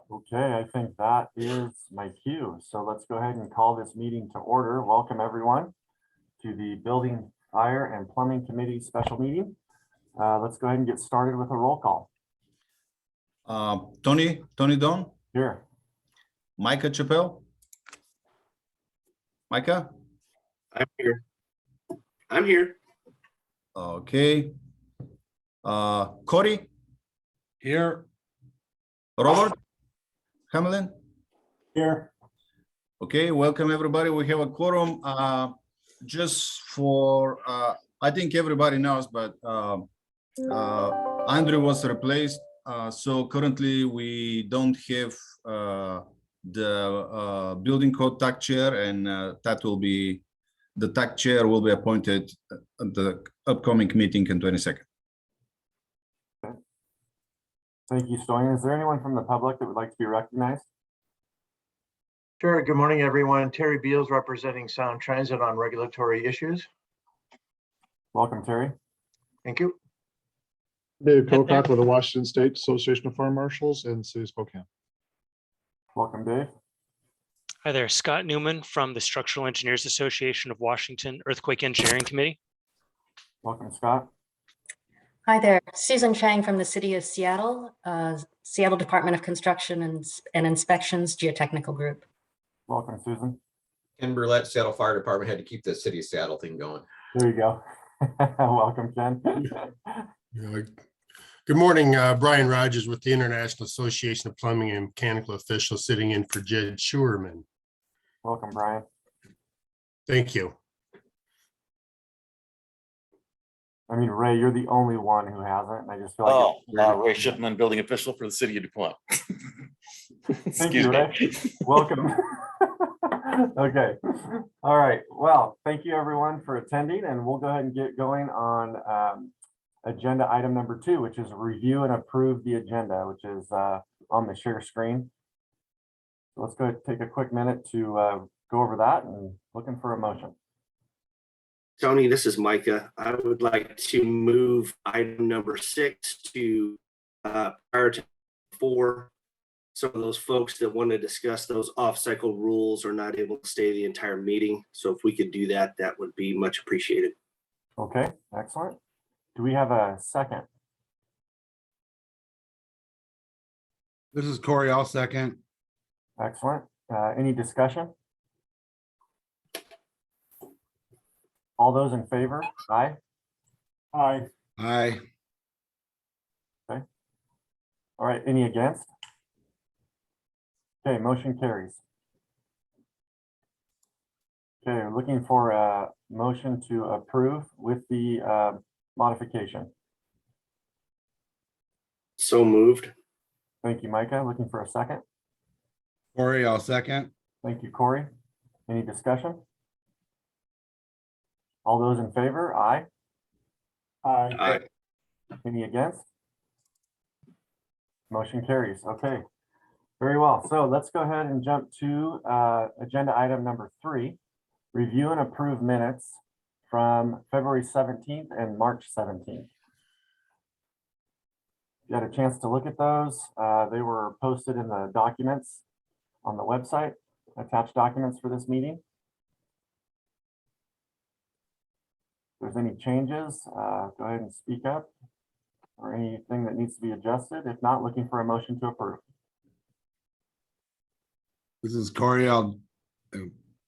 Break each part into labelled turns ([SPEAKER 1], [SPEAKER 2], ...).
[SPEAKER 1] Okay, I think that is my cue. So let's go ahead and call this meeting to order. Welcome everyone to the Building, Fire and Plumbing Committee special meeting. Let's go ahead and get started with a roll call.
[SPEAKER 2] Tony Don,
[SPEAKER 1] Here.
[SPEAKER 2] Micah Chappelle. Micah?
[SPEAKER 3] I'm here. I'm here.
[SPEAKER 2] Okay. Cody?
[SPEAKER 4] Here.
[SPEAKER 2] Robert? Hamlin?
[SPEAKER 1] Here.
[SPEAKER 2] Okay, welcome everybody. We have a quorum. Just for, I think everybody knows, but Andrew was replaced. So currently we don't have the building code TAC chair, and that will be, the TAC chair will be appointed at the upcoming meeting on 22nd.
[SPEAKER 1] Thank you, Stoyan. Is there anyone from the public that would like to be recognized?
[SPEAKER 5] Sure. Good morning, everyone. Terry Beals representing Sound Transit on regulatory issues.
[SPEAKER 1] Welcome, Terry.
[SPEAKER 5] Thank you.
[SPEAKER 4] Dave Kocock with the Washington State Association of Fire Marshals and City of Spokane.
[SPEAKER 1] Welcome, Dave.
[SPEAKER 6] Hi there, Scott Newman from the Structural Engineers Association of Washington Earthquake Engineering Committee.
[SPEAKER 1] Welcome, Scott.
[SPEAKER 7] Hi there, Susan Chang from the City of Seattle, Seattle Department of Construction and Inspections Geotechnical Group.
[SPEAKER 1] Welcome, Susan.
[SPEAKER 8] Ken Burlett, Seattle Fire Department, had to keep the City of Seattle thing going.
[SPEAKER 1] There you go. Welcome, Ken.
[SPEAKER 3] Good morning, Brian Rogers with the International Association of Plumbing and Mechanical Officials, sitting in for Jed Schuerman.
[SPEAKER 1] Welcome, Brian.
[SPEAKER 3] Thank you.
[SPEAKER 1] I mean, Ray, you're the only one who hasn't, and I just feel like
[SPEAKER 9] Ray Shipman, building official for the city of DuPont.
[SPEAKER 1] Thank you, Ray. Welcome. Okay. All right. Well, thank you everyone for attending, and we'll go ahead and get going on agenda item number 2, which is review and approve the agenda, which is on the share screen. So let's go ahead and take a quick minute to go over that and looking for a motion.
[SPEAKER 10] Tony, this is Micah. I would like to move item number 6 to prior to 4. Some of those folks that want to discuss those off-cycle rules are not able to stay the entire meeting. So if we could do that, that would be much appreciated.
[SPEAKER 1] Okay, excellent. Do we have a second?
[SPEAKER 4] This is Corey. I'll second.
[SPEAKER 1] Excellent. Any discussion? All those in favor? Aye. Aye.
[SPEAKER 4] Aye.
[SPEAKER 1] Okay. All right, any against? Okay, motion carries. Okay, we're looking for a motion to approve with the modification.
[SPEAKER 10] So moved.
[SPEAKER 1] Thank you, Micah. Looking for a second.
[SPEAKER 4] Corey, I'll second.
[SPEAKER 1] Thank you, Corey. Any discussion? All those in favor? Aye. Aye.
[SPEAKER 10] Aye.
[SPEAKER 1] Any against? Motion carries. Okay, very well. So let's go ahead and jump to agenda item number 3, review and approve minutes from February 17th and March 17th. You had a chance to look at those. They were posted in the documents on the website, attached documents for this meeting. If there's any changes, go ahead and speak up, or anything that needs to be adjusted. If not, looking for a motion to approve.
[SPEAKER 4] This is Corey. I'll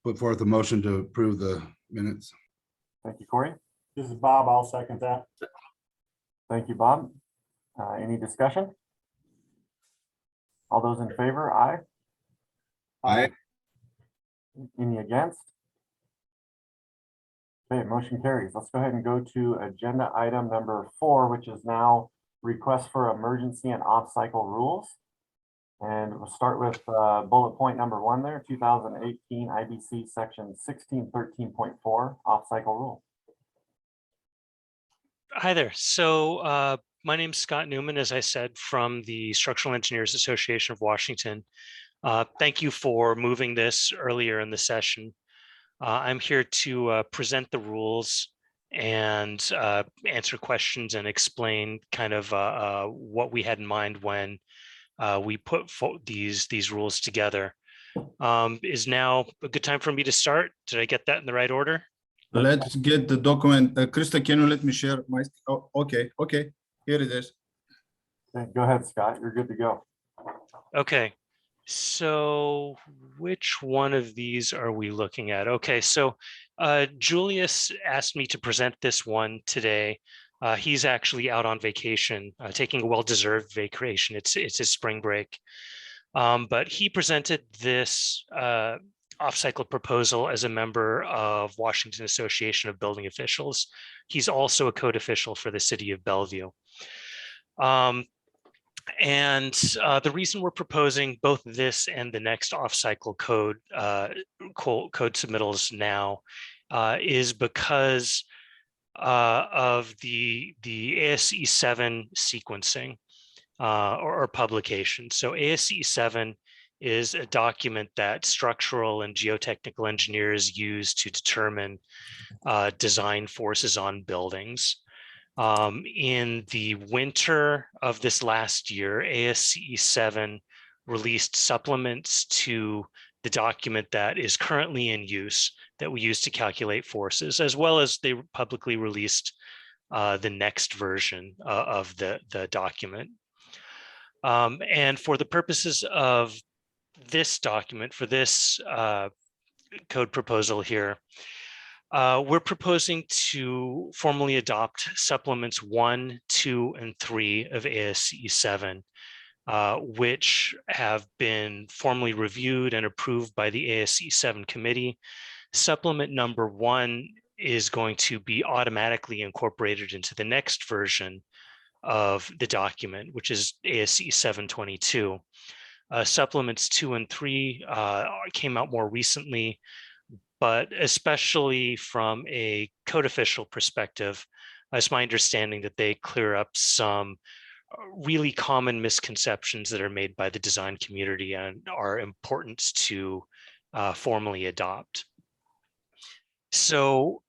[SPEAKER 4] put forth a motion to approve the minutes.
[SPEAKER 1] Thank you, Corey.
[SPEAKER 11] This is Bob. I'll second that.
[SPEAKER 1] Thank you, Bob. Any discussion? All those in favor? Aye.
[SPEAKER 4] Aye.
[SPEAKER 1] Any against? Okay, motion carries. Let's go ahead and go to agenda item number 4, which is now request for emergency and off-cycle rules. And we'll start with bullet point number 1 there, 2018 IBC section 1613.4 off-cycle rule.
[SPEAKER 6] Hi there. So my name's Scott Newman, as I said, from the Structural Engineers Association of Washington. Thank you for moving this earlier in the session. I'm here to present the rules and answer questions and explain kind of what we had in mind when we put these rules together. Is now a good time for me to start? Did I get that in the right order?
[SPEAKER 2] Let's get the document. Krista, can you let me share my, oh, okay, here it is.
[SPEAKER 1] Okay, go ahead, Scott. You're good to go.
[SPEAKER 6] Okay, so which one of these are we looking at? Okay, so Julius asked me to present this one today. He's actually out on vacation, taking a well-deserved vacation. It's his spring break. But he presented this off-cycle proposal as a member of Washington Association of Building Officials. He's also a code official for the city of Bellevue. And the reason we're proposing both this and the next off-cycle code submittals now is because of the ASC7 sequencing or publication. So ASC7 is a document that structural and geotechnical engineers use to determine design forces on buildings. In the winter of this last year, ASC7 released supplements to the document that is currently in use that we use to calculate forces, as well as they publicly released the next version of the document. And for the purposes of this document, for this code proposal here, we're proposing to formally adopt supplements 1, 2, and 3 of ASC7, which have been formally reviewed and approved by the ASC7 committee. Supplement number 1 is going to be automatically incorporated into the next version of the document, which is ASC 722. Supplements 2 and 3 came out more recently, but especially from a code official perspective, it's my understanding that they clear up some really common misconceptions that are made by the design community and are important to formally adopt. So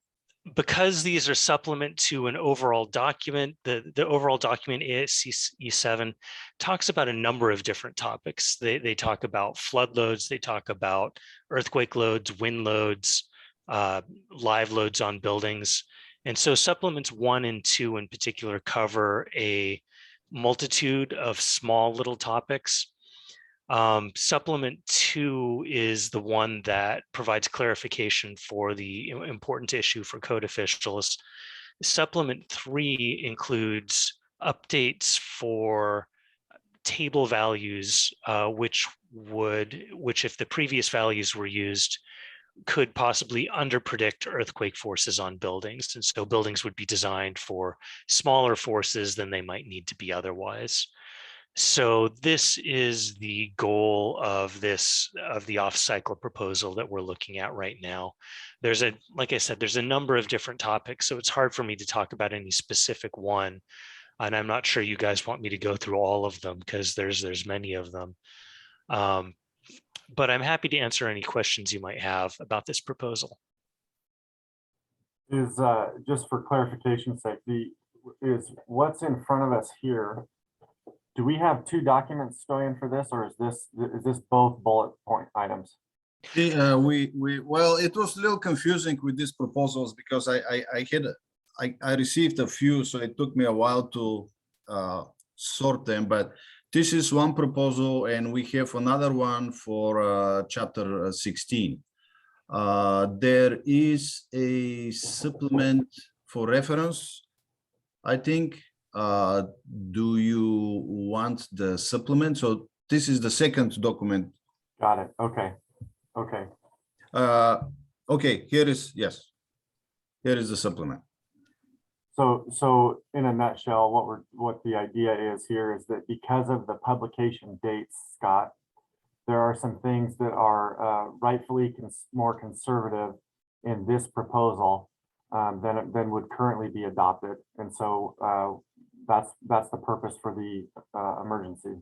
[SPEAKER 6] because these are supplement to an overall document, the overall document ASC7 talks about a number of different topics. They talk about flood loads, they talk about earthquake loads, wind loads, live loads on buildings. And so supplements 1 and 2 in particular cover a multitude of small little topics. Supplement 2 is the one that provides clarification for the important issue for code officials. Supplement 3 includes updates for table values, which if the previous values were used, could possibly underpredict earthquake forces on buildings. And so buildings would be designed for smaller forces than they might need to be otherwise. So this is the goal of the off-cycle proposal that we're looking at right now. Like I said, there's a number of different topics, so it's hard for me to talk about any specific one. And I'm not sure you guys want me to go through all of them because there's many of them. But I'm happy to answer any questions you might have about this proposal.
[SPEAKER 1] Is just for clarification's sake, is what's in front of us here? Do we have 2 documents going for this, or is this both bullet point items?
[SPEAKER 2] Well, it was a little confusing with these proposals because I received a few, so it took me a while to sort them. But this is one proposal, and we have another one for chapter 16. There is a supplement for reference, I think. Do you want the supplement? So this is the second document.
[SPEAKER 1] Got it. Okay.
[SPEAKER 2] Okay, here is the supplement.
[SPEAKER 1] So in a nutshell, what the idea is here is that because of the publication dates, Scott, there are some things that are rightfully more conservative in this proposal than would currently be adopted, and so that's the purpose for the emergency.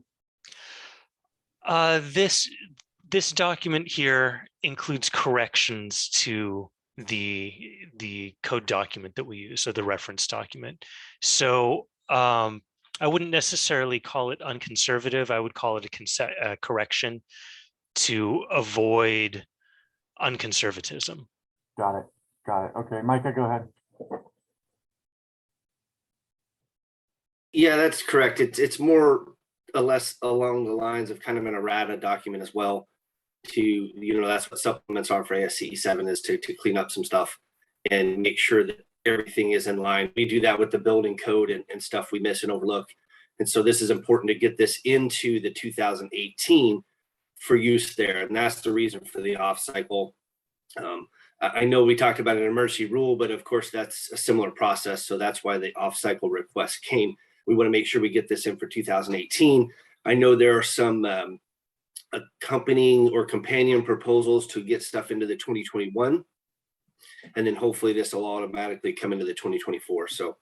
[SPEAKER 6] This document here includes corrections to the code document that we use, so the reference document. So I wouldn't necessarily call it unconservative. I would call it a correction to avoid unconservatism.
[SPEAKER 1] Got it. Got it. Okay, Micah, go ahead.
[SPEAKER 10] Yeah, that's correct. It's more or less along the lines of kind of an errata document as well. That's what supplements are for ASCE7 is to clean up some stuff and make sure that everything is in line. We do that with the building code and stuff we miss and overlook. And so this is important to get this into the 2018 for use there. And that's the reason for the off cycle. I know we talked about an emergency rule, but of course that's a similar process. So that's why the off cycle request came. We want to make sure we get this in for 2018. I know there are some accompanying or companion proposals to get stuff into the 2021. And then hopefully this will automatically come into the 2024. So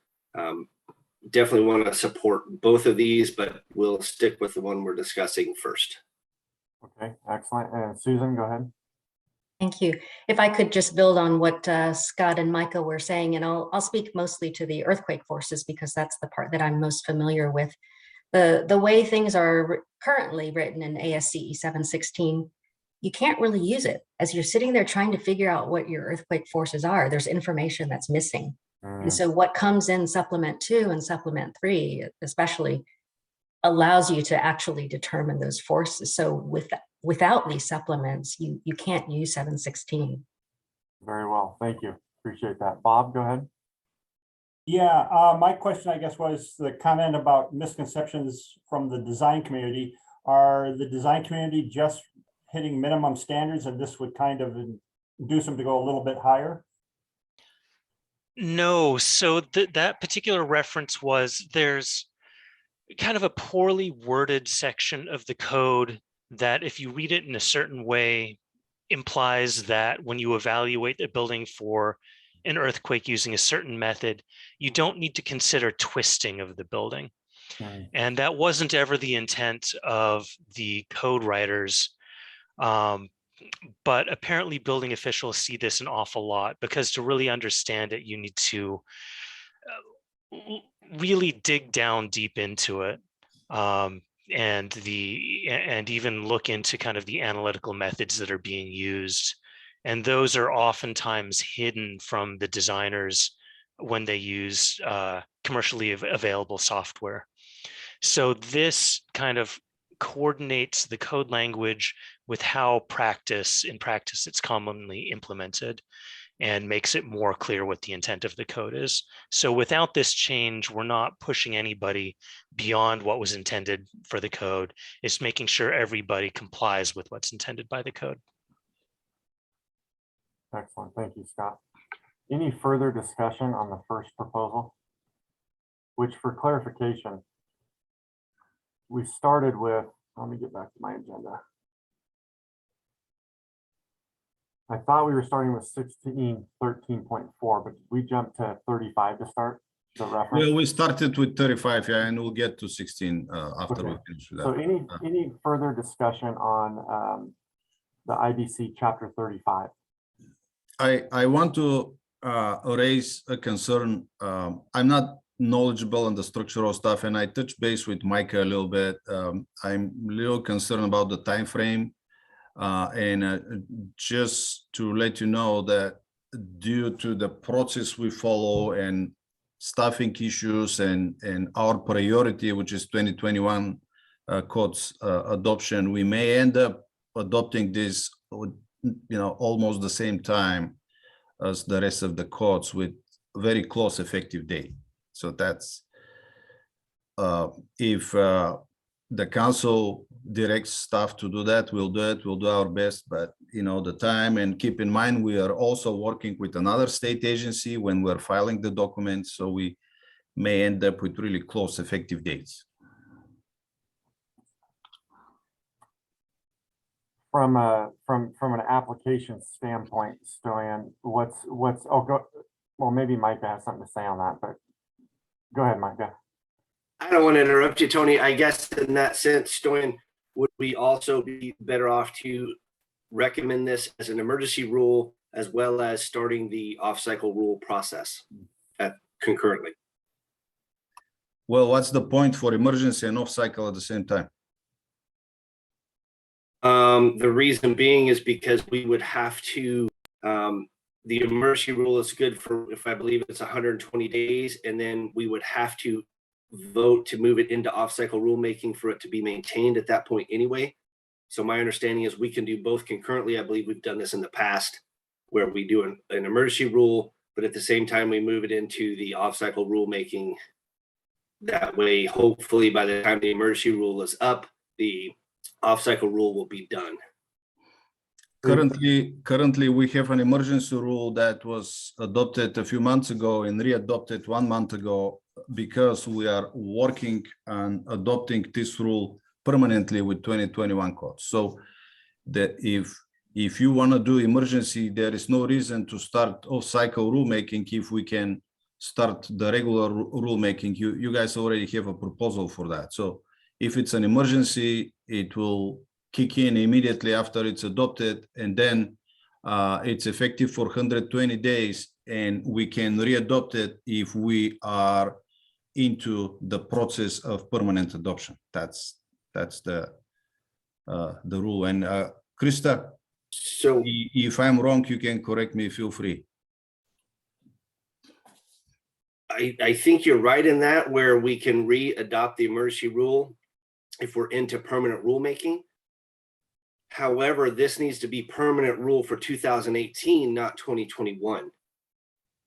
[SPEAKER 10] definitely want to support both of these, but we'll stick with the one we're discussing first.
[SPEAKER 1] Okay, excellent. And Susan, go ahead.
[SPEAKER 7] Thank you. If I could just build on what Scott and Micah were saying, and I'll speak mostly to the earthquake forces because that's the part that I'm most familiar with. The way things are currently written in ASCE 716, you can't really use it. As you're sitting there trying to figure out what your earthquake forces are, there's information that's missing. And so what comes in supplement 2 and supplement 3, especially, allows you to actually determine those forces. So without these supplements, you can't use 716.
[SPEAKER 1] Very well. Thank you. Appreciate that. Bob, go ahead.
[SPEAKER 11] Yeah, my question, I guess, was the comment about misconceptions from the design community. Are the design community just hitting minimum standards and this would kind of induce them to go a little bit higher?
[SPEAKER 6] No, so that particular reference was there's kind of a poorly worded section of the code that if you read it in a certain way implies that when you evaluate a building for an earthquake using a certain method, you don't need to consider twisting of the building. And that wasn't ever the intent of the code writers. But apparently building officials see this an awful lot because to really understand it, you need to really dig down deep into it. And even look into kind of the analytical methods that are being used. And those are oftentimes hidden from the designers when they use commercially available software. So this kind of coordinates the code language with how in practice it's commonly implemented and makes it more clear what the intent of the code is. So without this change, we're not pushing anybody beyond what was intended for the code. It's making sure everybody complies with what's intended by the code.
[SPEAKER 1] Excellent. Thank you, Scott. Any further discussion on the first proposal? Which, for clarification, we started with, let me get back to my agenda. I thought we were starting with 1613.4, but we jumped to 35 to start the reference.
[SPEAKER 2] Well, we started with 35, yeah, and we'll get to 16 after we finish with that.
[SPEAKER 1] So any further discussion on the IBC chapter 35?
[SPEAKER 2] I want to raise a concern. I'm not knowledgeable on the structural stuff, and I touched base with Micah a little bit. I'm a little concerned about the time frame, and just to let you know that due to the process we follow and staffing issues and our priority, which is 2021 codes adoption, we may end up adopting this, almost the same time as the rest of the codes with very close effective date. So that's if the council directs staff to do that, we'll do it. We'll do our best, but the time, and keep in mind we are also working with another state agency when we're filing the documents, so we may end up with really close effective dates.
[SPEAKER 1] From an application standpoint, Stoyan, well, maybe Micah has something to say on that, but go ahead, Micah.
[SPEAKER 10] I don't want to interrupt you, Tony. I guess in that sense, Stoyan, would we also be better off to recommend this as an emergency rule as well as starting the off-cycle rule process concurrently?
[SPEAKER 2] Well, what's the point for emergency and off cycle at the same time?
[SPEAKER 10] The reason being is because we would have to, the emergency rule is good for, if I believe it's 120 days, and then we would have to vote to move it into off-cycle rulemaking for it to be maintained at that point anyway. So my understanding is we can do both concurrently. I believe we've done this in the past where we do an emergency rule, but at the same time, we move it into the off-cycle rulemaking. That way, hopefully by the time the emergency rule is up, the off-cycle rule will be done.
[SPEAKER 2] Currently, we have an emergency rule that was adopted a few months ago and re-adopted 1 month ago because we are working on adopting this rule permanently with 2021 code. So that if you want to do emergency, there is no reason to start off-cycle rulemaking if we can start the regular rulemaking. You guys already have a proposal for that. So if it's an emergency, it will kick in immediately after it's adopted, and then it's effective for 120 days, and we can re-adopt it if we are into the process of permanent adoption. That's the rule. And Krista,
[SPEAKER 10] so
[SPEAKER 2] if I'm wrong, you can correct me. Feel free.
[SPEAKER 10] I think you're right in that, where we can re-adopt the emergency rule if we're into permanent rulemaking. However, this needs to be permanent rule for 2018, not 2021.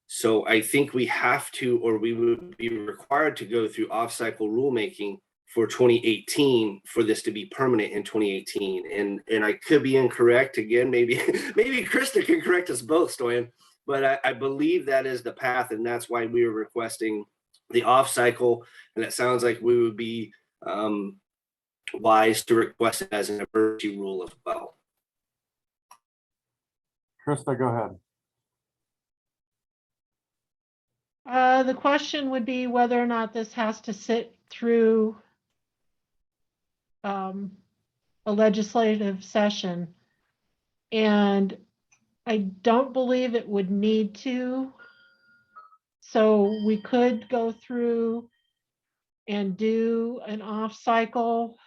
[SPEAKER 10] So I think we have to, or we would be required to go through off-cycle rulemaking for 2018 for this to be permanent in 2018. And I could be incorrect. Again, maybe Krista can correct us both, Stoyan. But I believe that is the path, and that's why we were requesting the off-cycle. And it sounds like we would be wise to request it as an emergency rule as well.
[SPEAKER 1] Krista, go ahead.
[SPEAKER 12] The question would be whether or not this has to sit through a legislative session. And I don't believe it would need to. So we could go through and do an off-cycle.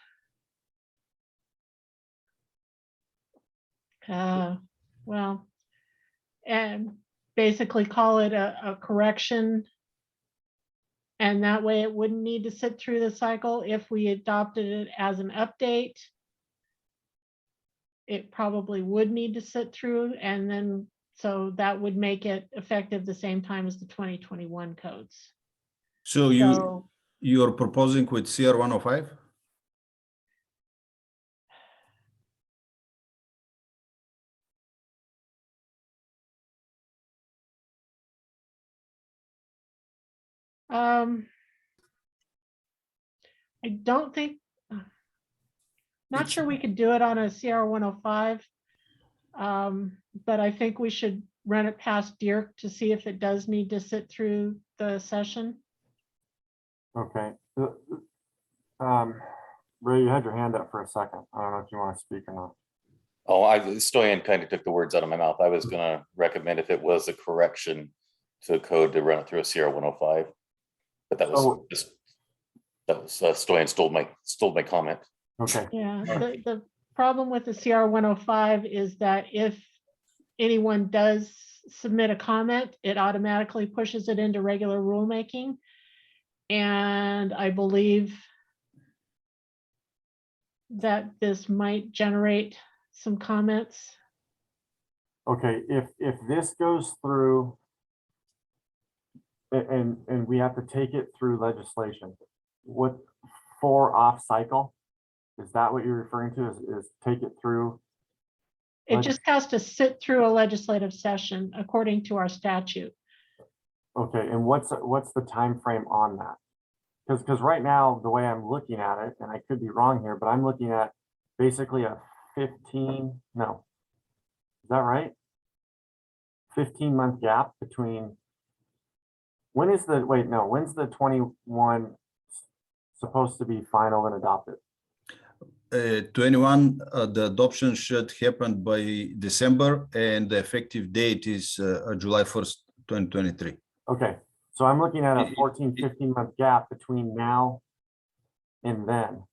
[SPEAKER 12] Well, and basically call it a correction. And that way it wouldn't need to sit through the cycle. If we adopted it as an update, it probably would need to sit through, and then so that would make it effective the same time as the 2021 codes.
[SPEAKER 2] So you're proposing with CR 105?
[SPEAKER 12] I don't think, not sure we could do it on a CR 105. But I think we should run it past Dirk to see if it does need to sit through the session.
[SPEAKER 1] Okay. Ray, you had your hand up for a second. I don't know if you want to speak or not.
[SPEAKER 9] Oh, Stoyan kind of took the words out of my mouth. I was going to recommend if it was a correction to the code to run it through a CR 105, but that was Stoyan stole my comment.
[SPEAKER 1] Okay.
[SPEAKER 12] Yeah, the problem with the CR 105 is that if anyone does submit a comment, it automatically pushes it into regular rulemaking. And I believe that this might generate some comments.
[SPEAKER 1] Okay, if this goes through and we have to take it through legislation, what for off cycle? Is that what you're referring to? Is take it through?
[SPEAKER 12] It just has to sit through a legislative session according to our statute.
[SPEAKER 1] Okay, and what's the time frame on that? Because right now, the way I'm looking at it, and I could be wrong here, but I'm looking at basically a 15, no, is that right? 15-month gap between, when's the 21 supposed to be final and adopted?
[SPEAKER 2] 21, the adoption should happen by December, and the effective date is July 1st, 2023.
[SPEAKER 1] Okay, So I'm looking at a 14, 15-month gap between now and then.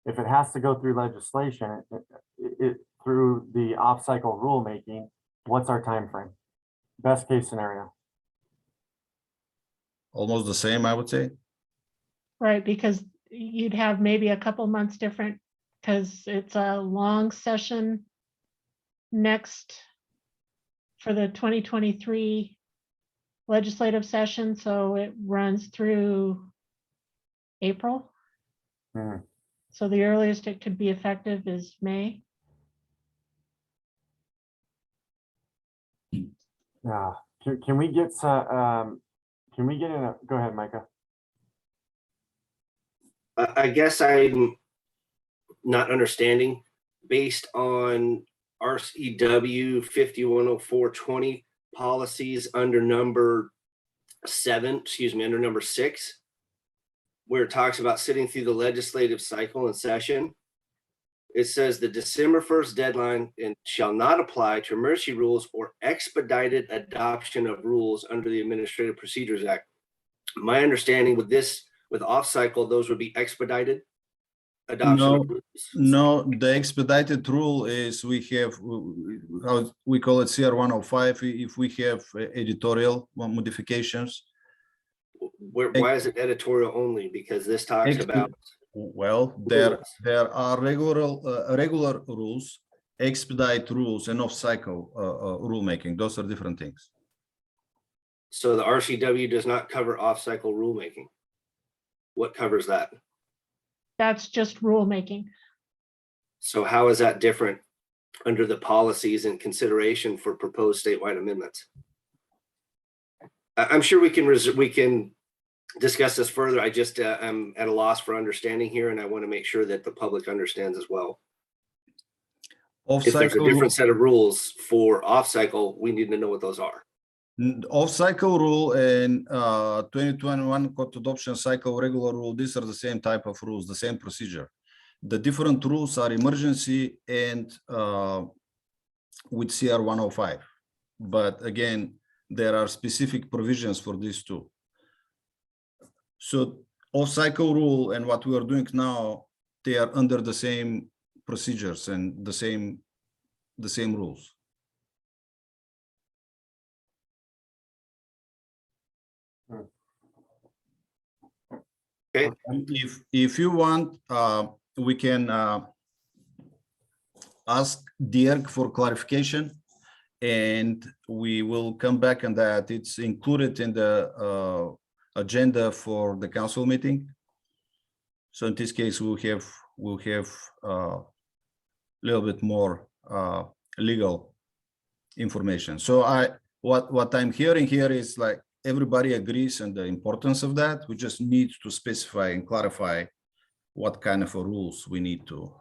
[SPEAKER 1] If it has to go through legislation, through the off-cycle rulemaking, what's our time frame? Best case scenario.
[SPEAKER 2] Almost the same, I would say.
[SPEAKER 12] Right, because you'd have maybe a couple months different because it's a long session next for the 2023 legislative session, so it runs through April.
[SPEAKER 1] Hmm.
[SPEAKER 12] So the earliest it could be effective is May.
[SPEAKER 1] Yeah. Can we get some, can we get in a, go ahead, Micah.
[SPEAKER 10] I guess I'm not understanding based on RCW 510420 policies under number 7, under number 6, where it talks about sitting through the legislative cycle and session. It says the December 1st deadline and shall not apply to emergency rules or expedited adoption of rules under the Administrative Procedures Act. My understanding with this, with off cycle, those would be expedited adoption of rules.
[SPEAKER 2] No, the expedited rule is we have, how we call it CR 105, if we have editorial modifications.
[SPEAKER 10] Why is it editorial only? Because this talks about.
[SPEAKER 2] Well, there are regular rules, expedite rules, and off-cycle rulemaking. Those are different things.
[SPEAKER 10] So the RCW does not cover off-cycle rulemaking. What covers that?
[SPEAKER 12] That's just rulemaking.
[SPEAKER 10] So how is that different under the policies and consideration for proposed statewide amendments? I'm sure we can discuss this further. I just am at a loss for understanding here, and I want to make sure that the public understands as well. If there's a different set of rules for off-cycle, we need to know what those are.
[SPEAKER 2] Off-cycle rule and 2021 code adoption cycle regular rule, these are the same type of rules, the same procedure. The different rules are emergency and with CR 105. But again, there are specific provisions for these two. So off-cycle rule and what we are doing now, they are under the same procedures and the same rules.
[SPEAKER 10] Okay.
[SPEAKER 2] If you want, we can ask Dirk for clarification, and we will come back on that. It's included in the agenda for the council meeting. So in this case, we'll have a little bit more legal information. So what I'm hearing here is like everybody agrees on the importance of that. We just need to specify and clarify what kind of rules we need to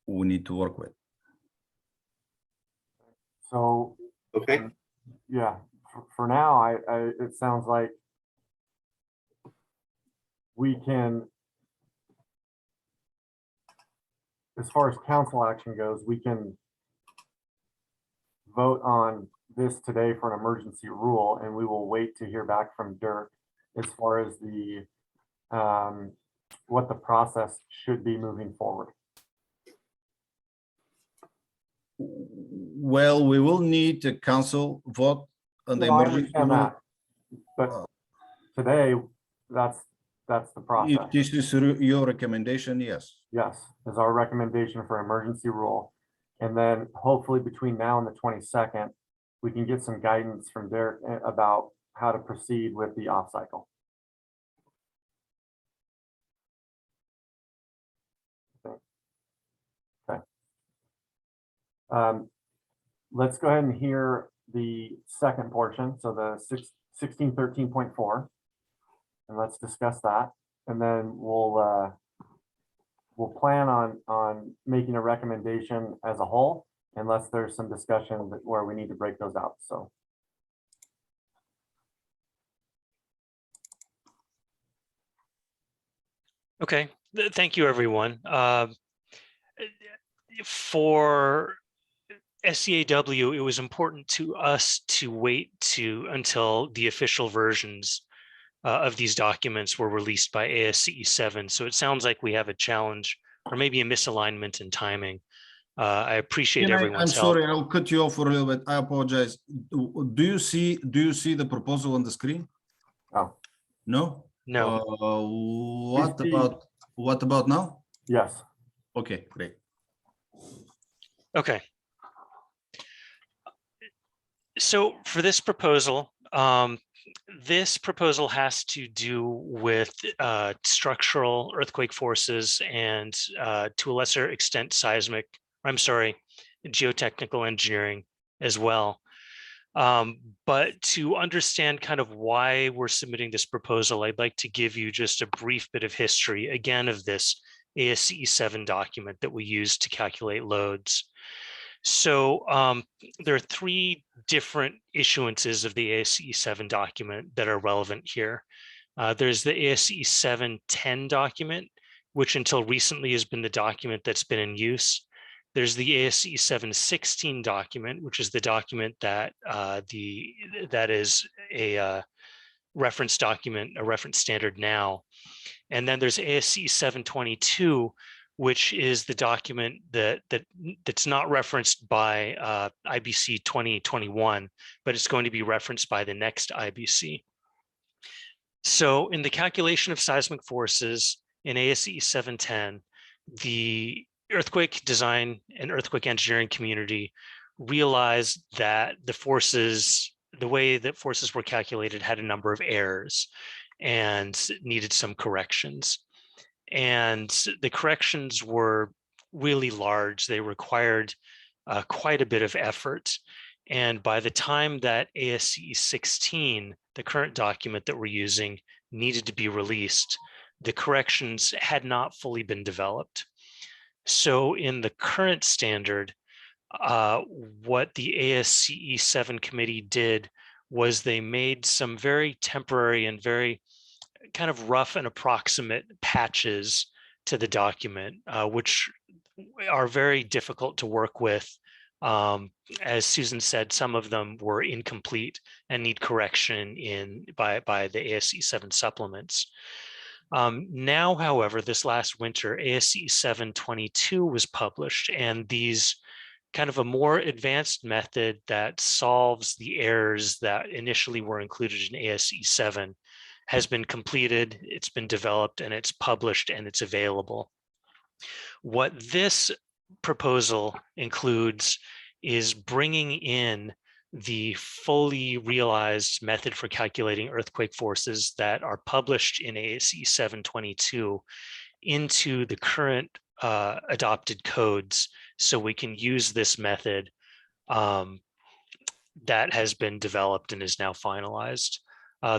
[SPEAKER 2] work with.
[SPEAKER 1] So,
[SPEAKER 10] okay.
[SPEAKER 1] Yeah, for now, it sounds like we can, as far as council action goes, we can vote on this today for an emergency rule, and we will wait to hear back from Dirk as far as the what the process should be moving forward.
[SPEAKER 2] Well, we will need a council vote on the
[SPEAKER 1] No, I
[SPEAKER 2] emergency
[SPEAKER 1] understand
[SPEAKER 2] rule.
[SPEAKER 1] that, but today, that's the process.
[SPEAKER 2] If this is your recommendation, yes.
[SPEAKER 1] Yes, is our recommendation for emergency rule. And then hopefully between now and the 22nd, we can get some guidance from Derek about how to proceed with the off cycle. Okay. Let's go ahead and hear the second portion. So the 1613.4, and let's discuss that. And then we'll plan on making a recommendation as a whole, unless there's some discussion where we need to break those out. So.
[SPEAKER 6] Okay, thank you, everyone. For SCAW, it was important to us to wait until the official versions of these documents were released by ASCE7. So it sounds like we have a challenge or maybe a misalignment in timing. I appreciate
[SPEAKER 2] I'm
[SPEAKER 6] everyone's help.
[SPEAKER 2] sorry, I'll cut you off for a little bit. I apologize. Do you see the proposal on the screen?
[SPEAKER 1] Oh,
[SPEAKER 2] No?
[SPEAKER 6] No.
[SPEAKER 2] What about now?
[SPEAKER 1] yes.
[SPEAKER 2] Okay, great.
[SPEAKER 6] Okay. So for this proposal has to do with structural earthquake forces and to a lesser extent seismic, geotechnical engineering as well. But to understand kind of why we're submitting this proposal, I'd like to give you just a brief bit of history, again, of this ASCE7 document that we use to calculate loads. So there are three different issuances of the ASCE7 document that are relevant here. There's the ASCE7 10 document, which until recently has been the document that's been in use. There's the ASCE7 16 document, which is the document that that is a reference document, a reference standard now. And then there's ASCE7 22, which is the document that's not referenced by IBC 2021, but it's going to be referenced by the next IBC. So in the calculation of seismic forces in ASCE 710, the earthquake design and earthquake engineering community realized that the way that forces were calculated had a number of errors and needed some corrections. And the corrections were really large. They required quite a bit of effort. And by the time that ASCE 16, the current document that we're using, needed to be released, the corrections had not fully been developed. So in the current standard, what the ASCE 7 committee did was they made some very temporary and very kind of rough and approximate patches to the document, which are very difficult to work with. As Susan said, some of them were incomplete and need correction by the ASCE 7 supplements. Now, however, this last winter, ASCE 722 was published, and these kind of a more advanced method that solves the errors that initially were included in ASCE 7 has been completed, it's been developed, and it's published, and it's available. What this proposal includes is bringing in the fully realized method for calculating earthquake forces that are published in ASCE 722 into the current adopted codes, so we can use this method that has been developed and is now finalized.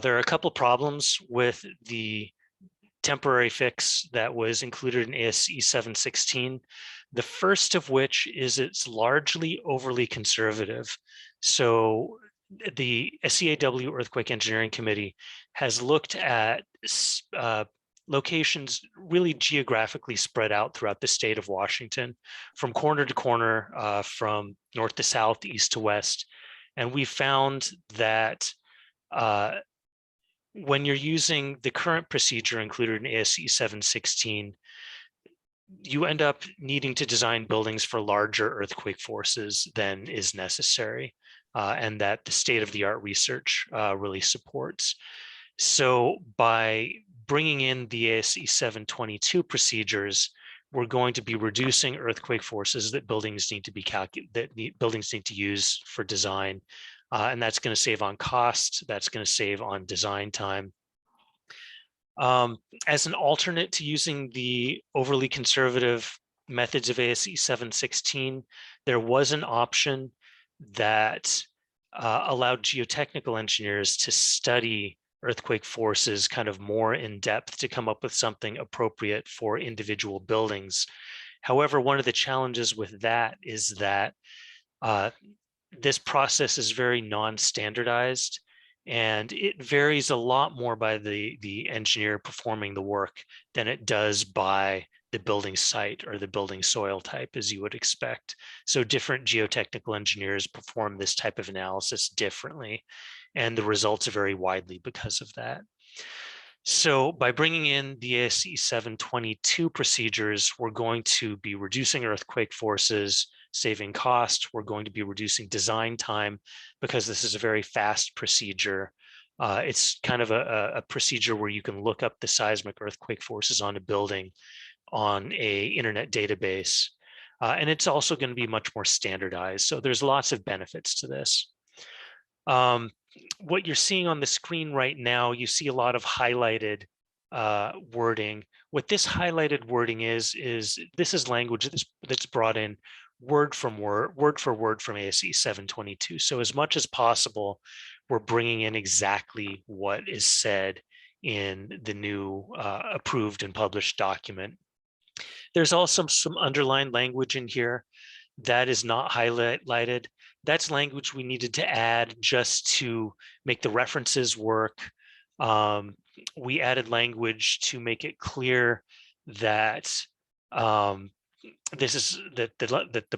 [SPEAKER 6] There are a couple problems with the temporary fix that was included in ASCE 716. The first of which is it's largely overly conservative. So the SCAW Earthquake Engineering Committee has looked at locations really geographically spread out throughout the state of Washington, from corner to corner, from north to south, east to west. And we found that when you're using the current procedure included in ASCE 716, you end up needing to design buildings for larger earthquake forces than is necessary, and that the state-of-the-art research really supports. So by bringing in the ASCE 722 procedures, we're going to be reducing earthquake forces that buildings need to use for design. And that's going to save on cost, that's going to save on design time. As an alternate to using the overly conservative methods of ASCE 716, there was an option that allowed geotechnical engineers to study earthquake forces kind of more in depth to come up with something appropriate for individual buildings. However, one of the challenges with that is that this process is very non-standardized, And it varies a lot more by the engineer performing the work than it does by the building site or the building soil type, as you would expect. So different geotechnical engineers perform this type of analysis differently, and the results vary widely because of that. So by bringing in the ASCE 722 procedures, we're going to be reducing earthquake forces, saving cost. We're going to be reducing design time because this is a very fast procedure. It's kind of a procedure where you can look up the seismic earthquake forces on a building on a internet database. And it's also going to be much more standardized. So there's lots of benefits to this. What you're seeing on the screen right now, you see a lot of highlighted wording. What this highlighted wording is this is language that's brought in word for word from ASCE 722. So as much as possible, we're bringing in exactly what is said in the new approved and published document. There's also some underlined language in here that is not highlighted. That's language we needed to add just to make the references work. We added language to make it clear that the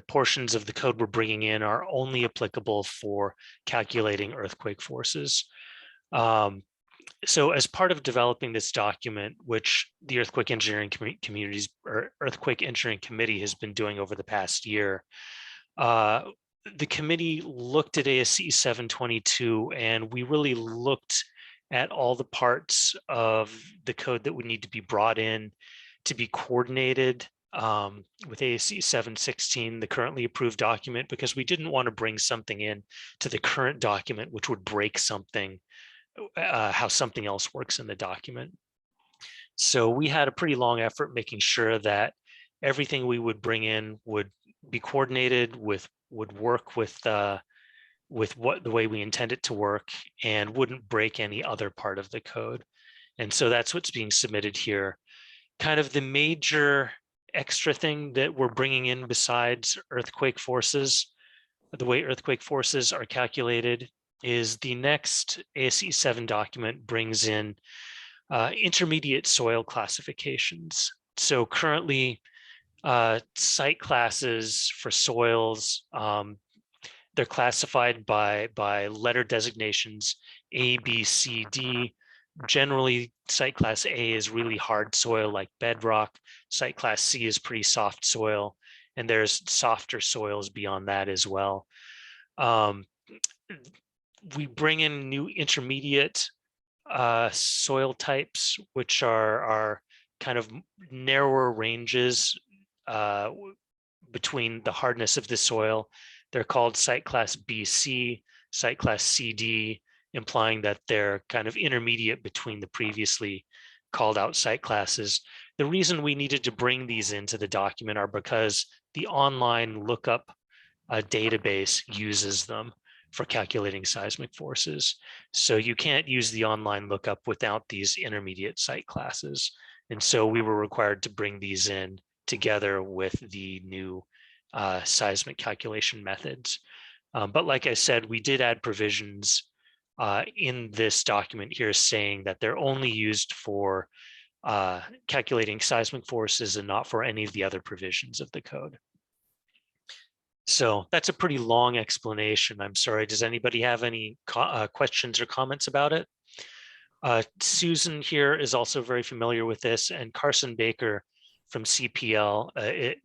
[SPEAKER 6] portions of the code we're bringing in are only applicable for calculating earthquake forces. So as part of developing this document, which the Earthquake Engineering Earthquake Engineering Committee has been doing over the past year, the committee looked at ASCE 722, and we really looked at all the parts of the code that would need to be brought in to be coordinated with ASCE 716, the currently approved document, because we didn't want to bring something in to the current document which would break something, how something else works in the document. So we had a pretty long effort making sure that everything we would bring in would be coordinated would work with the way we intend it to work and wouldn't break any other part of the code. And so that's what's being submitted here. Kind of the major extra thing that we're bringing in besides earthquake forces, the way earthquake forces are calculated, is the next ASCE 7 document brings in intermediate soil classifications. So currently, site classes for soils, they're classified by letter designations A, B, C, D. Generally, site class A is really hard soil like bedrock. Site class C is pretty soft soil, and there's softer soils beyond that as well. We bring in new intermediate soil types, which are kind of narrower ranges between the hardness of the soil. They're called site class BC, site class CD, implying that they're kind of intermediate between the previously called out site classes. The reason we needed to bring these into the document are because the online lookup database uses them for calculating seismic forces. So you can't use the online lookup without these intermediate site classes. And so we were required to bring these in together with the new seismic calculation methods. But like I said, we did add provisions in this document here saying that they're only used for calculating seismic forces and not for any of the other provisions of the code. So that's a pretty long explanation. I'm sorry. Does anybody have any questions or comments about it? Susan here is also very familiar with this, and Carson Baker from CPL,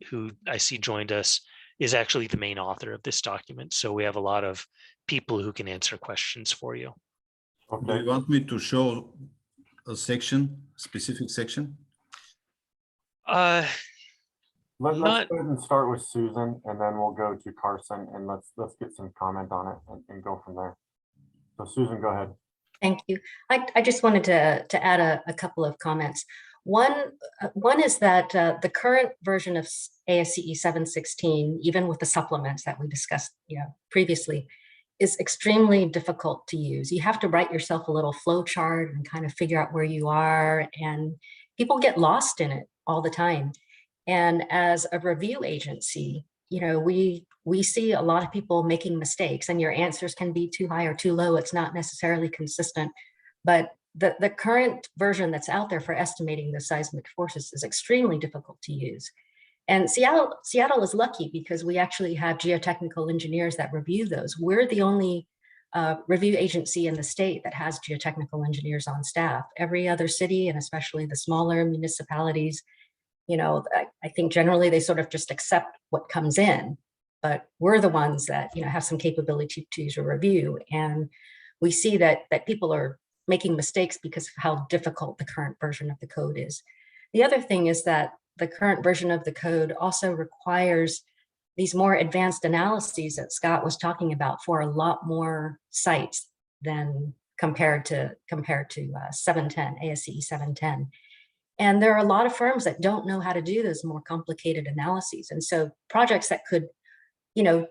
[SPEAKER 6] who I see joined us, is actually the main author of this document. So we have a lot of people who can answer questions for you.
[SPEAKER 2] Do you want me to show a section, specific section?
[SPEAKER 1] Let's go ahead and start with Susan, and then we'll go to Carson, and let's get some comment on it and go from there. So Susan, go ahead.
[SPEAKER 7] Thank you. I just wanted to add a couple of comments. One is that the current version of ASCE 716, even with the supplements that we discussed previously, is extremely difficult to use. You have to write yourself a little flow chart and kind of figure out where you are, and people get lost in it all the time. And as a review agency, we see a lot of people making mistakes, and your answers can be too high or too low. It's not necessarily consistent, but the current version that's out there for estimating the seismic forces is extremely difficult to use. And Seattle is lucky because we actually have geotechnical engineers that review those. We're the only review agency in the state that has geotechnical engineers on staff. Every other city, and especially the smaller municipalities, I think generally they sort of just accept what comes in, but we're the ones that, have some capability to review. And we see that people are making mistakes because of how difficult the current version of the code is. The other thing is that the current version of the code also requires these more advanced analyses that Scott was talking about for a lot more sites than compared to 710, ASCE 710. And there are a lot of firms that don't know how to do those more complicated analyses. And so projects that could,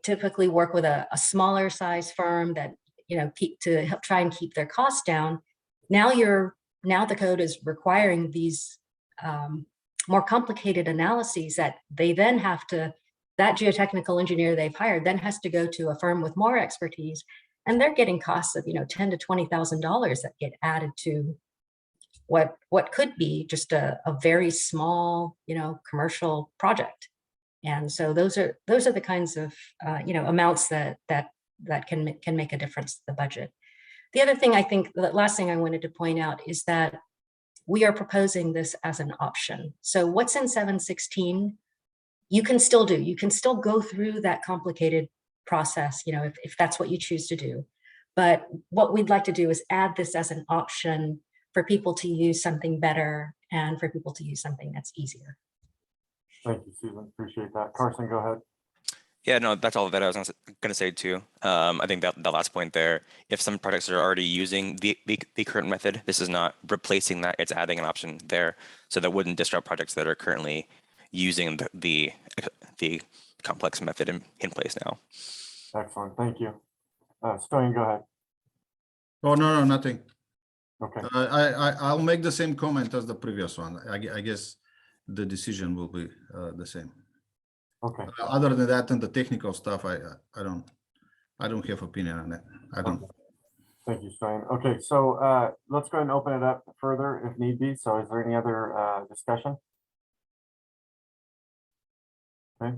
[SPEAKER 7] typically work with a smaller size firm that, to help try and keep their costs down. Now the code is requiring these more complicated analyses that they then have to, that geotechnical engineer they've hired then has to go to a firm with more expertise, and they're getting costs of $10,000 to $20,000 that get added to what could be just a very small commercial project. And so those are the kinds of amounts that can make a difference to the budget. The other thing, I think the last thing I wanted to point out is that we are proposing this as an option. So what's in 716, you can still do. You can still go through that complicated process, if that's what you choose to do. But what we'd like to do is add this as an option for people to use something better and for people to use something that's easier.
[SPEAKER 1] Thank you, Susan. Appreciate that. Carson, go ahead.
[SPEAKER 13] Yeah, no, that's all that I was going to say too. I think that the last point there, if some projects are already using the current method, this is not replacing that, it's adding an option there. So that wouldn't disrupt projects that are currently using the complex method in place now.
[SPEAKER 1] Excellent, thank you. Stoyan, go ahead.
[SPEAKER 2] Oh, no, nothing.
[SPEAKER 1] Okay.
[SPEAKER 2] I'll make the same comment as the previous one. I guess the decision will be the same.
[SPEAKER 1] Okay.
[SPEAKER 2] Other than that, and the technical stuff, I don't have opinion on that. I don't.
[SPEAKER 1] Okay. Thank you, Stoyan. Okay, so let's go ahead and open it up further if need be. So is there any other discussion? Okay,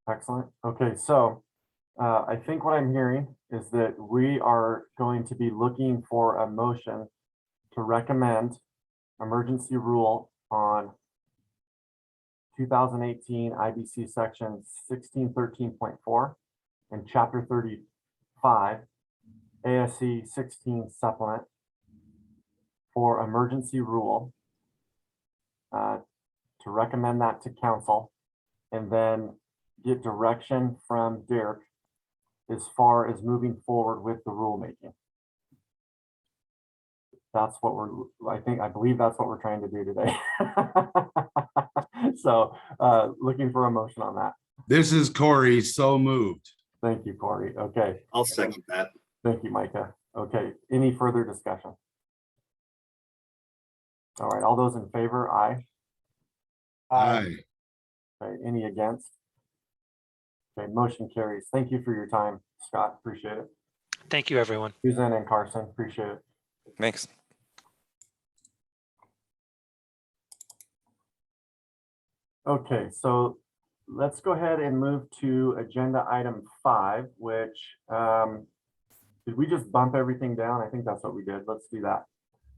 [SPEAKER 1] excellent. Okay, so I think what I'm hearing is that we are going to be looking for a motion to recommend emergency rule on 2018 IBC section 1613.4 and chapter 35 ASC 16 supplement for emergency rule, to recommend that to council, and then get direction from Derek as far as moving forward with the rulemaking. That's what I believe that's what we're trying to do today. So looking for a motion on that.
[SPEAKER 4] This is Corey, so moved.
[SPEAKER 1] Thank you, Corey. Okay.
[SPEAKER 10] I'll second that.
[SPEAKER 1] Thank you, Micah. Okay, any further discussion? All right, all those in favor, aye.
[SPEAKER 4] Aye.
[SPEAKER 1] Okay, any against? Okay, motion carries. Thank you for your time, Scott. Appreciate it.
[SPEAKER 6] Thank you, everyone.
[SPEAKER 1] Susan and Carson, appreciate it.
[SPEAKER 13] Thanks.
[SPEAKER 1] Okay, so let's go ahead and move to agenda item 5, which did we just bump everything down? I think that's what we did. Let's do that.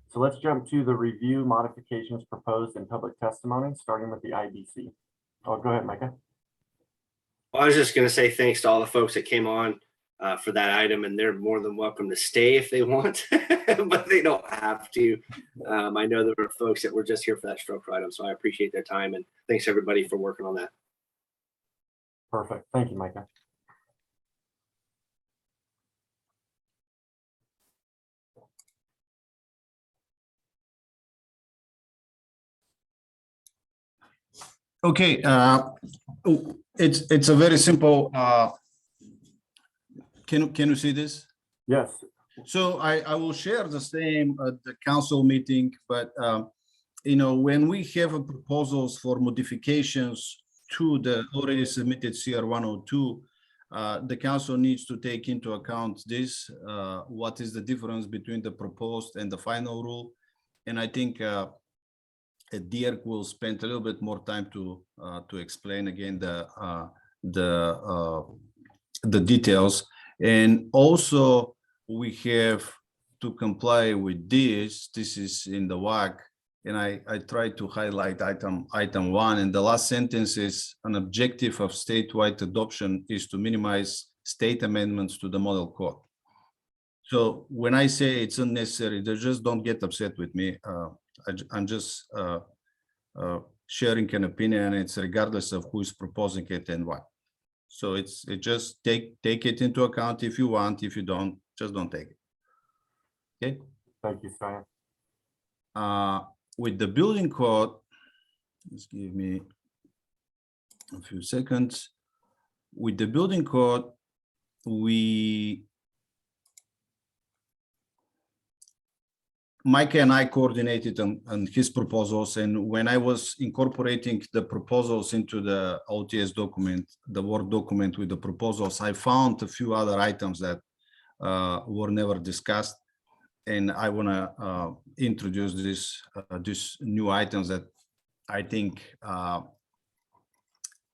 [SPEAKER 1] So let's jump to the review modifications proposed in public testimony, starting with the IBC. Oh, go ahead, Micah.
[SPEAKER 10] Well, I was just going to say thanks to all the folks that came on for that item, and they're more than welcome to stay if they want, but they don't have to. I know there were folks that were just here for that structure item, so I appreciate their time, and thanks everybody for working on that.
[SPEAKER 1] Perfect. Thank you, Micah.
[SPEAKER 2] Okay, it's a very simple. Can you see this?
[SPEAKER 1] Yes.
[SPEAKER 2] So I will share the same at the council meeting, but when we have proposals for modifications to the already submitted CR 102, the council needs to take into account this, what is the difference between the proposed and the final rule. And I think Dirk will spend a little bit more time to explain again the details. And also we have to comply with this. This is in the WAC, and I tried to highlight item 1, and the last sentence is an objective of statewide adoption is to minimize state amendments to the model code. So when I say it's unnecessary, they just don't get upset with me. I'm just sharing an opinion. It's regardless of who is proposing it and what. So it just take it into account if you want. If you don't, just don't take it. Okay.
[SPEAKER 1] Thank you, Stein.
[SPEAKER 2] With the building code, just give me a few seconds. With the building code, Micah and I coordinated on his proposals, and when I was incorporating the proposals into the OTS document, the Word document with the proposals, I found a few other items that were never discussed, and I want to introduce these new items that I think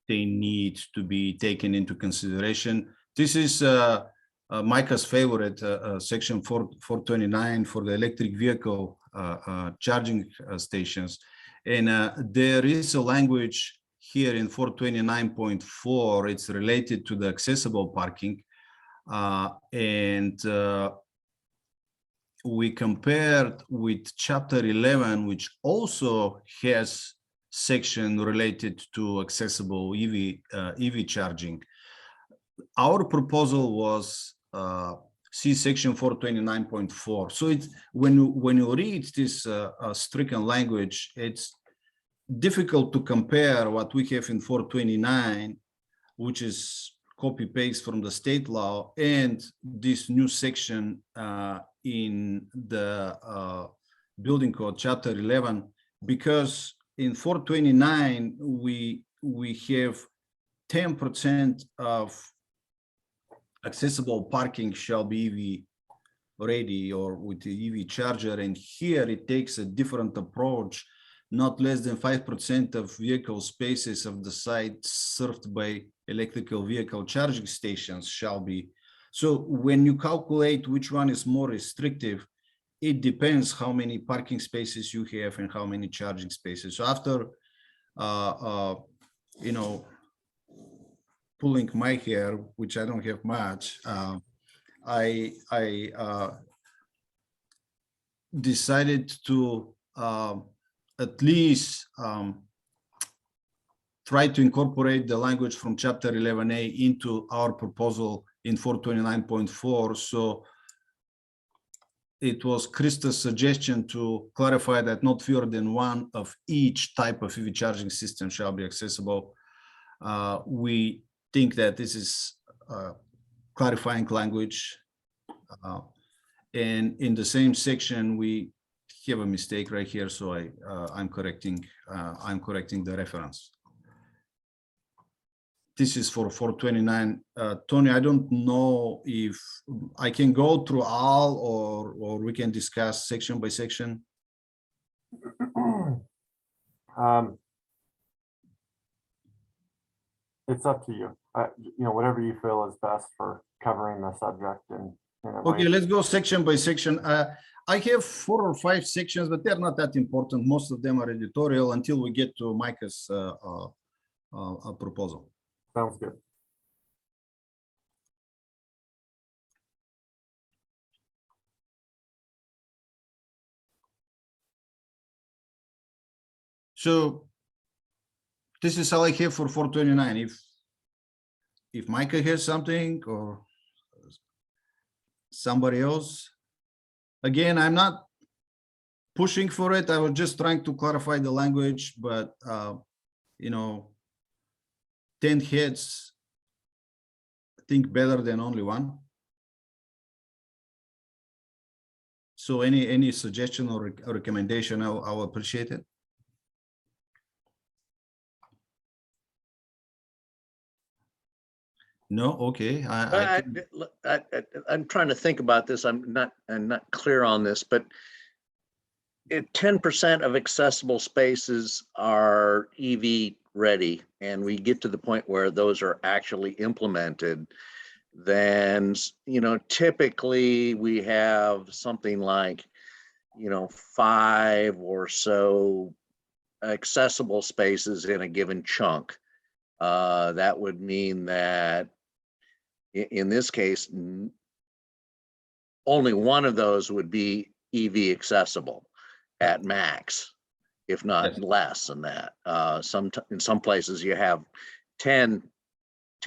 [SPEAKER 2] they need to be taken into consideration. This is Micah's favorite, section 429 for the electric vehicle charging stations. And there is a language here in 429.4, it's related to the accessible parking. We compared with chapter 11, which also has section related to accessible EV charging. Our proposal was see section 429.4. So it's when you read this stricken language, it's difficult to compare what we have in 429, which is copy paste from the state law, and this new section in the building code chapter 11, because in 429 we have 10% of accessible parking shall be EV ready or with the EV charger, and here it takes a different approach. Not less than 5% of vehicle spaces of the site served by electrical vehicle charging stations shall be. So when you calculate which one is more restrictive, it depends how many parking spaces you have and how many charging spaces. So after, pulling my hair, which I don't have much, I decided to at least try to incorporate the language from chapter 11A into our proposal in 429.4. So it was Krista's suggestion to clarify that not fewer than one of each type of EV charging system shall be accessible. We think that this is clarifying language. And in the same section, we have a mistake right here, so I'm correcting the reference. This is for 429. Tony, I don't know if I can go through all or we can discuss section by section.
[SPEAKER 1] It's up to you. Whatever you feel is best for covering the subject.
[SPEAKER 2] Okay, let's go section by section. I have 4 or 5 sections, but they're not that important. Most of them are editorial until we get to Micah's proposal.
[SPEAKER 1] Sounds good.
[SPEAKER 2] So this is all I have for 429. If Micah has something or somebody else, again, I'm not pushing for it. I was just trying to clarify the language, but 10 heads think better than only one. So any suggestion or recommendation, I'll appreciate it. No, okay,
[SPEAKER 14] I'm trying to think about this. I'm not clear on this, but 10% of accessible spaces are EV ready, and we get to the point where those are actually implemented, then, typically we have something like, 5 or so accessible spaces in a given chunk. That would mean that in this case, only one of those would be EV accessible at max, if not less than that. In some places you have 10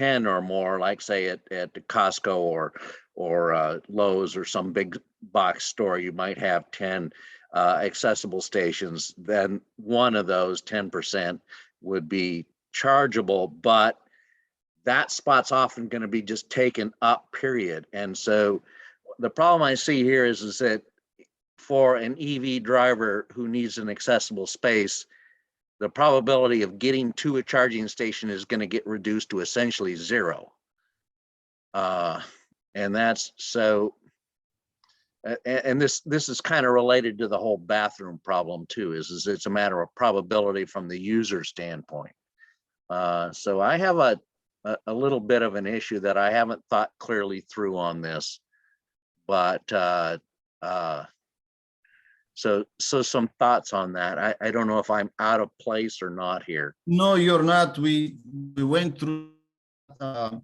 [SPEAKER 14] or more, like say at Costco or Lowe's or some big box store, you might have 10 accessible stations. Then one of those 10% would be chargeable, but that spot's often going to be just taken up, period. And so the problem I see here is that for an EV driver who needs an accessible space, the probability of getting to a charging station is going to get reduced to essentially 0. And that's so, and this is kind of related to the whole bathroom problem too, is it's a matter of probability from the user standpoint. So I have a little bit of an issue that I haven't thought clearly through on this, but so some thoughts on that. I don't know if I'm out of place or not here.
[SPEAKER 2] No, you're not. We went through, and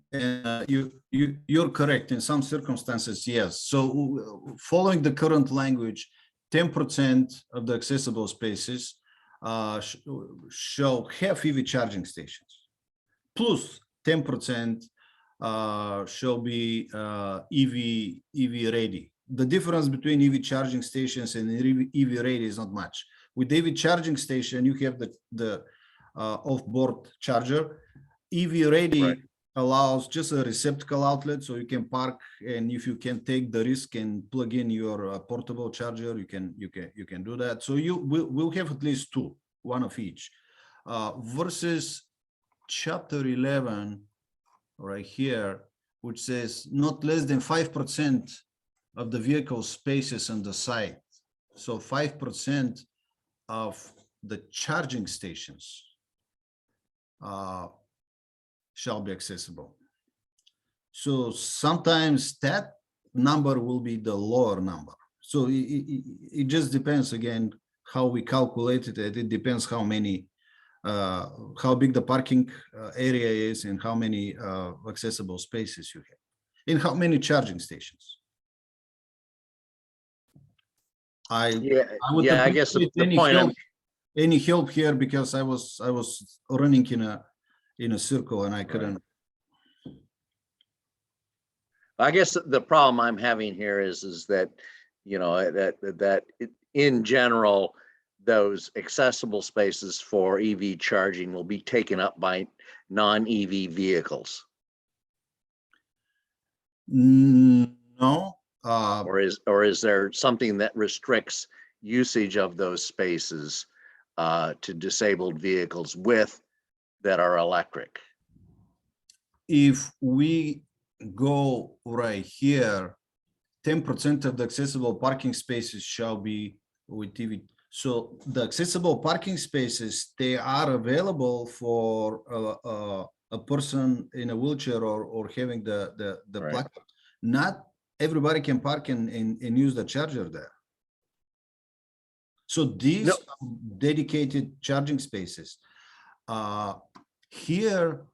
[SPEAKER 2] you're correct in some circumstances. Yes. So following the current language, 10% of the accessible spaces shall have EV charging stations, plus 10% shall be EV ready. The difference between EV charging stations and EV ready is not much. With EV charging station, you have the off-board charger. EV ready allows just a receptacle outlet, so you can park, and if you can take the risk and plug in your portable charger, you can do that. So we'll have at least 2, one of each, versus chapter 11 right here, which says not less than 5% of the vehicle spaces on the site. So 5% of the charging stations shall be accessible. So sometimes that number will be the lower number. So it just depends, again, how we calculated it. It depends how many, how big the parking area is and how many accessible spaces you have, and how many charging stations. I guess the point any help here, because I was running in a circle and I couldn't.
[SPEAKER 14] I guess the problem I'm having here is that, that in general, those accessible spaces for EV charging will be taken up by non-EV vehicles.
[SPEAKER 2] No.
[SPEAKER 14] Or is there something that restricts usage of those spaces to disabled vehicles that are electric?
[SPEAKER 2] If we go right here, 10% of the accessible parking spaces shall be with EV. So the accessible parking spaces, they are available for a person in a wheelchair or having the plug. Not everybody can park and use the charger there. So these are dedicated charging spaces. Here,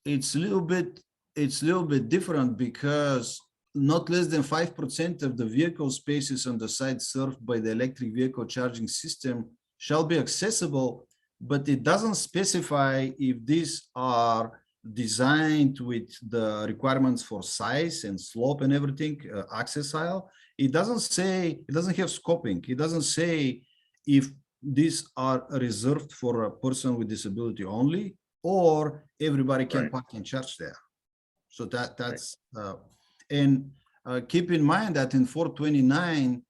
[SPEAKER 2] it's a little bit different, because not less than 5% of the vehicle spaces on the site served by the electric vehicle charging system shall be accessible, but it doesn't specify if these are designed with the requirements for size and slope and everything, access aisle. It doesn't say, it doesn't have scoping. It doesn't say if these are reserved for a person with disability only, or everybody can park and charge there. So that's and keep in mind that in 429,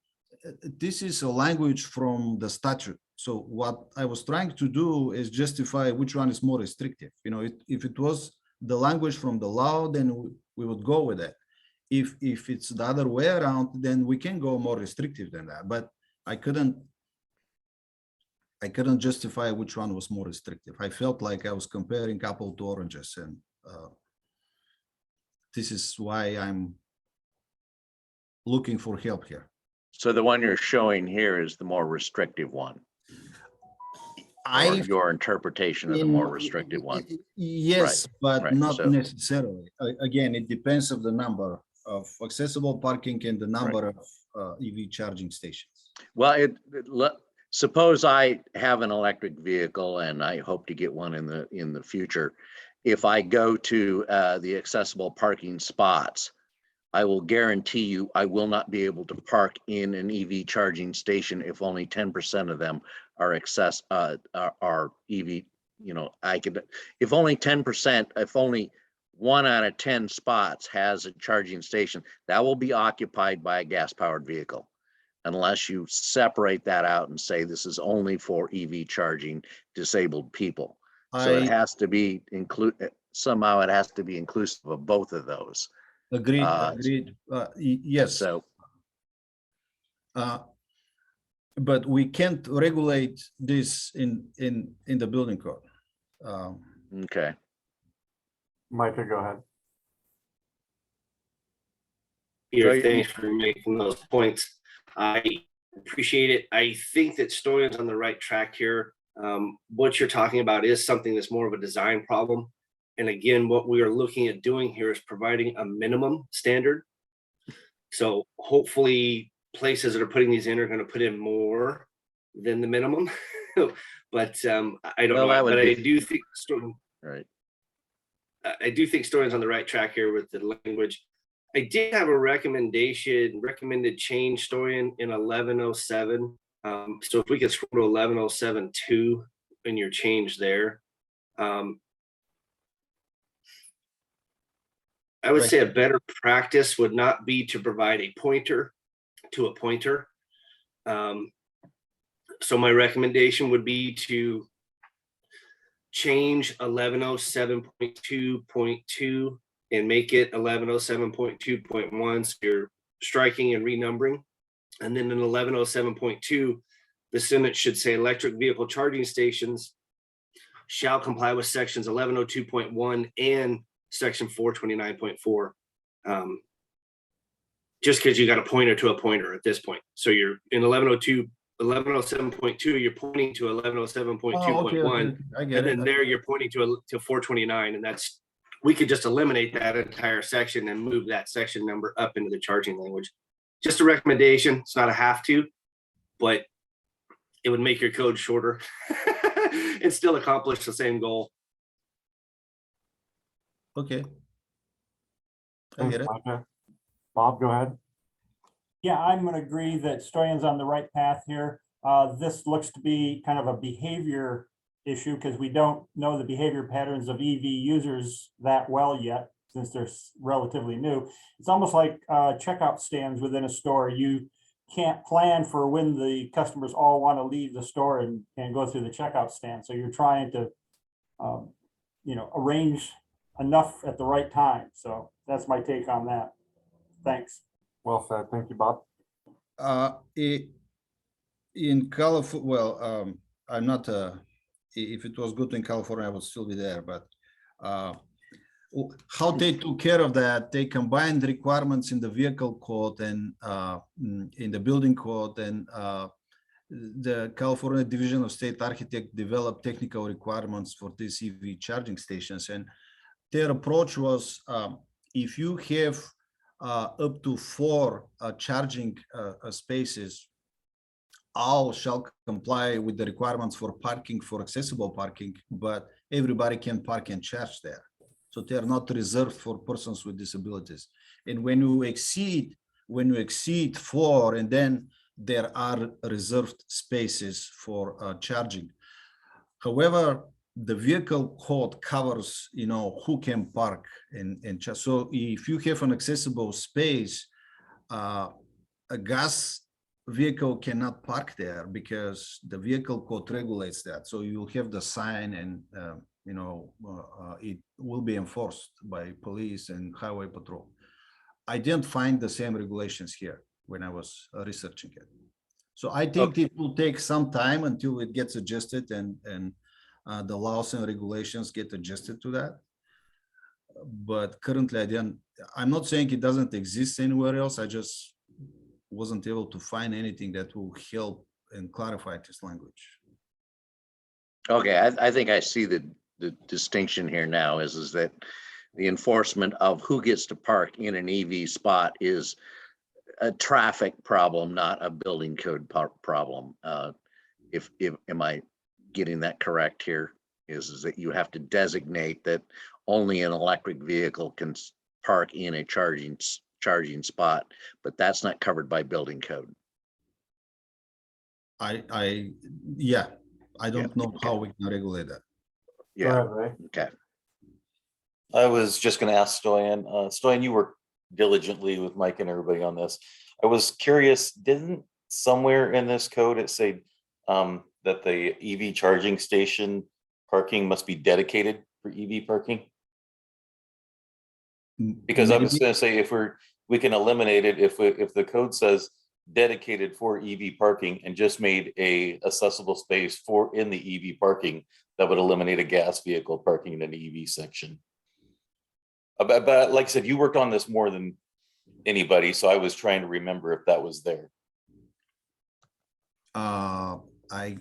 [SPEAKER 2] this is a language from the statute. So what I was trying to do is justify which one is more restrictive. If it was the language from the law, then we would go with it. If it's the other way around, then we can go more restrictive than that. But I couldn't justify which one was more restrictive. I felt like I was comparing apple to oranges, and this is why I'm looking for help here.
[SPEAKER 14] So the one you're showing here is the more restrictive one. Or your interpretation of the more restrictive one.
[SPEAKER 2] Yes,
[SPEAKER 14] Right,
[SPEAKER 2] but not
[SPEAKER 14] so-
[SPEAKER 2] necessarily. Again, it depends on the number of accessible parking and the number of EV charging stations.
[SPEAKER 14] Well, suppose I have an electric vehicle and I hope to get one in the future. If I go to the accessible parking spots, I will guarantee you I will not be able to park in an EV charging station if only 10% of them are are EV. You know, if only 10%, if only 1 out of 10 spots has a charging station, that will be occupied by a gas-powered vehicle, unless you separate that out and say this is only for EV charging disabled people. So it has to be somehow it has to be inclusive of both of those.
[SPEAKER 2] Agreed. Agreed. Yes.
[SPEAKER 14] So,
[SPEAKER 2] but we can't regulate this in the building code.
[SPEAKER 14] Okay.
[SPEAKER 1] Micah, go ahead.
[SPEAKER 10] Peter, thanks for making those points. I appreciate it. I think that Stoyan's on the right track here. What you're talking about is something that's more of a design problem. And again, what we are looking at doing here is providing a minimum standard. So hopefully places that are putting these in are going to put in more than the minimum. But I don't know. But I do think
[SPEAKER 14] right.
[SPEAKER 10] I do think Stoyan's on the right track here with the language. I did have a recommended change, Stoyan, in 1107. So if we could scroll to 1107.2 in your change there. I would say a better practice would not be to provide a pointer to a pointer. So my recommendation would be to change 1107.2.2 and make it 1107.2.1. So you're striking and renumbering. And then in 1107.2, the sentence should say electric vehicle charging stations shall comply with sections 1102.1 and section 429.4. Just because you got a pointer to a pointer at this point. So you're in 1107.2, you're pointing to 1107.2.1.
[SPEAKER 2] I get
[SPEAKER 10] and
[SPEAKER 2] it.
[SPEAKER 10] then there you're pointing to 429. And that's, we could just eliminate that entire section and move that section number up into the charging language. Just a recommendation. It's not a have to, but it would make your code shorter and still accomplish the same goal.
[SPEAKER 2] Okay. I get it.
[SPEAKER 1] Bob, go ahead.
[SPEAKER 11] Yeah, I'm going to agree that Stoyan's on the right path here. This looks to be kind of a behavior issue because we don't know the behavior patterns of EV users that well yet, since they're relatively new. It's almost like checkout stands within a store. You can't plan for when the customers all want to leave the store and go through the checkout stand. So you're trying to, arrange enough at the right time. So that's my take on that. Thanks.
[SPEAKER 1] Well said. Thank you, Bob.
[SPEAKER 2] In California, well, I'm not, if it was good in California, I would still be there, but how they took care of that, they combined requirements in the vehicle code and in the building code, and the California Division of State Architect developed technical requirements for these EV charging stations. And their approach was, if you have up to 4 charging spaces, all shall comply with the requirements for parking, for accessible parking, but everybody can park and charge there. So they are not reserved for persons with disabilities. And when you exceed 4, and then there are reserved spaces for charging. However, the vehicle code covers, who can park and charge. So if you have an accessible space, a gas vehicle cannot park there because the vehicle code regulates that. So you'll have the sign and, it will be enforced by police and highway patrol. I didn't find the same regulations here when I was researching it. So I think it will take some time until it gets adjusted and the laws and regulations get adjusted to that. But currently I'm not saying it doesn't exist anywhere else. I just wasn't able to find anything that will help and clarify this language.
[SPEAKER 14] Okay, I think I see the distinction here now is that the enforcement of who gets to park in an EV spot is a traffic problem, not a building code problem. If am I getting that correct here? Is that you have to designate that only an electric vehicle can park in a charging spot, but that's not covered by building code.
[SPEAKER 2] Yeah, I don't know how we can regulate that.
[SPEAKER 14] Yeah.
[SPEAKER 1] Right.
[SPEAKER 14] Okay.
[SPEAKER 9] I was just going to ask Stoyan. Stoyan, you work diligently with Mike and everybody on this. I was curious, didn't somewhere in this code it say that the EV charging station parking must be dedicated for EV parking? Because I was going to say if we can eliminate it if the code says dedicated for EV parking and just made a accessible space in the EV parking, that would eliminate a gas vehicle parking in an EV section. But like I said, you worked on this more than anybody, so I was trying to remember if that was there.
[SPEAKER 2] I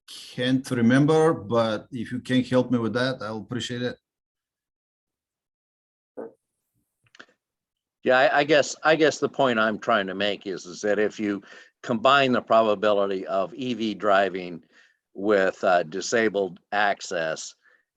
[SPEAKER 2] can't remember, but if you can help me with that, I'll appreciate it.
[SPEAKER 14] Yeah, I guess the point I'm trying to make is that if you combine the probability of EV driving with disabled access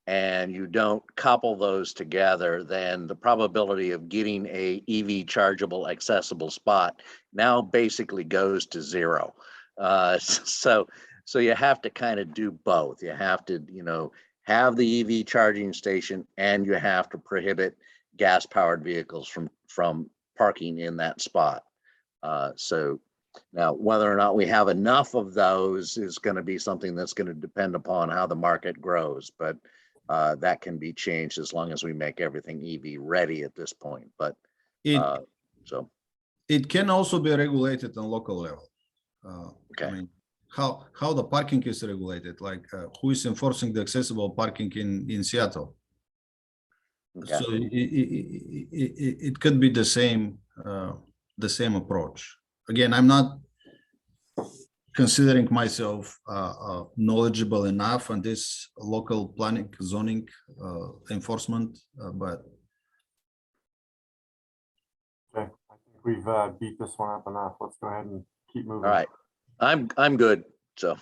[SPEAKER 14] and you don't couple those together, then the probability of getting a EV chargeable accessible spot now basically goes to zero. So you have to kind of do both. You have to, have the EV charging station, and you have to prohibit gas powered vehicles from parking in that spot. So now whether or not we have enough of those is going to be something that's going to depend upon how the market grows, but that can be changed as long as we make everything EV ready at this point. But
[SPEAKER 2] it can also be regulated on local level.
[SPEAKER 14] Okay.
[SPEAKER 2] I mean, how the parking is regulated, like who is enforcing the accessible parking in Seattle?
[SPEAKER 14] Okay.
[SPEAKER 2] So it could be the same approach. Again, I'm not considering myself knowledgeable enough on this local planning, zoning, enforcement, but
[SPEAKER 1] Okay, I think we've beat this one up enough. Let's go ahead and keep moving.
[SPEAKER 14] All right, I'm good. So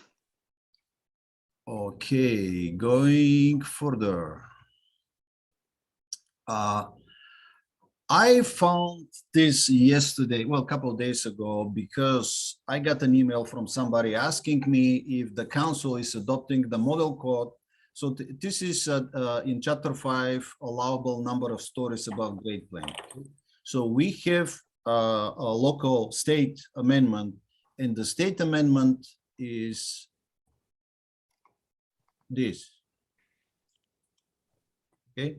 [SPEAKER 2] okay, going further. I found this yesterday, well, a couple of days ago, because I got an email from somebody asking me if the council is adopting the model code. So this is in Chapter 5, allowable number of stories above grade plane. So we have a local state amendment, and the state amendment is this. Okay.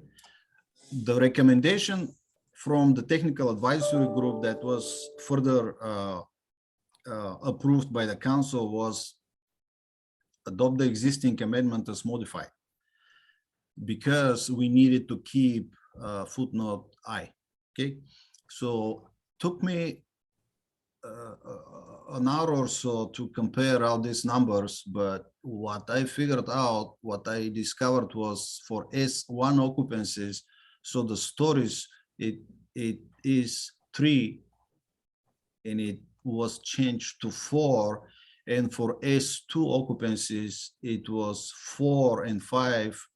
[SPEAKER 2] The recommendation from the technical advisory group that was further approved by the council was adopt the existing amendment as modified, because we needed to keep footnote I. Okay, so took me an hour or so to compare all these numbers, but what I figured out, what I discovered was for S1 occupancies, so the stories, it is 3 and it was changed to 4, and for S2 occupancies it was 4 and 5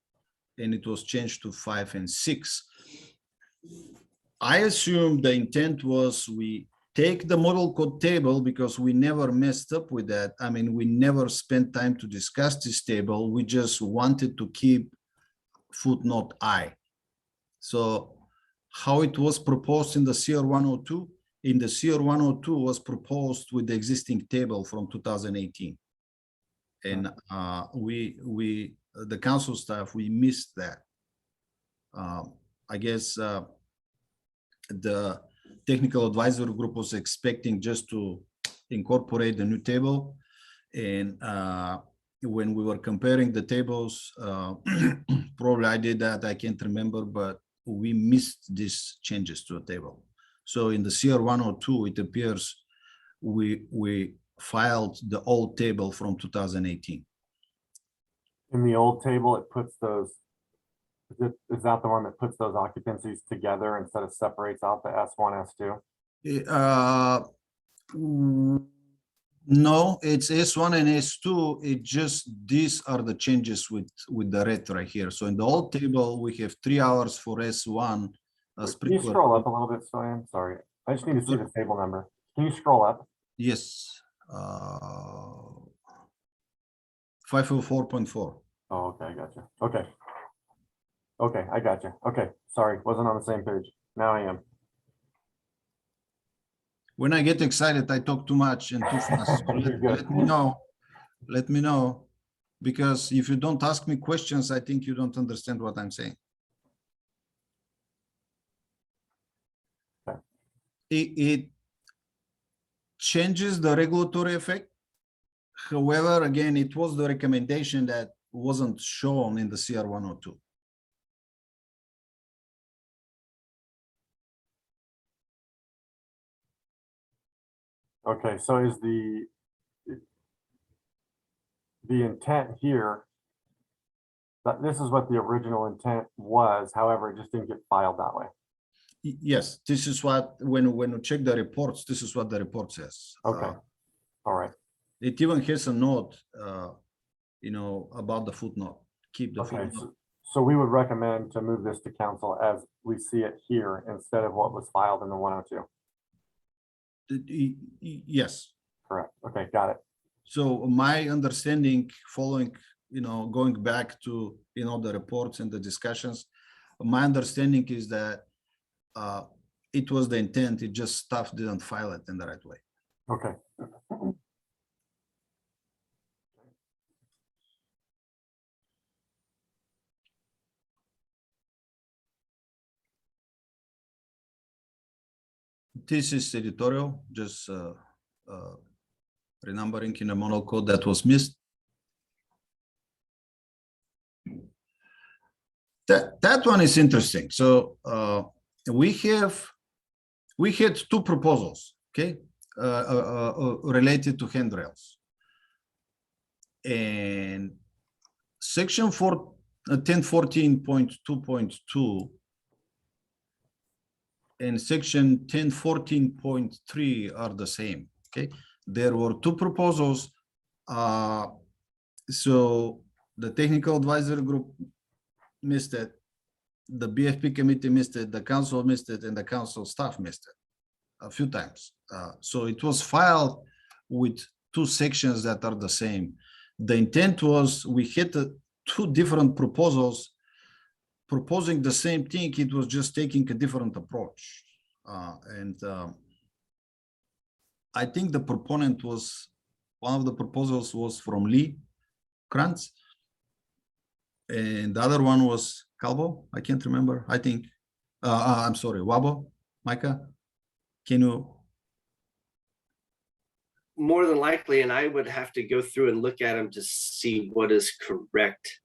[SPEAKER 2] and it was changed to 5 and 6. I assume the intent was we take the model code table, because we never messed up with that. I mean, we never spent time to discuss this table. We just wanted to keep footnote I. So how it was proposed in the CR 102 in the CR 102 was proposed with the existing table from 2018. And the council staff, we missed that. I guess the technical advisory group was expecting just to incorporate the new table. And when we were comparing the tables, probably I did that, I can't remember, but we missed these changes to a table. So in the CR 102, it appears we filed the old table from 2018.
[SPEAKER 1] In the old table, it puts those, is that the one that puts those occupancies together instead of separates out the S1, S2?
[SPEAKER 2] No, it's S1 and S2. It just, these are the changes with the red right here. So in the old table, we have 3 hours for S1.
[SPEAKER 1] Can you scroll up a little bit, Stoyan? Sorry, I just need to see the table number. Can you scroll up?
[SPEAKER 2] Yes. 504.4.
[SPEAKER 1] Oh, okay, I got you. Okay. Okay, I got you. Okay, sorry, wasn't on the same page. Now I am.
[SPEAKER 2] When I get excited, I talk too much and too fast. So let me know. Let me know. Because if you don't ask me questions, I think you don't understand what I'm saying.
[SPEAKER 1] Okay.
[SPEAKER 2] It changes the regulatory effect. However, again, it was the recommendation that wasn't shown in the CR 102.
[SPEAKER 1] Okay, so is the intent here that this is what the original intent was, however, it just didn't get filed that way.
[SPEAKER 2] Yes, this is what, when you check the reports, this is what the report says.
[SPEAKER 1] Okay, all right.
[SPEAKER 2] It even has a note, about the footnote. Keep the
[SPEAKER 1] Okay,
[SPEAKER 2] footnote.
[SPEAKER 1] so we would recommend to move this to council as we see it here instead of what was filed in the 102.
[SPEAKER 2] Yes.
[SPEAKER 1] Correct. Okay, got it.
[SPEAKER 2] So my understanding, following, going back to, the reports and the discussions, my understanding is that it was the intent, it just staff didn't file it in the right way.
[SPEAKER 1] Okay.
[SPEAKER 2] This is editorial, just renumbering in a model code that was missed. That one is interesting. So we had two proposals, okay, related to handrails. And section 1014.2.2 and section 1014.3 are the same, okay? There were two proposals. So the technical advisory group missed it, the BFP committee missed it, the council missed it, and the council staff missed it a few times. So it was filed with two sections that are the same. The intent was we had two different proposals proposing the same thing. It was just taking a different approach. I think the proponent was, one of the proposals was from Lee Krantz, and the other one was Calvo. I can't remember. I think, I'm sorry, Wabo, Micah, can you?
[SPEAKER 10] More than likely, and I would have to go through and look at them to see what is correct.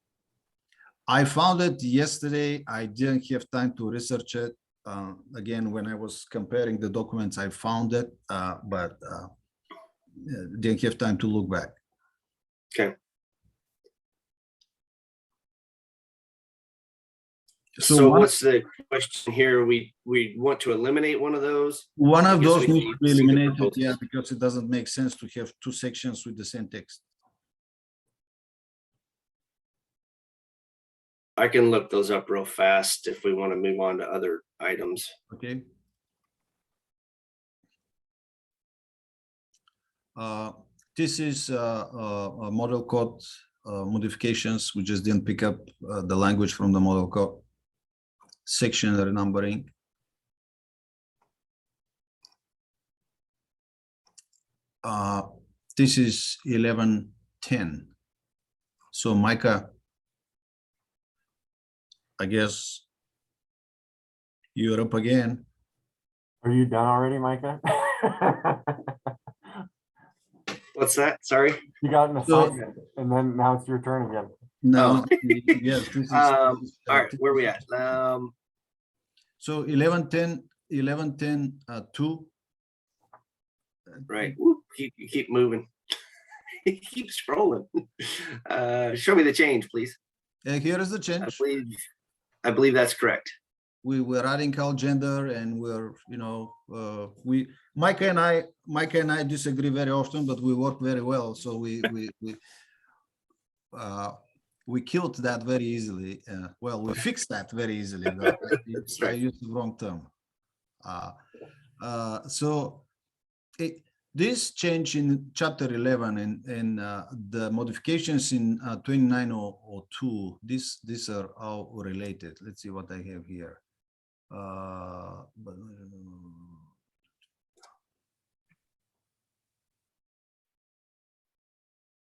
[SPEAKER 2] I found it yesterday. I didn't have time to research it. Again, when I was comparing the documents, I found it, but didn't have time to look back.
[SPEAKER 10] Okay.
[SPEAKER 2] So
[SPEAKER 10] So what's the question here? We want to eliminate one of those?
[SPEAKER 2] One of
[SPEAKER 10] Because
[SPEAKER 2] those
[SPEAKER 10] we
[SPEAKER 2] needs
[SPEAKER 10] need
[SPEAKER 2] to be
[SPEAKER 10] to see the
[SPEAKER 2] eliminated,
[SPEAKER 10] proposals.
[SPEAKER 2] yeah, because it doesn't make sense to have two sections with the same text.
[SPEAKER 10] I can look those up real fast if we want to move on to other items.
[SPEAKER 2] Okay. This is a model code modifications. We just didn't pick up the language from the model code section renumbering. This is 11:10. So Micah, I guess you're up again.
[SPEAKER 1] Are you done already, Micah?
[SPEAKER 10] What's that? Sorry.
[SPEAKER 1] You got an assignment, and then now it's your turn again.
[SPEAKER 2] No, yes, this is.
[SPEAKER 10] All right, where are we at?
[SPEAKER 2] So 11:10, 2.
[SPEAKER 10] Right. Whoop, you keep moving. Keep scrolling. Show me the change, please.
[SPEAKER 2] Here is the change.
[SPEAKER 10] I believe that's correct.
[SPEAKER 2] We were adding call gender, and we're, Micah and I disagree very often, but we work very well. So we killed that very easily. Well, we fixed that very easily. But I used the wrong term. This change in chapter 11 and the modifications in 2902, these are all related. Let's see what I have here.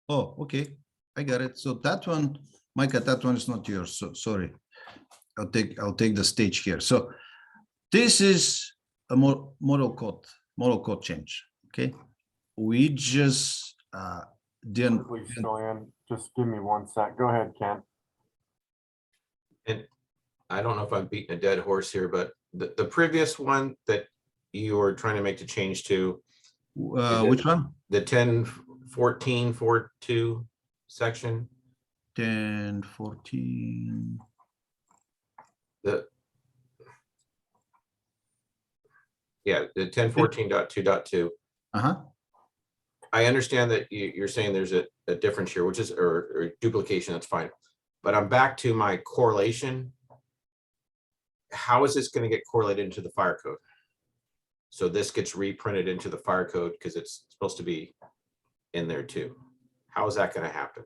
[SPEAKER 2] Oh, okay, I got it. So that one, Micah, that one is not yours. So sorry, I'll take the stage here. So this is a model code change. Okay, we just didn't.
[SPEAKER 1] Please, Stoyan, just give me one sec. Go ahead, Ken.
[SPEAKER 8] And I don't know if I'm beating a dead horse here, but the previous one that you were trying to make the change to.
[SPEAKER 2] Which one?
[SPEAKER 8] The 10.14.4.2 section.
[SPEAKER 2] 10.14.
[SPEAKER 8] The 10.14.2.2. I understand that you're saying there's a difference here, which is or duplication. That's fine, but I'm back to my correlation. How is this going to get correlated into the fire code? So this gets reprinted into the fire code because it's supposed to be in there too. How is that going to happen?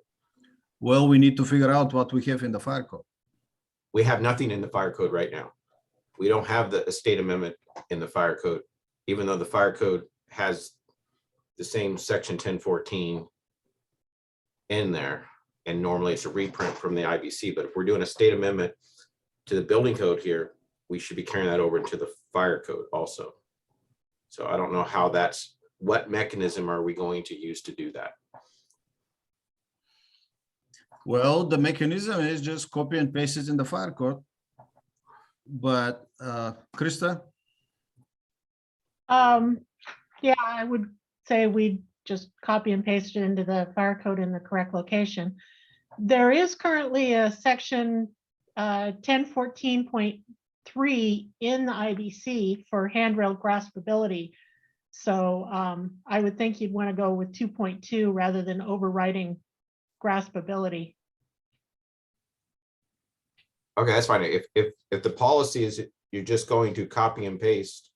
[SPEAKER 2] Well, we need to figure out what we have in the fire code.
[SPEAKER 8] We have nothing in the fire code right now. We don't have the estate amendment in the fire code, even though the fire code has the same section 1014 in there. And normally it's a reprint from the IBC, but if we're doing a state amendment to the building code here, we should be carrying that over into the fire code also. So I don't know how what mechanism are we going to use to do that?
[SPEAKER 2] Well, the mechanism is just copy and paste it in the fire code. But Krista?
[SPEAKER 12] Yeah, I would say we just copy and paste it into the fire code in the correct location. There is currently a section 1014.3 in the IBC for handrail graspability. So I would think you'd want to go with 2.2 rather than overriding graspability.
[SPEAKER 8] Okay, that's fine. If the policy is you're just going to copy and paste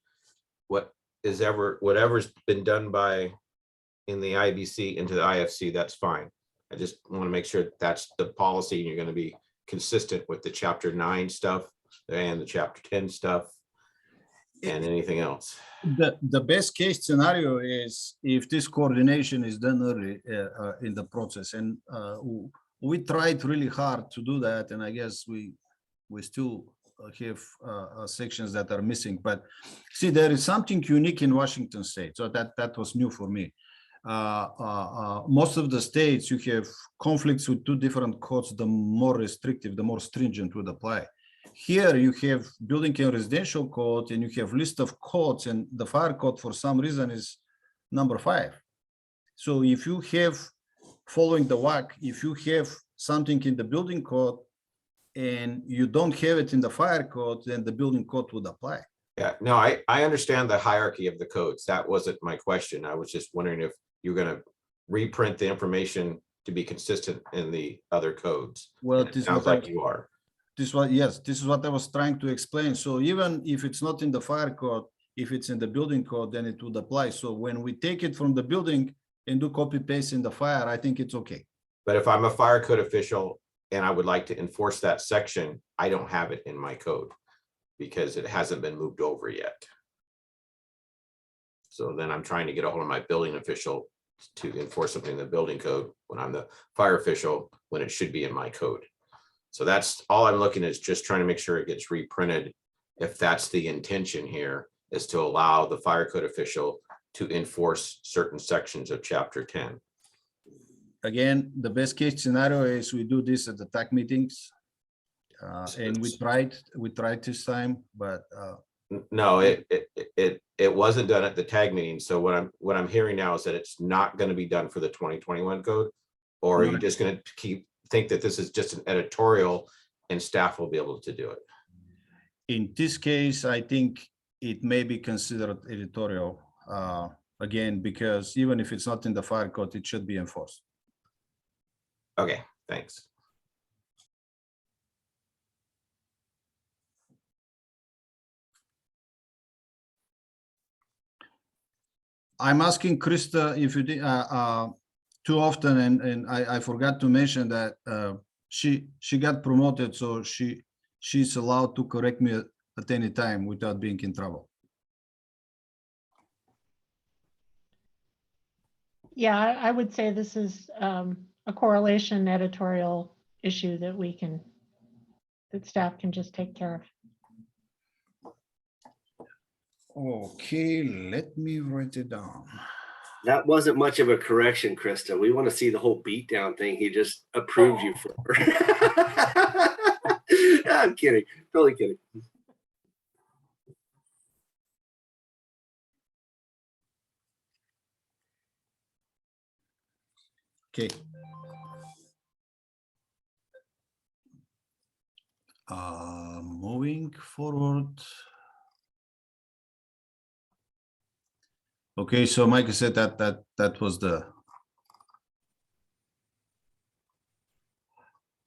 [SPEAKER 8] whatever's been done in the IBC into the IFC, that's fine. I just want to make sure that's the policy and you're going to be consistent with the chapter 9 stuff and the chapter 10 stuff and anything else.
[SPEAKER 2] The best case scenario is if this coordination is done early in the process, and we tried really hard to do that, and I guess we still have sections that are missing. But see, there is something unique in Washington State, so that was new for me. Most of the states, you have conflicts with two different codes. The more restrictive, the more stringent would apply. Here you have building and residential code, and you have list of codes, and the fire code for some reason is number 5. So if you have, following the WAC, if you have something in the building code and you don't have it in the fire code, then the building code would apply.
[SPEAKER 8] Yeah, no, I understand the hierarchy of the codes. That wasn't my question. I was just wondering if you're going to reprint the information to be consistent in the other codes.
[SPEAKER 2] Well,
[SPEAKER 8] it sounds like you are.
[SPEAKER 2] This is what I was trying to explain. So even if it's not in the fire code, if it's in the building code, then it would apply. So when we take it from the building and do copy paste in the fire, I think it's okay.
[SPEAKER 8] But if I'm a fire code official and I would like to enforce that section, I don't have it in my code because it hasn't been moved over yet. So then I'm trying to get a hold of my building official to enforce something in the building code when I'm the fire official, when it should be in my code. So that's all I'm looking at, is just trying to make sure it gets reprinted. If that's the intention here, is to allow the fire code official to enforce certain sections of chapter 10.
[SPEAKER 2] Again, the best case scenario is we do this at the TAC meetings. And we tried this time, but
[SPEAKER 8] no, it wasn't done at the tag meeting. So what I'm hearing now is that it's not going to be done for the 2021 code, or are you just going to think that this is just an editorial and staff will be able to do it?
[SPEAKER 2] in this case, I think it may be considered editorial, again, because even if it's not in the fire code, it should be enforced.
[SPEAKER 8] Okay, thanks.
[SPEAKER 2] I'm asking Krista if you did too often, and I forgot to mention that she got promoted, so she's allowed to correct me at any time without being in trouble.
[SPEAKER 12] Yeah, I would say this is a correlation editorial issue that staff can just take care of.
[SPEAKER 2] Okay, let me write it down.
[SPEAKER 10] That wasn't much of a correction, Krista. We want to see the whole beatdown thing he just approved you for. I'm kidding. Totally kidding.
[SPEAKER 2] Okay. Moving forward. Okay, so Mike said that was the.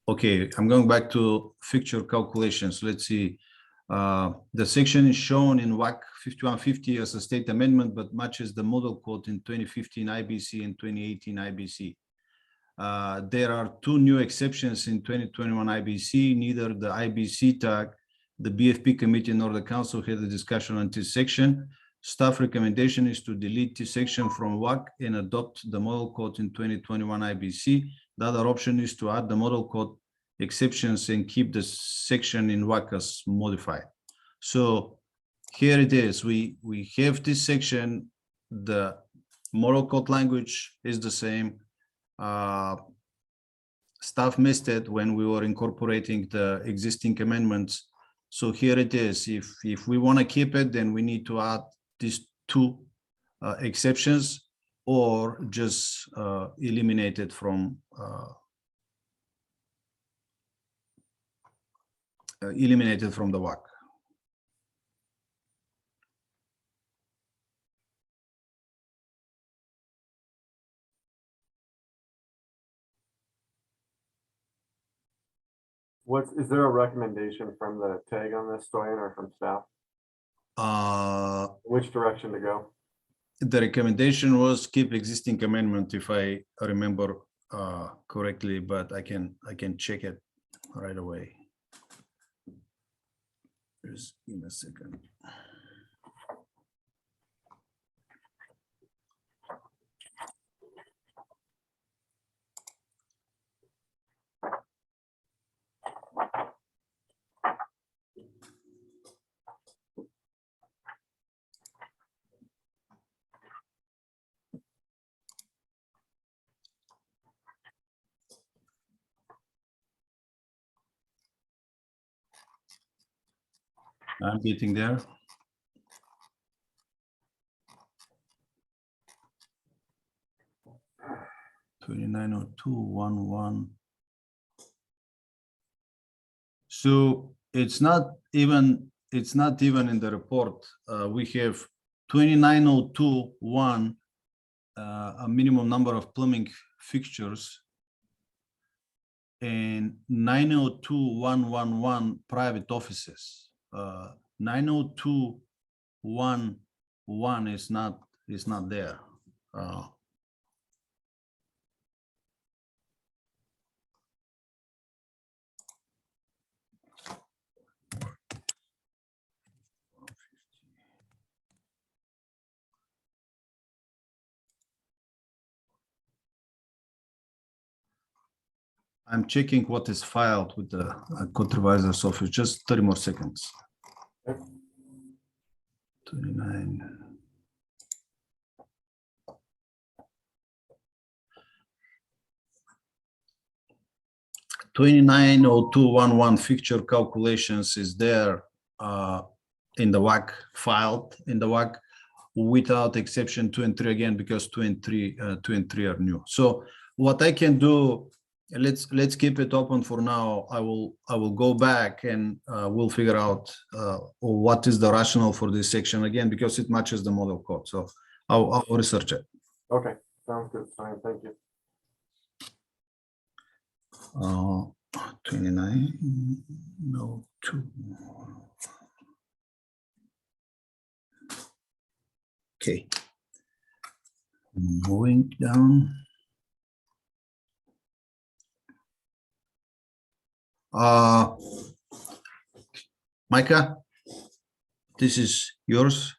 [SPEAKER 2] Okay, I'm going back to fixture calculations. Let's see. The section is shown in WAC 5150 as a state amendment, but matches the model code in 2015 IBC and 2018 IBC. There are two new exceptions in 2021 IBC. Neither the IBC tag, the BFP committee, nor the council had a discussion on this section. Staff recommendation is to delete this section from WAC and adopt the model code in 2021 IBC. The other option is to add the model code exceptions and keep the section in WAC as modified. So here it is. We have this section. The model code language is the same. Staff missed it when we were incorporating the existing amendments. So here it is. If we want to keep it, then we need to add these two exceptions, or just eliminate it from the WAC.
[SPEAKER 1] Is there a recommendation from the tag on this, Stoyan, or from staff? Which direction to go?
[SPEAKER 2] The recommendation was keep existing amendment, if I remember correctly, but I can check it right away. Just give me a second. I'm getting there. $29,0211. So it's not even in the report. We have 29,021, a minimum number of plumbing fixtures, and 902,111 private offices. 902,111 is not there. I'm checking what is filed with the code revisor's office, just 30 more seconds. 29. (290211) fixture calculations is there in the WAC, filed in the WAC without exception 2 and 3 again, because 2 and 3 are new. So what I can do, let's keep it open for now. I will go back and we'll figure out what is the rationale for this section again, because it matches the model code. So I'll research it.
[SPEAKER 1] Okay, sounds good. Fine, thank you.
[SPEAKER 2] 29, no, 2. Okay. Moving down. Micah, this is yours.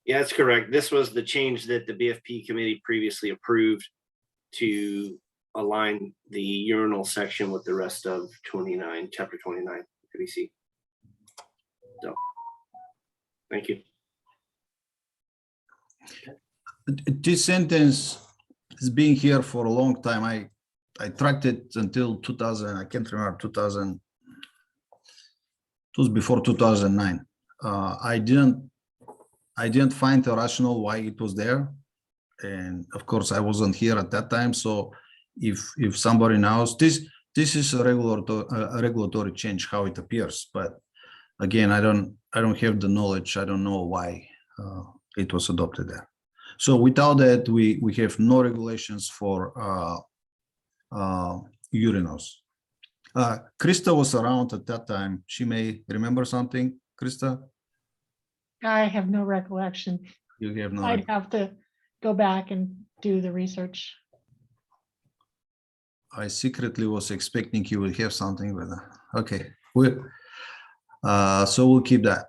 [SPEAKER 10] Yeah, that's correct. This was the change that the BFP committee previously approved to align the urinal section with the rest of 29, chapter 29, BC. So, thank you.
[SPEAKER 2] This sentence has been here for a long time. I tracked it until 2000. I can't remember 2000. It was before 2009. I didn't find a rationale why it was there, and of course I wasn't here at that time. So if somebody knows, this is a regulatory change how it appears. But again, I don't have the knowledge. I don't know why it was adopted there. So without that, we have no regulations for urinals. Krista was around at that time. She may remember something. Krista?
[SPEAKER 12] I have no recollection.
[SPEAKER 2] You have no.
[SPEAKER 12] I'd have to go back and do the research.
[SPEAKER 2] I secretly was expecting you will have something with that. Okay, so we'll keep that.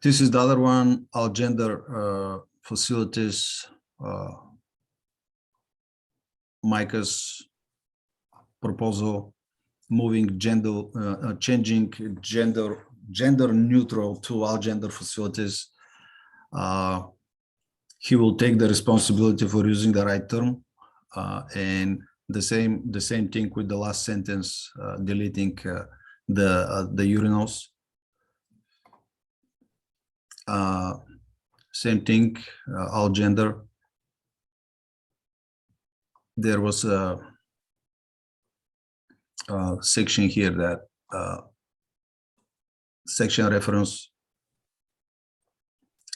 [SPEAKER 2] This is the other one, all gender facilities. Micah's proposal, moving gender, changing gender neutral to all gender facilities. He will take the responsibility for using the right term, and the same thing with the last sentence, deleting the urinals. Same thing, all gender. There was a section here that section reference.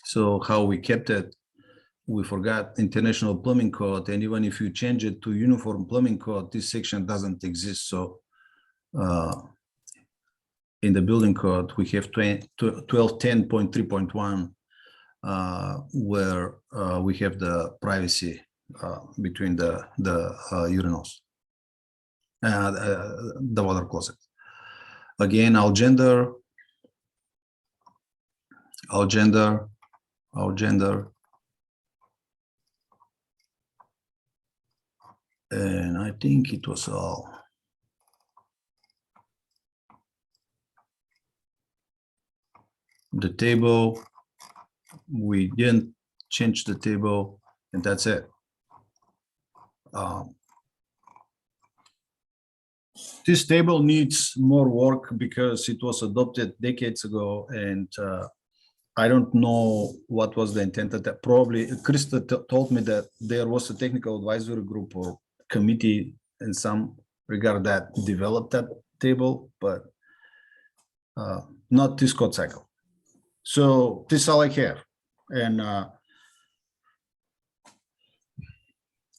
[SPEAKER 2] So how we kept it, we forgot International Plumbing Code, and even if you change it to Uniform Plumbing Code, this section doesn't exist. So in the building code, we have 1210.3.1 where we have the privacy between the urinals, the water closet. Again, all gender, and I think it was all. The table, we didn't change the table, and that's it. This table needs more work because it was adopted decades ago, and I don't know what was the intent of that. Probably Krista told me that there was a technical advisory group or committee in some regard that developed that table, but not this code cycle. So this is all I have, and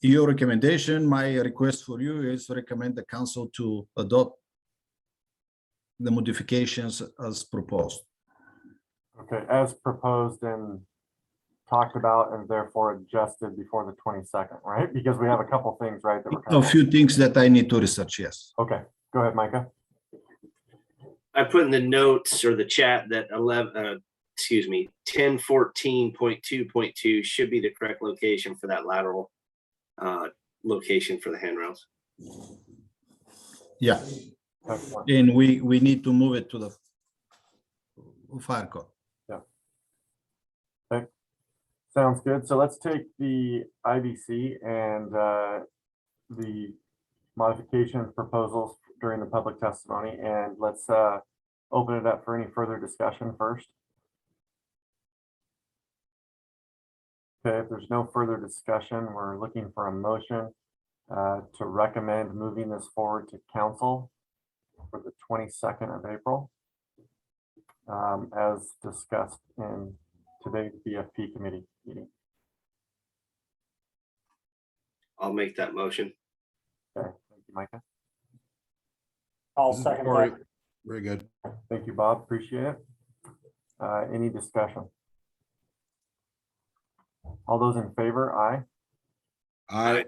[SPEAKER 2] your recommendation, my request for you is to recommend the council to adopt the modifications as proposed.
[SPEAKER 1] Okay, as proposed and talked about and therefore adjusted before the 22nd, right? Because we have a couple things, right? That
[SPEAKER 2] A few things that I need to research, yes.
[SPEAKER 1] Okay, go ahead, Micah.
[SPEAKER 10] I put in the notes or the chat that 1014.2.2 should be the correct location for that lateral. location for the handrails.
[SPEAKER 2] Yeah,
[SPEAKER 1] Excellent.
[SPEAKER 2] and we need to move it to the fire code.
[SPEAKER 1] Sounds good. So let's take the IBC and the modification proposals during the public testimony, and let's open it up for any further discussion first. Okay, if there's no further discussion, we're looking for a motion to recommend moving this forward to council for the 22nd of April, as discussed in today's BFP committee meeting.
[SPEAKER 10] I'll make that motion.
[SPEAKER 1] Okay, thank you, Micah.
[SPEAKER 11] I'll second
[SPEAKER 4] Corey,
[SPEAKER 11] that.
[SPEAKER 4] very good.
[SPEAKER 1] Thank you, Bob. Appreciate it. Any discussion? All those in favor, aye.
[SPEAKER 4] Aye.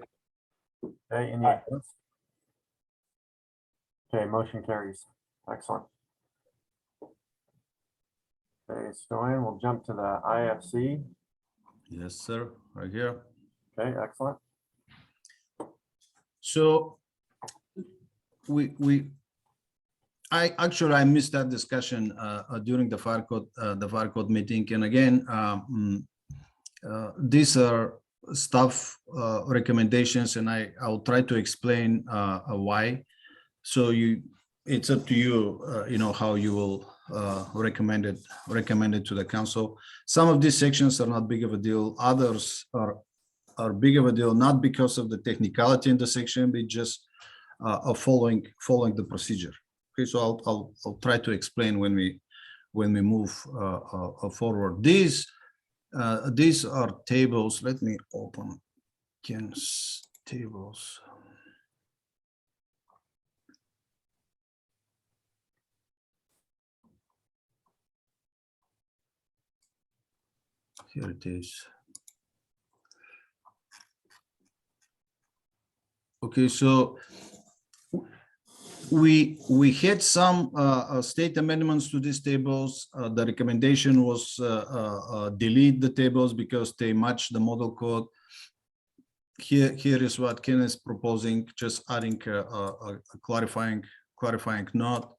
[SPEAKER 1] Okay, any
[SPEAKER 11] Aye.
[SPEAKER 1] opposed? Okay, motion carries. Excellent. Okay, Stoyan, we'll jump to the IFC.
[SPEAKER 2] Yes, sir, right here.
[SPEAKER 1] Okay, excellent.
[SPEAKER 2] So I missed that discussion during the fire code meeting. And again, these are staff recommendations, and I'll try to explain why. So it's up to you, you know, how you will recommend it to the council. Some of these sections are not big of a deal. Others are big of a deal, not because of the technicality in the section, but just following the procedure. Okay, so I'll try to explain when we move forward. These are tables. Let me open Ken's tables. Here it is. Okay, so we had some state amendments to these tables. The recommendation was delete the tables because they match the model code. Here is what Ken is proposing, just adding a clarifying note.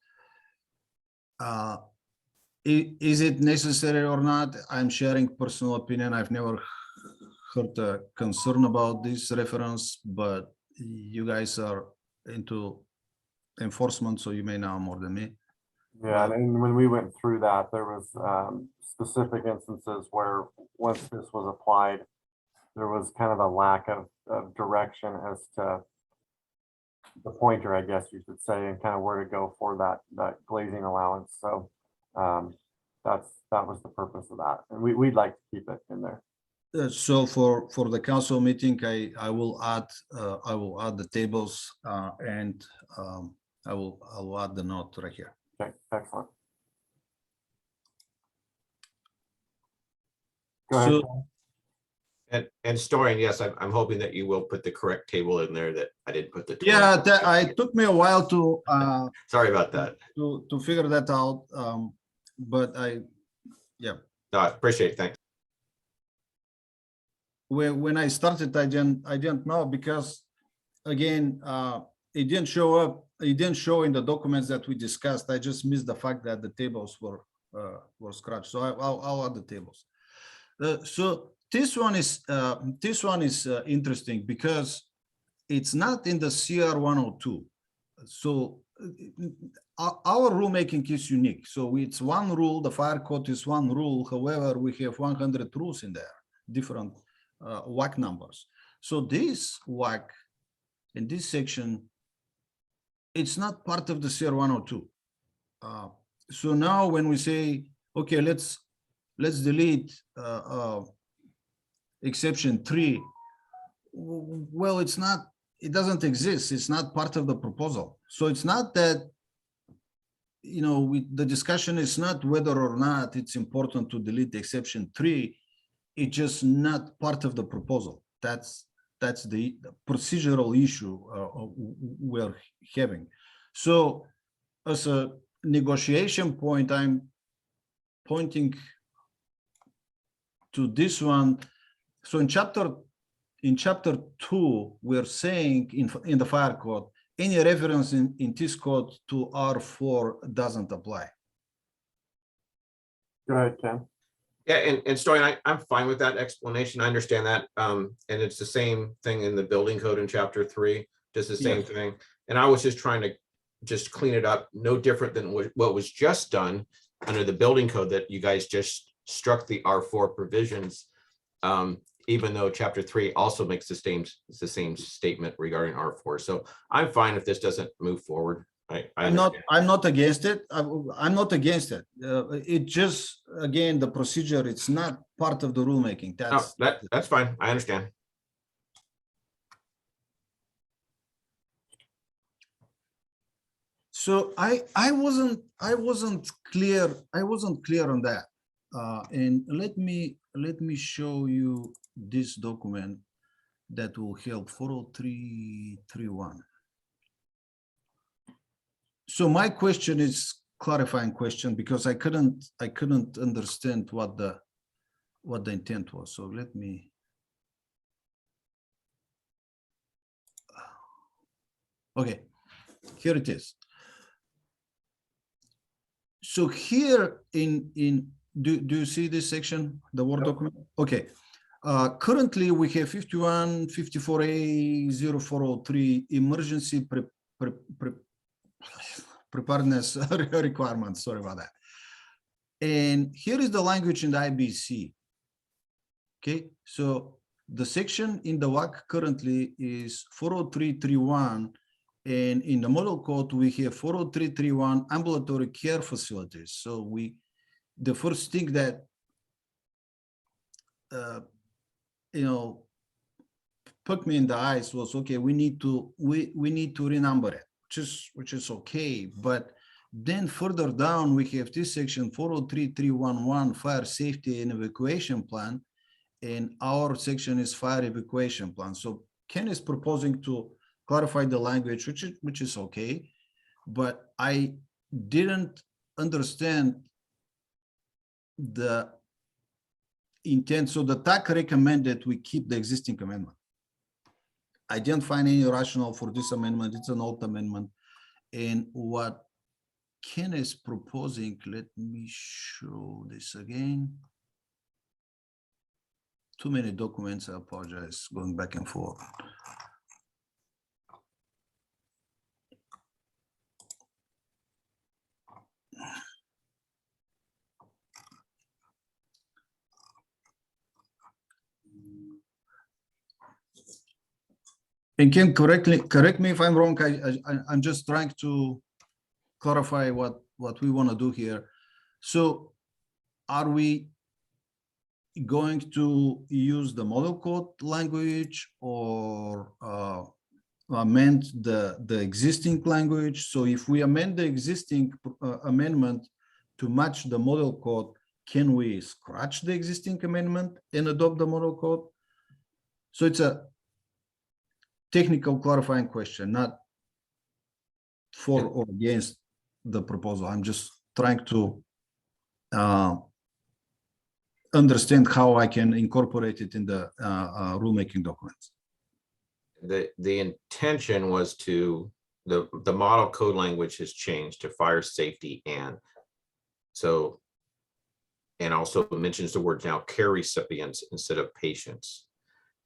[SPEAKER 2] Is it necessary or not? I'm sharing personal opinion. I've never heard a concern about this reference, but you guys are into enforcement, so you may know more than me.
[SPEAKER 1] Yeah, and when we went through that, there was specific instances where once this was applied, there was kind of a lack of direction as to the pointer, I guess you should say, and kind of where to go for that glazing allowance. So that was the purpose of that, and we'd like to keep it in there.
[SPEAKER 2] So for the council meeting, I will add the tables and I will add the note right here.
[SPEAKER 1] Okay, excellent. Go ahead.
[SPEAKER 2] So,
[SPEAKER 8] And Stoyan, yes, I'm hoping that you will put the correct table in there, that I didn't put the.
[SPEAKER 2] yeah, it took me a while to
[SPEAKER 8] Sorry about that.
[SPEAKER 2] to figure that out, but yeah.
[SPEAKER 8] No, I appreciate it. Thanks.
[SPEAKER 2] When I started, I didn't know, because again, it didn't show up. It didn't show in the documents that we discussed. I just missed the fact that the tables were scratched. So I'll add the tables. So this one is interesting because it's not in the CR 102. So our rulemaking is unique. So it's one rule. The fire code is one rule. However, we have 100 rules in there, different WAC numbers. So this WAC in this section, it's not part of the CR 102. So now when we say, okay, let's delete exception 3, well, it's not, it doesn't exist. It's not part of the proposal. So it's not that, you know, the discussion is not whether or not it's important to delete exception 3. It's just not part of the proposal. That's the procedural issue we're having. So as a negotiation point, I'm pointing to this one. So in chapter in chapter 2, we're saying in the fire code, any reference in this code to R4 doesn't apply.
[SPEAKER 1] Go ahead, Ken.
[SPEAKER 8] Yeah, and Stoyan, I'm fine with that explanation. I understand that. And it's the same thing in the building code in chapter 3, just the same
[SPEAKER 2] Yes.
[SPEAKER 8] thing. And I was just trying to just clean it up, no different than what was just done under the building code, that you guys just struck the R4 provisions. Even though chapter 3 also makes the same statement regarding R4. So I'm fine if this doesn't move forward.
[SPEAKER 2] I'm not against it. I'm not against it. It just, again, the procedure, it's not part of the rulemaking.
[SPEAKER 8] That's fine. I understand.
[SPEAKER 2] So I wasn't clear on that. And let me show you this document that will help. 40331. So my question is clarifying question, because I couldn't understand what the intent was. So let me. Okay, here it is. So here do you see this section, the Word document? Okay. Currently we have 5154A 0403 emergency preparedness requirements. Sorry about that. And here is the language in the IBC. Okay, so the section in the WAC currently is 40331, and in the model code we have 40331 ambulatory care facilities. So the first thing that put me in the eyes was, okay, we need to renumber it, which is okay. But then further down we have this section 403311 fire safety and evacuation plan, and our section is fire evacuation plan. So Ken is proposing to clarify the language, which is okay, but I didn't understand the intent. So the TAC recommended we keep the existing amendment. I didn't find any rationale for this amendment. It's an old amendment. And what Ken is proposing, let me show this again. Too many documents, I apologize, going back and forth. And Ken, correct me if I'm wrong. I'm just trying to clarify what we want to do here. So are we going to use the model code language or amend the existing language? So if we amend the existing amendment to match the model code, can we scratch the existing amendment and adopt the model code? So it's a technical clarifying question, not for or against the proposal. I'm just trying to understand how I can incorporate it in the rulemaking documents.
[SPEAKER 8] The intention was to, the model code language has changed to fire safety and also mentions the word now care recipients instead of patients.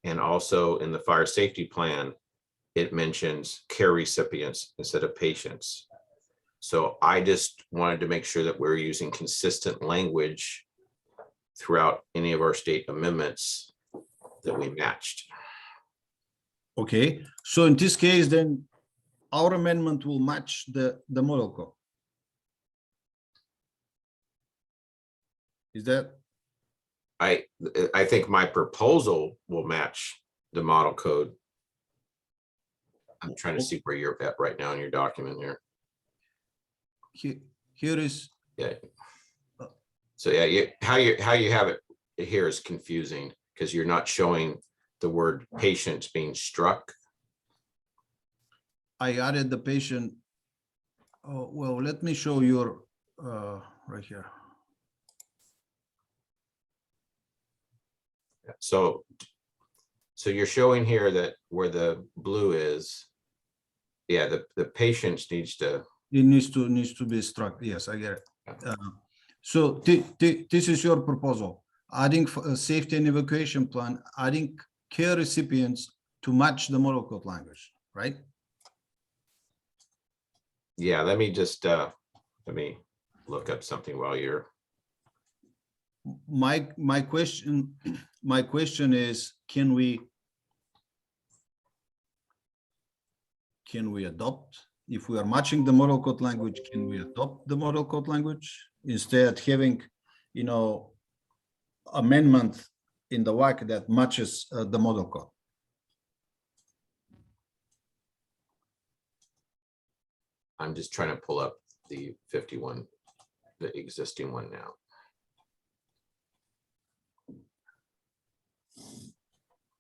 [SPEAKER 8] And also in the fire safety plan, it mentions care recipients instead of patients. So I just wanted to make sure that we're using consistent language throughout any of our state amendments that we matched.
[SPEAKER 2] Okay, so in this case, then our amendment will match the model code. Is that?
[SPEAKER 8] I think my proposal will match the model code. I'm trying to see where you're at right now in your document here.
[SPEAKER 2] Here is.
[SPEAKER 8] Yeah. So yeah, how you have it here is confusing because you're not showing the word patients being struck.
[SPEAKER 2] I added the patient. Oh, well, let me show you right here.
[SPEAKER 8] So So you're showing here that where the blue is, yeah, the patients needs to,
[SPEAKER 2] It needs to be struck. Yes, I get it. So this is your proposal, adding a safety and evacuation plan, adding care recipients to match the model code language, right?
[SPEAKER 8] yeah, let me just, let me look up something while you're,
[SPEAKER 2] My question is, can we adopt, if we are matching the model code language, can we adopt the model code language instead having, you know, amendment in the WAC that matches the model code?
[SPEAKER 8] I'm just trying to pull up the 51, the existing one now.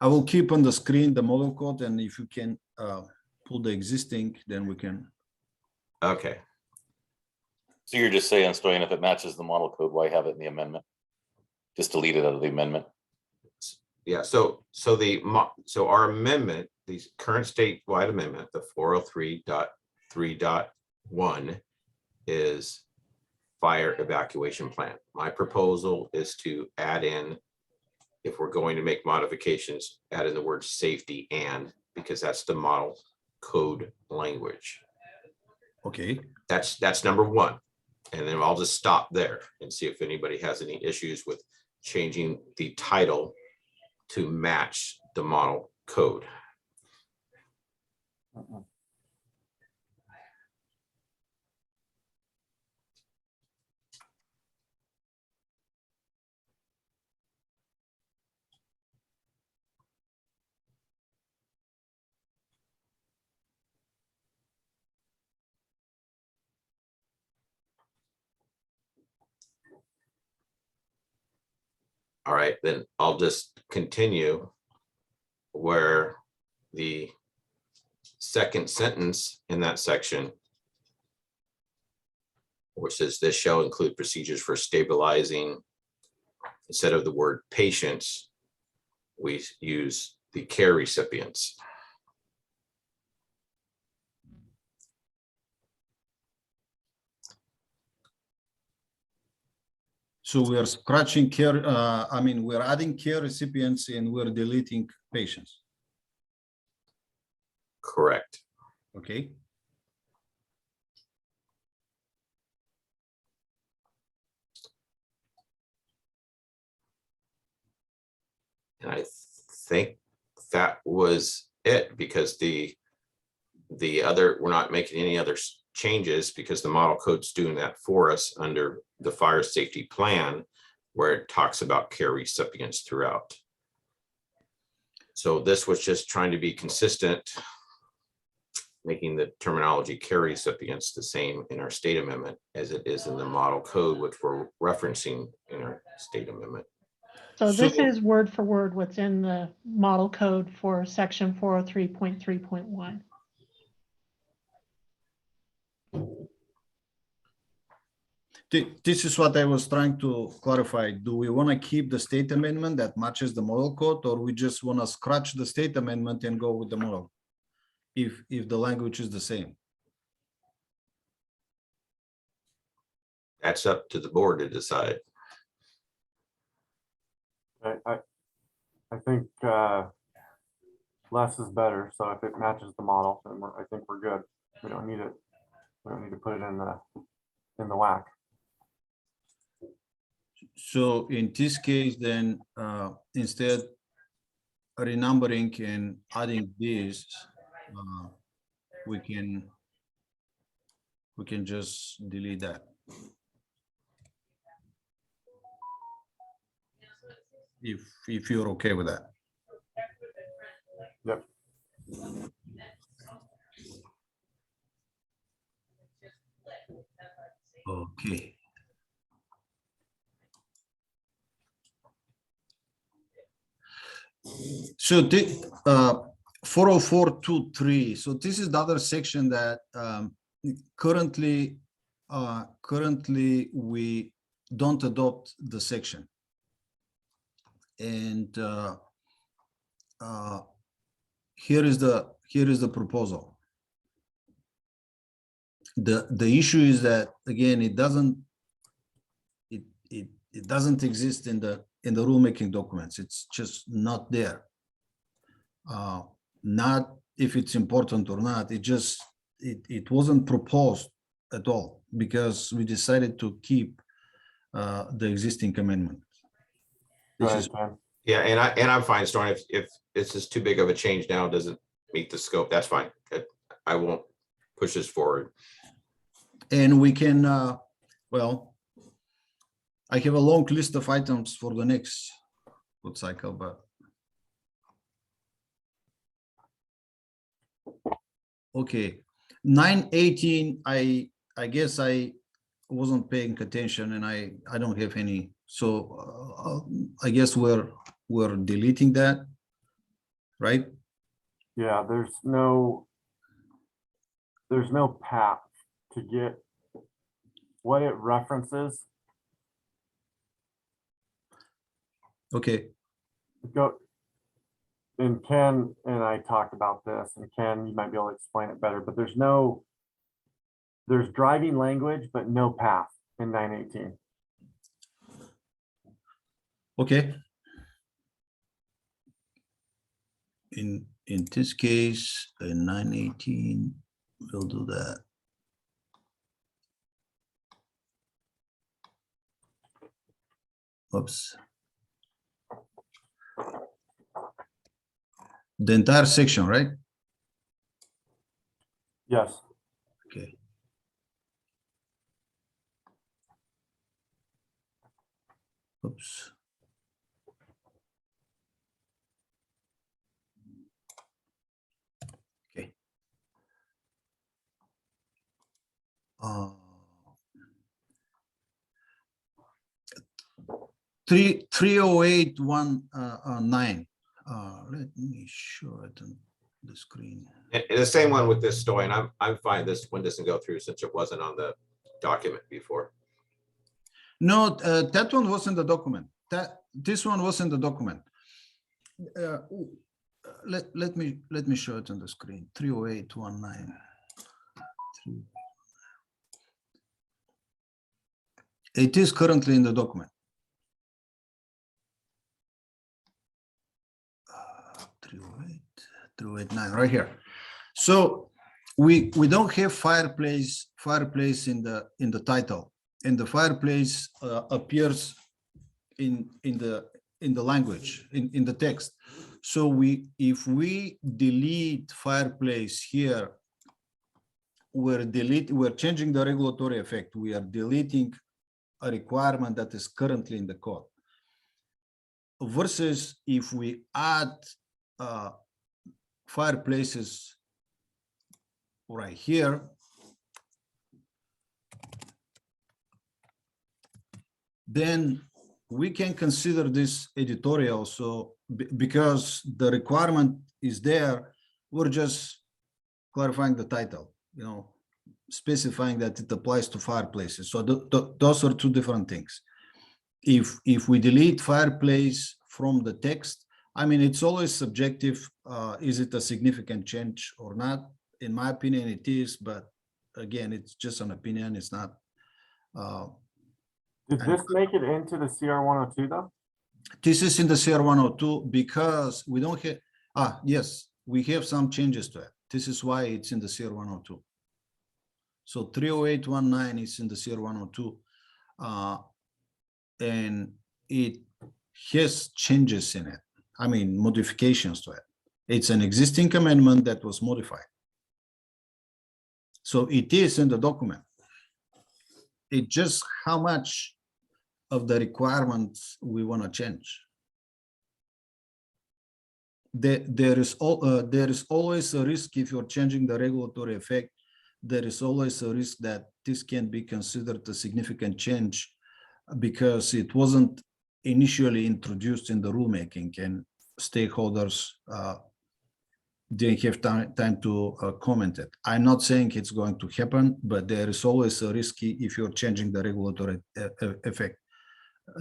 [SPEAKER 2] I will keep on the screen the model code, and if you can pull the existing, then we can.
[SPEAKER 8] Okay,
[SPEAKER 9] So you're just saying, Stoyan, if it matches the model code, why have it in the amendment? Just delete it out of the amendment.
[SPEAKER 8] yeah, so our amendment, the current statewide amendment, the 403.3.1 is fire evacuation plan. My proposal is to add in, if we're going to make modifications, add in the word safety and, because that's the model code language.
[SPEAKER 2] Okay.
[SPEAKER 8] That's number one. And then I'll just stop there and see if anybody has any issues with changing the title to match the model code. All right, then I'll just continue where the second sentence in that section, which says this shall include procedures for stabilizing, instead of the word patients, we use the care recipients.
[SPEAKER 2] So we are scratching care, I mean, we're adding care recipients and we're deleting patients.
[SPEAKER 8] Correct.
[SPEAKER 2] Okay.
[SPEAKER 8] And I think that was it, because the other, we're not making any other changes because the model code's doing that for us under the fire safety plan, where it talks about care recipients throughout. So this was just trying to be consistent, making the terminology care recipients the same in our state amendment as it is in the model code, which we're referencing in our state amendment.
[SPEAKER 12] So this is word for word what's in the model code for section 403.3.1.
[SPEAKER 2] This is what I was trying to clarify. Do we want to keep the state amendment that matches the model code, or we just want to scratch the state amendment and go with the model if the language is the same?
[SPEAKER 8] That's up to the board to decide.
[SPEAKER 1] I think less is better. So if it matches the model, then I think we're good. We don't need it. We don't need to put it in the WAC.
[SPEAKER 2] So in this case, then instead renumbering and adding this, we can just delete that. If you're okay with that.
[SPEAKER 1] Yep.
[SPEAKER 2] Okay. So the 404.2.3. So this is the other section that currently we don't adopt the section. And here is the proposal. The issue is that, again, it doesn't exist in the rulemaking documents. It's just not there. Not if it's important or not. It wasn't proposed at all because we decided to keep the existing amendment.
[SPEAKER 8] Yeah, and I'm fine, Storm. If this is too big of a change now, doesn't meet the scope, that's fine. I won't push this forward.
[SPEAKER 2] And we can, well, I have a long list of items for the next code cycle, but okay, 918. I guess I wasn't paying attention, and I don't have any. So I guess we're deleting that, right?
[SPEAKER 1] Yeah, there's no path to get what it references.
[SPEAKER 2] Okay.
[SPEAKER 1] Go. And Ken and I talked about this, and Ken, you might be able to explain it better, but there's driving language, but no path in 918.
[SPEAKER 2] Okay. In this case, in 918, we'll do that. Oops. The entire section, right?
[SPEAKER 1] Yes.
[SPEAKER 2] Okay. Oops. Okay. 30819. Let me show it on the screen.
[SPEAKER 8] And the same one with this story, and I'm fine. This one doesn't go through since it wasn't on the document before.
[SPEAKER 2] No, that one was in the document. This one was in the document. Let me show it on the screen. 30819. It is currently in the document. 308, right here. So we don't have fireplace in the title, and the fireplace appears in the language, in the text. So if we delete fireplace here, we're changing the regulatory effect. We are deleting a requirement that is currently in the code. Versus if we add fireplaces right here, then we can consider this editorial. So because the requirement is there, we're just clarifying the title, specifying that it applies to fireplaces. So those are two different things. If we delete fireplace from the text, I mean, it's always subjective. Is it a significant change or not? In my opinion, it is, but again, it's just an opinion. It's not.
[SPEAKER 1] Did this make it into the CR 102 though?
[SPEAKER 2] This is in the CR 102 because we don't have, yes, we have some changes to it. This is why it's in the CR 102. So 30819 is in the CR 102. And it has changes in it. I mean, modifications to it. It's an existing amendment that was modified. So it is in the document. It's just how much of the requirements we want to change. There is always a risk if you're changing the regulatory effect. There is always a risk that this can be considered a significant change because it wasn't initially introduced in the rulemaking and stakeholders didn't have time to comment it. I'm not saying it's going to happen, but there is always a risk if you're changing the regulatory effect.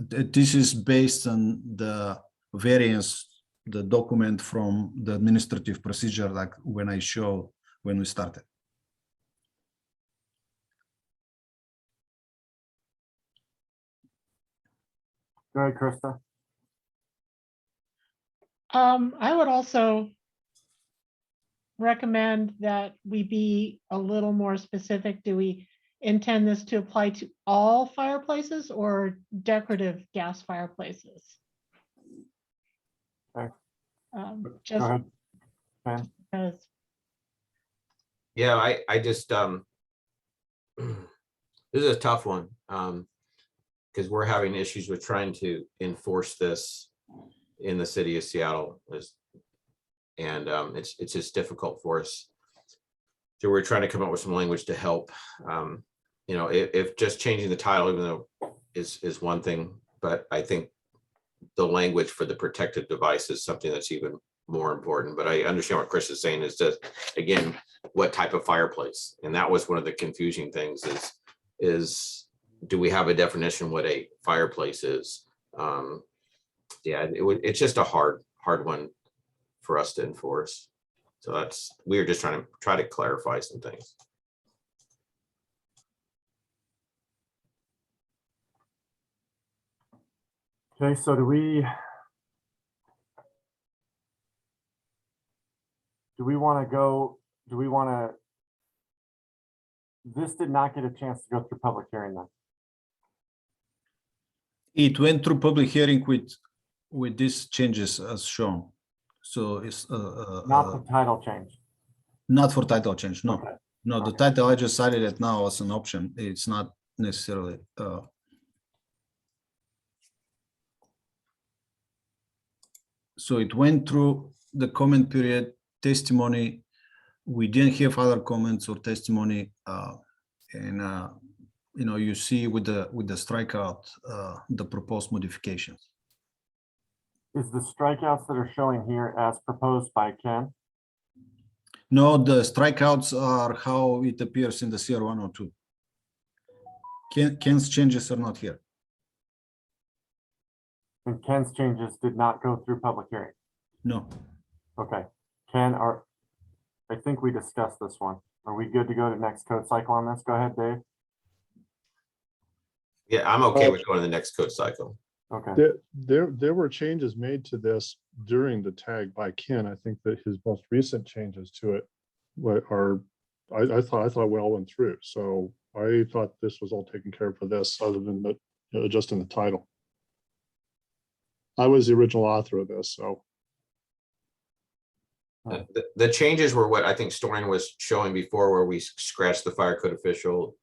[SPEAKER 2] This is based on the variance the document from the administrative procedure, like when we started.
[SPEAKER 1] Go ahead, Krista.
[SPEAKER 12] I would also recommend that we be a little more specific. Do we intend this to apply to all fireplaces or decorative gas fireplaces?
[SPEAKER 1] Okay.
[SPEAKER 12] Just
[SPEAKER 1] Go ahead. Okay.
[SPEAKER 12] because,
[SPEAKER 8] Yeah, I just, this is a tough one. Because we're having issues with trying to enforce this in the city of Seattle. And it's just difficult for us. So we're trying to come up with some language to help. You know, if just changing the title, even though is one thing, but I think the language for the protected device is something that's even more important. But I understand what Chris is saying is just, again, what type of fireplace? And that was one of the confusing things is do we have a definition what a fireplace is? Yeah, it's just a hard one for us to enforce. So we're just trying to clarify some things.
[SPEAKER 1] Okay, so do we want to this did not get a chance to go through public hearing then?
[SPEAKER 2] It went through public hearing with these changes as shown. So it's
[SPEAKER 1] Not the title change.
[SPEAKER 2] not for title change. No,
[SPEAKER 1] Okay.
[SPEAKER 2] no, the title I just cited it now as an option. It's not necessarily. So it went through the comment period, testimony. We didn't have other comments or testimony, and you know, you see with the strikeout the proposed modifications.
[SPEAKER 1] Is the strikeouts that are showing here as proposed by Ken?
[SPEAKER 2] No, the strikeouts are how it appears in the CR 102. Ken's changes are not here.
[SPEAKER 1] And Ken's changes did not go through public hearing.
[SPEAKER 2] No.
[SPEAKER 1] Okay. I think we discussed this one. Are we good to go to next code cycle on this? Go ahead, Dave.
[SPEAKER 8] Yeah, I'm okay with going to the next code cycle.
[SPEAKER 1] Okay.
[SPEAKER 15] There were changes made to this during the tag by Ken. I think that his most recent changes to it I thought we all went through. So I thought this was all taken care of for this, other than adjusting the title. I was the original author of this, so.
[SPEAKER 8] The changes were what I think Storian was showing before, where we scratched the fire code official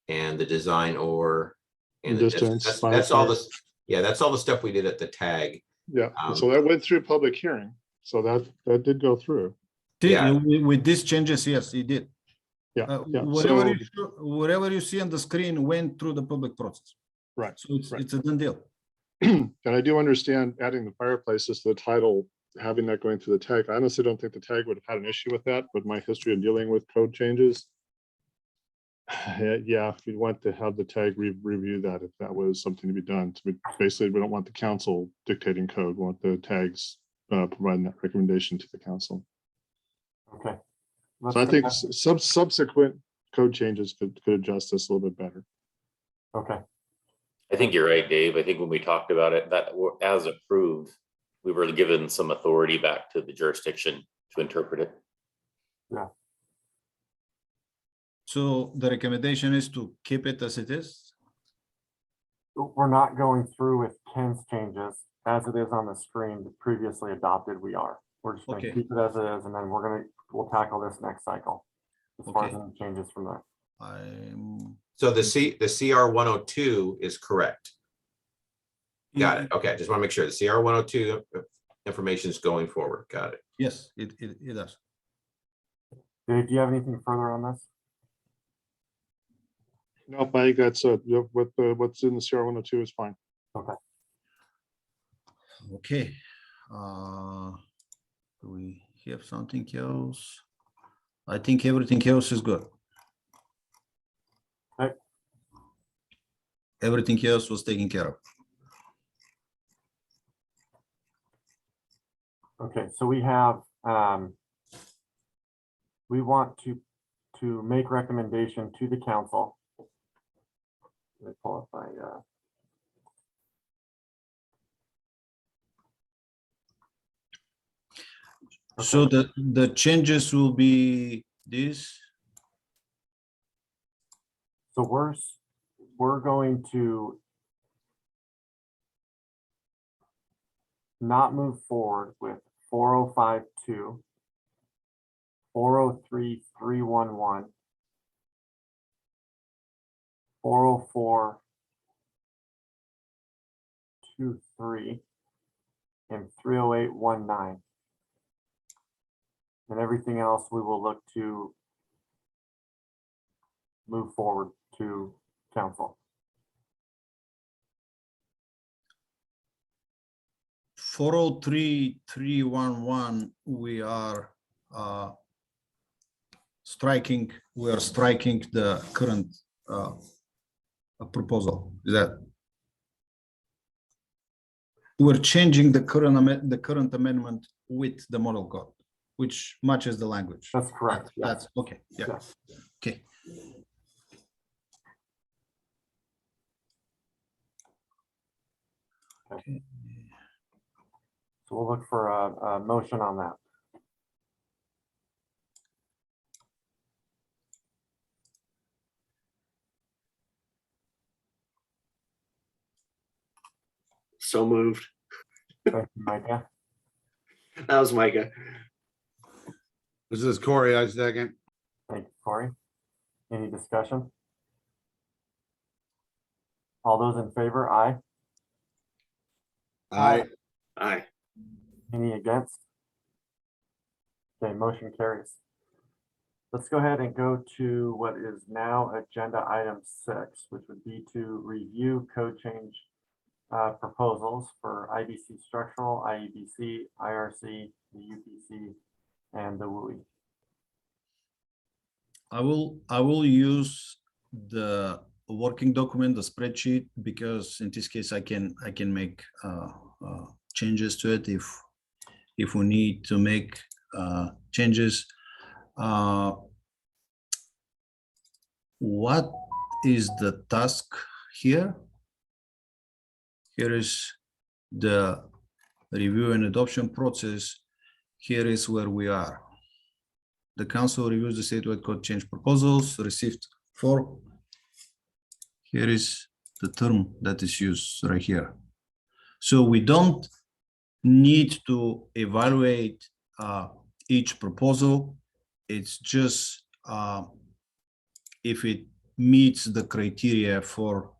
[SPEAKER 8] and the design and the distance. That's all this. Yeah, that's all the stuff we did at the tag.
[SPEAKER 15] Yeah, so that went through public hearing. So that did go through.
[SPEAKER 2] Yeah. With these changes, yes, it did.
[SPEAKER 15] Yeah.
[SPEAKER 2] Whatever you see on the screen went through the public process.
[SPEAKER 15] Right.
[SPEAKER 2] So it's a done deal.
[SPEAKER 15] And I do understand adding the fireplaces to the title, having that going through the tag. I honestly don't think the tag would have had an issue with that, but my history of dealing with code changes. Yeah, if you'd want to have the tag review that, if that was something to be done. Basically, we don't want the council dictating code. We want the tags providing that recommendation to the council.
[SPEAKER 1] Okay.
[SPEAKER 15] So I think subsequent code changes could adjust this a little bit better.
[SPEAKER 1] Okay.
[SPEAKER 9] I think you're right, Dave. I think when we talked about it, that as approved, we were given some authority back to the jurisdiction to interpret it.
[SPEAKER 1] Yeah.
[SPEAKER 2] So the recommendation is to keep it as it is?
[SPEAKER 1] We're not going through with Ken's changes as it is on the screen previously adopted. We're just going to keep it as it is, and then we'll tackle this next cycle as far as any changes from there.
[SPEAKER 8] So the CR 102 is correct. Got it. Okay, just want to make sure the CR 102 information is going forward. Got it.
[SPEAKER 2] Yes, it does.
[SPEAKER 1] Dave, do you have anything further on this?
[SPEAKER 15] No, I think that's what's in the CR 102 is fine.
[SPEAKER 1] Okay.
[SPEAKER 2] Okay. Do we have something else? I think everything else is good.
[SPEAKER 1] Okay.
[SPEAKER 2] Everything else was taken care of.
[SPEAKER 1] Okay, so we have, we want to make recommendation to the council. Let me pull up my,
[SPEAKER 2] So the changes will be this.
[SPEAKER 1] so we're going to not move forward with 4052, 403311, 40423, and 30819. And everything else we will look to move forward to council.
[SPEAKER 2] 403311, we are striking the current proposal. Is that we're changing the current amendment with the model code, which matches the language.
[SPEAKER 1] That's correct.
[SPEAKER 2] That's okay. Yeah.
[SPEAKER 1] Yes.
[SPEAKER 2] Okay.
[SPEAKER 1] Okay. So we'll look for a motion on that.
[SPEAKER 10] So moved.
[SPEAKER 1] Thank you, Micah.
[SPEAKER 10] That was Micah.
[SPEAKER 4] This is Corey, I second.
[SPEAKER 1] Thank you, Corey. Any discussion? All those in favor, aye.
[SPEAKER 4] Aye.
[SPEAKER 10] Aye.
[SPEAKER 1] Any against? Okay, motion carries. Let's go ahead and go to what is now agenda item 6, which would be to review code change proposals for IBC structural, IEBC, IRC, the UPC, and the WUI.
[SPEAKER 2] I will use the working document, the spreadsheet, because in this case I can make changes to it if we need to make changes. What is the task here? Here is the review and adoption process. Here is where we are. The council reviews the statewide code change proposals received 4. Here is the term that is used right here. So we don't need to evaluate each proposal. It's just if it meets the criteria for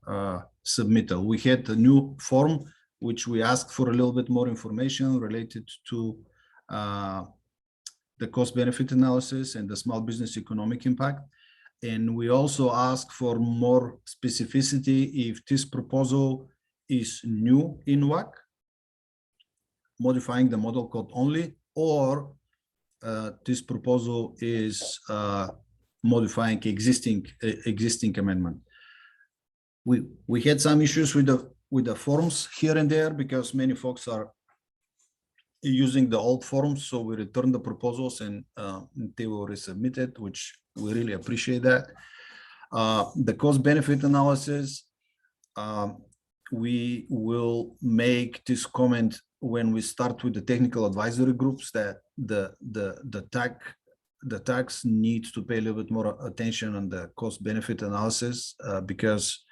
[SPEAKER 2] submittal. We had a new form which we asked for a little bit more information related to the cost benefit analysis and the small business economic impact. And we also ask for more specificity if this proposal is new in WAC, modifying the model code only, or this proposal is modifying existing amendment. We had some issues with the forms here and there because many folks are using the old forms, so we returned the proposals and they were resubmitted, which we really appreciate that. The cost benefit analysis, we will make this comment when we start with the technical advisory groups that the tax needs to pay a little bit more attention on the cost benefit analysis because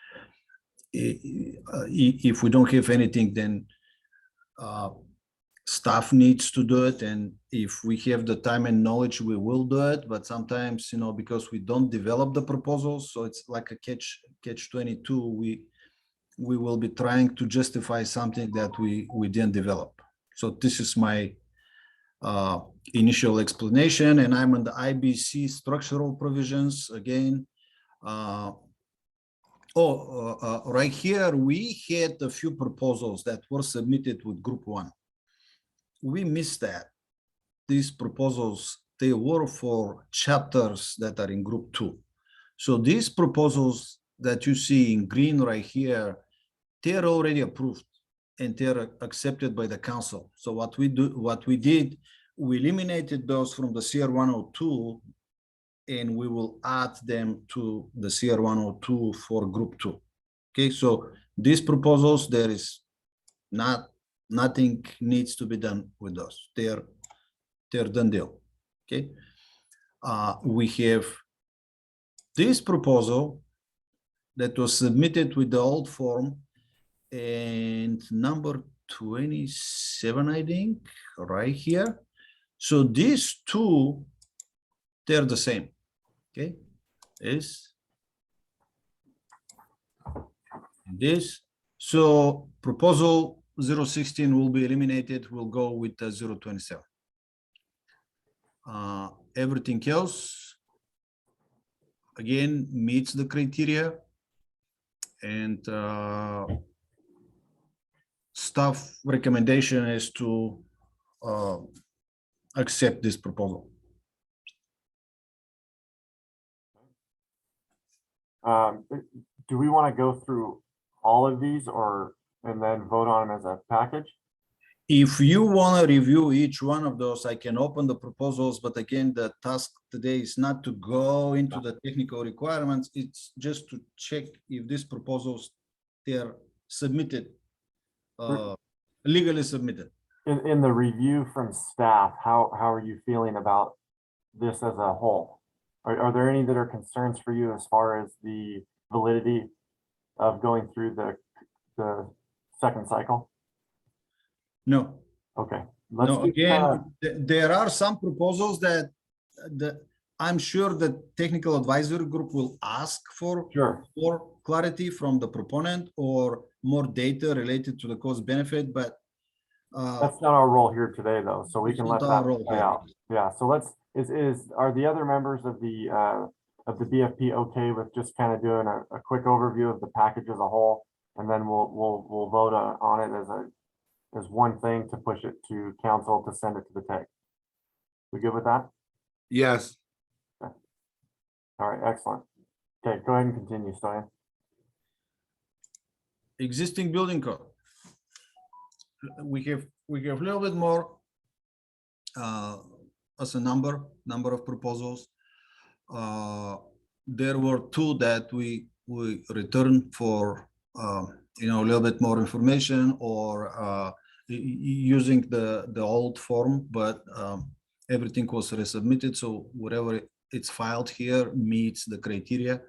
[SPEAKER 2] if we don't have anything, then staff needs to do it, and if we have the time and knowledge, we will do it. But sometimes, because we don't develop the proposals, so it's like a catch-22. We will be trying to justify something that we didn't develop. So this is my initial explanation, and I'm on the IBC structural provisions again. Right here we had a few proposals that were submitted with Group 1. We missed that. These proposals, they were for chapters that are in Group 2. So these proposals that you see in green right here, they're already approved and they're accepted by the council. So what we did, we eliminated those from the CR 102, and we will add them to the CR 102 for group 2. Okay, so these proposals, there is nothing needs to be done with those. They're done deal. Okay, we have this proposal that was submitted with the old form and number 27, I think, right here. So these two, they're the same. Okay, this. So proposal 016 will be eliminated. We'll go with the 027. Everything else, again, meets the criteria, and staff recommendation is to accept this proposal.
[SPEAKER 1] Do we want to go through all of these and then vote on them as a package?
[SPEAKER 2] If you want to review each one of those, I can open the proposals, but again, the task today is not to go into the technical requirements. It's just to check if these proposals, they're submitted, legally submitted.
[SPEAKER 1] In the review from staff, how are you feeling about this as a whole? Are there any that are concerns for you as far as the validity of going through the second cycle?
[SPEAKER 2] No.
[SPEAKER 1] Okay.
[SPEAKER 2] No, again, there are some proposals that I'm sure the technical advisory group will ask for more clarity from the proponent or more data related to the cost benefit, but
[SPEAKER 1] that's not our role here today, though, so we can let that play out. Yeah. So are the other members of the BFP okay with just kind of doing a quick overview of the package as a whole, and then we'll vote on it as one thing to push it to council to send it to the TAG? We good with that?
[SPEAKER 4] Yes.
[SPEAKER 1] Okay. All right, excellent. Okay, go ahead and continue, Stoyan.
[SPEAKER 2] Existing building code. We have a little bit more as a number of proposals. There were two that we returned for a little bit more information or using the old form, but everything was resubmitted. So whatever it's filed here meets the criteria.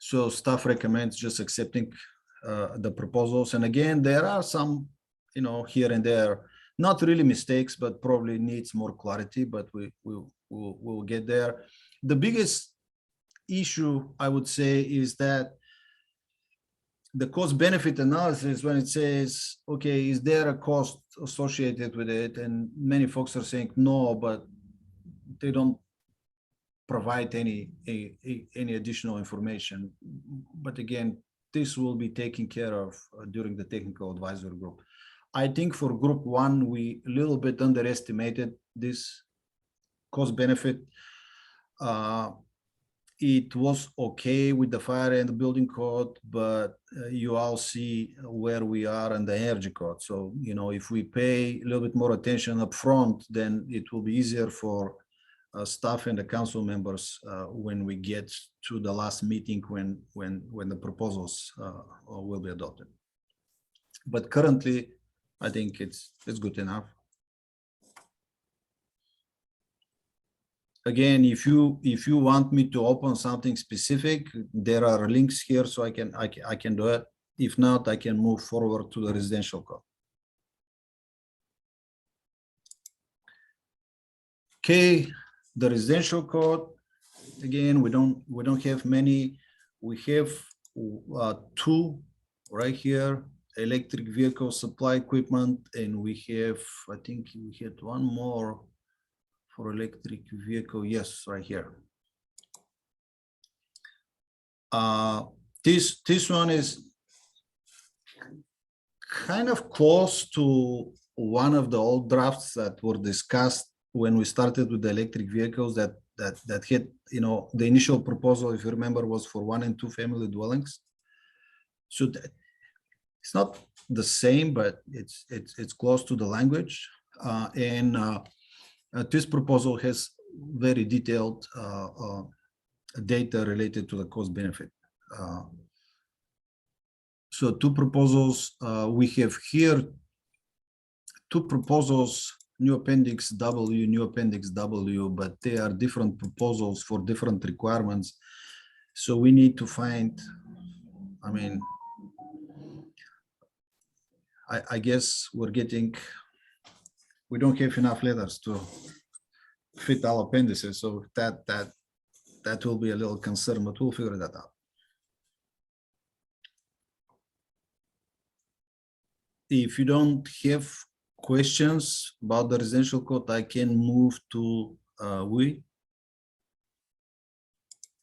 [SPEAKER 2] So staff recommends just accepting the proposals. And again, there are some, here and there, not really mistakes, but probably needs more clarity, but we'll get there. The biggest issue, I would say, is that the cost benefit analysis, when it says, okay, is there a cost associated with it? And many folks are saying no, but they don't provide any additional information. But again, this will be taken care of during the technical advisory group. I think for group 1, we a little bit underestimated this cost benefit. It was okay with the fire and the building code, but you all see where we are in the energy code. So, if we pay a little bit more attention up front, then it will be easier for staff and the council members when we get to the last meeting when the proposals will be adopted. But currently, I think it's good enough. Again, if you want me to open something specific, there are links here, so I can do it. If not, I can move forward to the residential code. Okay, the residential code. Again, we don't have many. We have 2 right here: electric vehicle supply equipment, and we have, I think we had one more for electric vehicle. Yes, right here. This one is kind of close to one of the old drafts that were discussed when we started with the electric vehicles that hit, the initial proposal, if you remember, was for 1 and 2 family dwellings. So it's not the same, but it's close to the language. This proposal has very detailed data related to the cost benefit. So two proposals we have here. Two proposals, new appendix W, new appendix W, but they are different proposals for different requirements. So we need to find, I mean, I guess we don't have enough letters to fit all appendices. So that will be a little concern, but we'll figure that out. If you don't have questions about the residential code, I can move to we.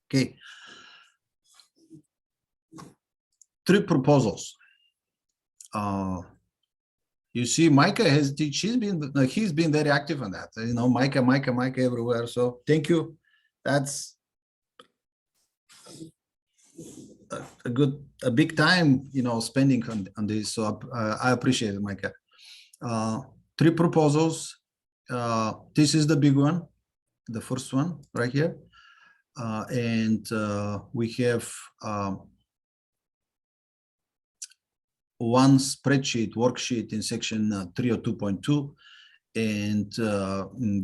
[SPEAKER 2] Okay. 3 proposals. You see, Micah he's been very active on that. You know, Micah everywhere. So thank you. That's a big time, you know, spending on this. So I appreciate it, Micah. 3 proposals. This is the big one, the first one right here. We have one spreadsheet worksheet in section 302.2 and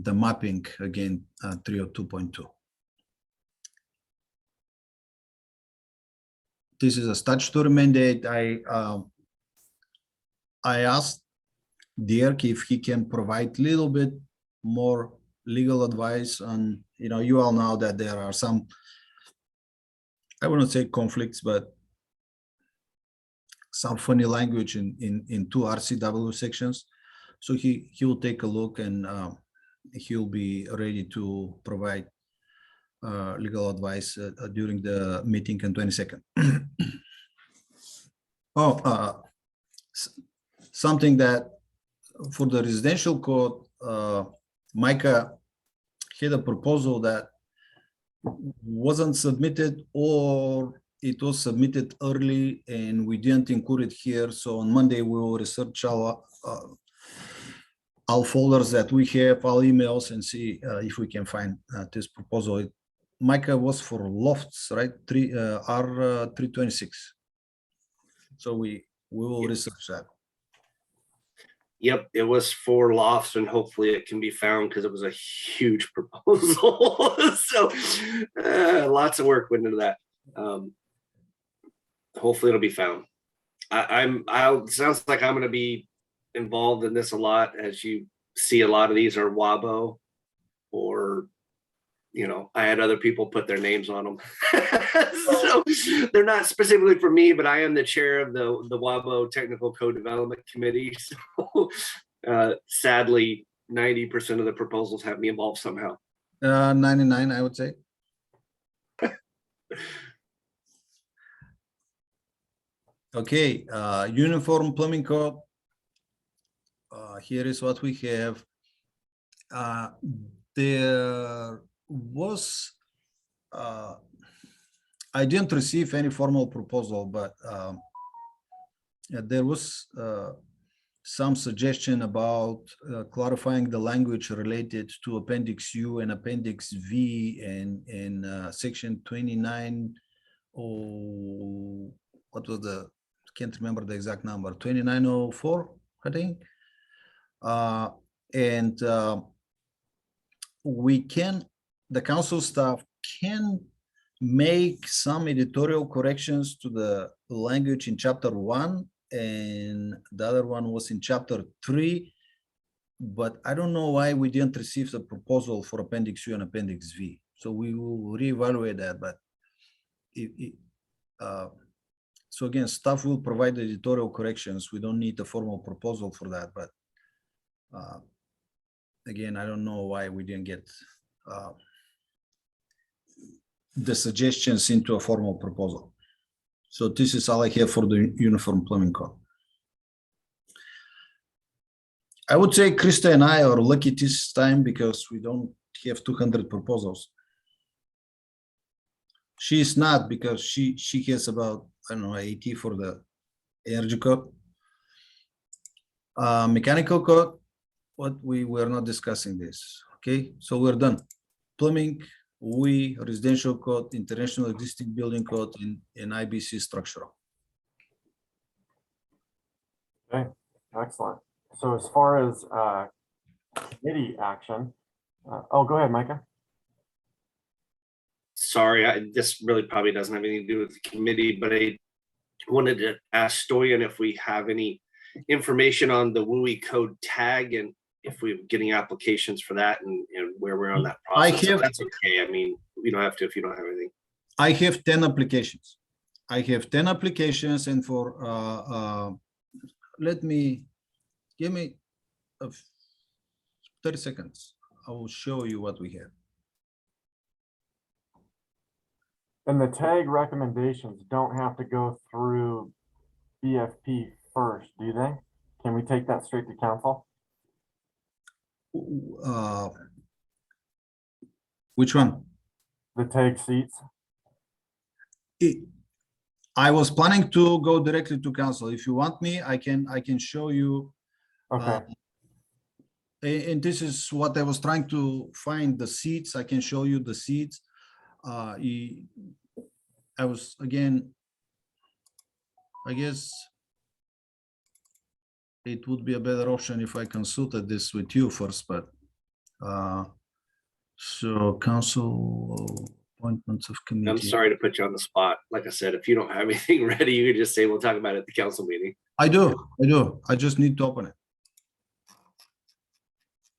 [SPEAKER 2] the mapping again 302.2. This is a statutory mandate. I asked Dirk if he can provide a little bit more legal advice on, you know, you all know that there are some, I wouldn't say conflicts, but some funny language in 2 RCW sections. So he will take a look and he'll be ready to provide legal advice during the meeting on 22nd. Something that for the residential code, Micah had a proposal that wasn't submitted, or it was submitted early and we didn't include it here. So on Monday, we will research all folders that we have, all emails, and see if we can find this proposal. Micah was for lofts, right? R326. So we will research that.
[SPEAKER 10] Yep, it was for lofts, and hopefully it can be found because it was a huge proposal. So lots of work went into that. Hopefully it'll be found. Sounds like I'm going to be involved in this a lot. As you see, a lot of these are WABO, or, you know, I had other people put their names on them. So they're not specifically for me, but I am the chair of the WABO Technical Code Development Committee. So sadly, 90% of the proposals have me involved somehow.
[SPEAKER 2] 99, I would say. Okay, uniform plumbing code. Here is what we have. There was, I didn't receive any formal proposal, but there was some suggestion about clarifying the language related to Appendix U and Appendix V and section 29. Oh, what was the? Can't remember the exact number. 2904, I think. We can, the council staff can make some editorial corrections to the language in chapter 1, and the other one was in chapter 3, but I don't know why we didn't receive the proposal for Appendix U and Appendix V. So we will reevaluate that, but so again, staff will provide editorial corrections. We don't need a formal proposal for that, but again, I don't know why we didn't get the suggestions into a formal proposal. So this is all I have for the uniform plumbing code. I would say Krista and I are lucky this time because we don't have 200 proposals. She's not because she has about, I don't know, 80 for the energy code. Mechanical code, what we were not discussing this. Okay, so we're done. Plumbing, residential code, international existing building code, in IBC structural.
[SPEAKER 1] Okay, excellent. So as far as committee action, oh, go ahead, Micah.
[SPEAKER 10] Sorry, this really probably doesn't have anything to do with the committee, but I wanted to ask Stoyan if we have any information on the WUI code tag and if we're getting applications for that and where we're on that process. If that's okay. I mean, we don't have to if you don't have anything.
[SPEAKER 2] I have 10 applications. And for give me 30 seconds. I will show you what we have.
[SPEAKER 1] And the tag recommendations don't have to go through BFP first, do they? Can we take that straight to council?
[SPEAKER 2] Which one?
[SPEAKER 1] The tag seats.
[SPEAKER 2] I was planning to go directly to council. If you want me, I can show you.
[SPEAKER 1] Okay.
[SPEAKER 2] And this is what I was trying to find, the seats. I can show you the seats. I was, again, I guess it would be a better option if I consulted this with you first, but so council appointments of committee.
[SPEAKER 10] I'm sorry to put you on the spot. Like I said, if you don't have anything ready, you can just say we'll talk about it at the council meeting.
[SPEAKER 2] I do. I just need to open it.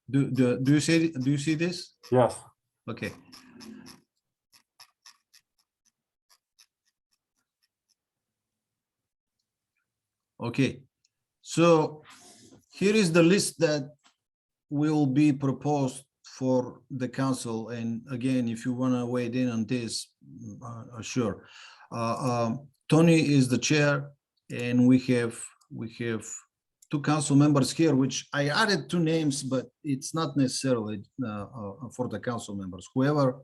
[SPEAKER 2] Do you see this?
[SPEAKER 1] Yes.
[SPEAKER 2] Okay. Okay, so here is the list that will be proposed for the council. And again, if you want to weigh in on this, sure. Tony is the chair, and we have two council members here, which I added two names, but it's not necessarily for the council members. Whoever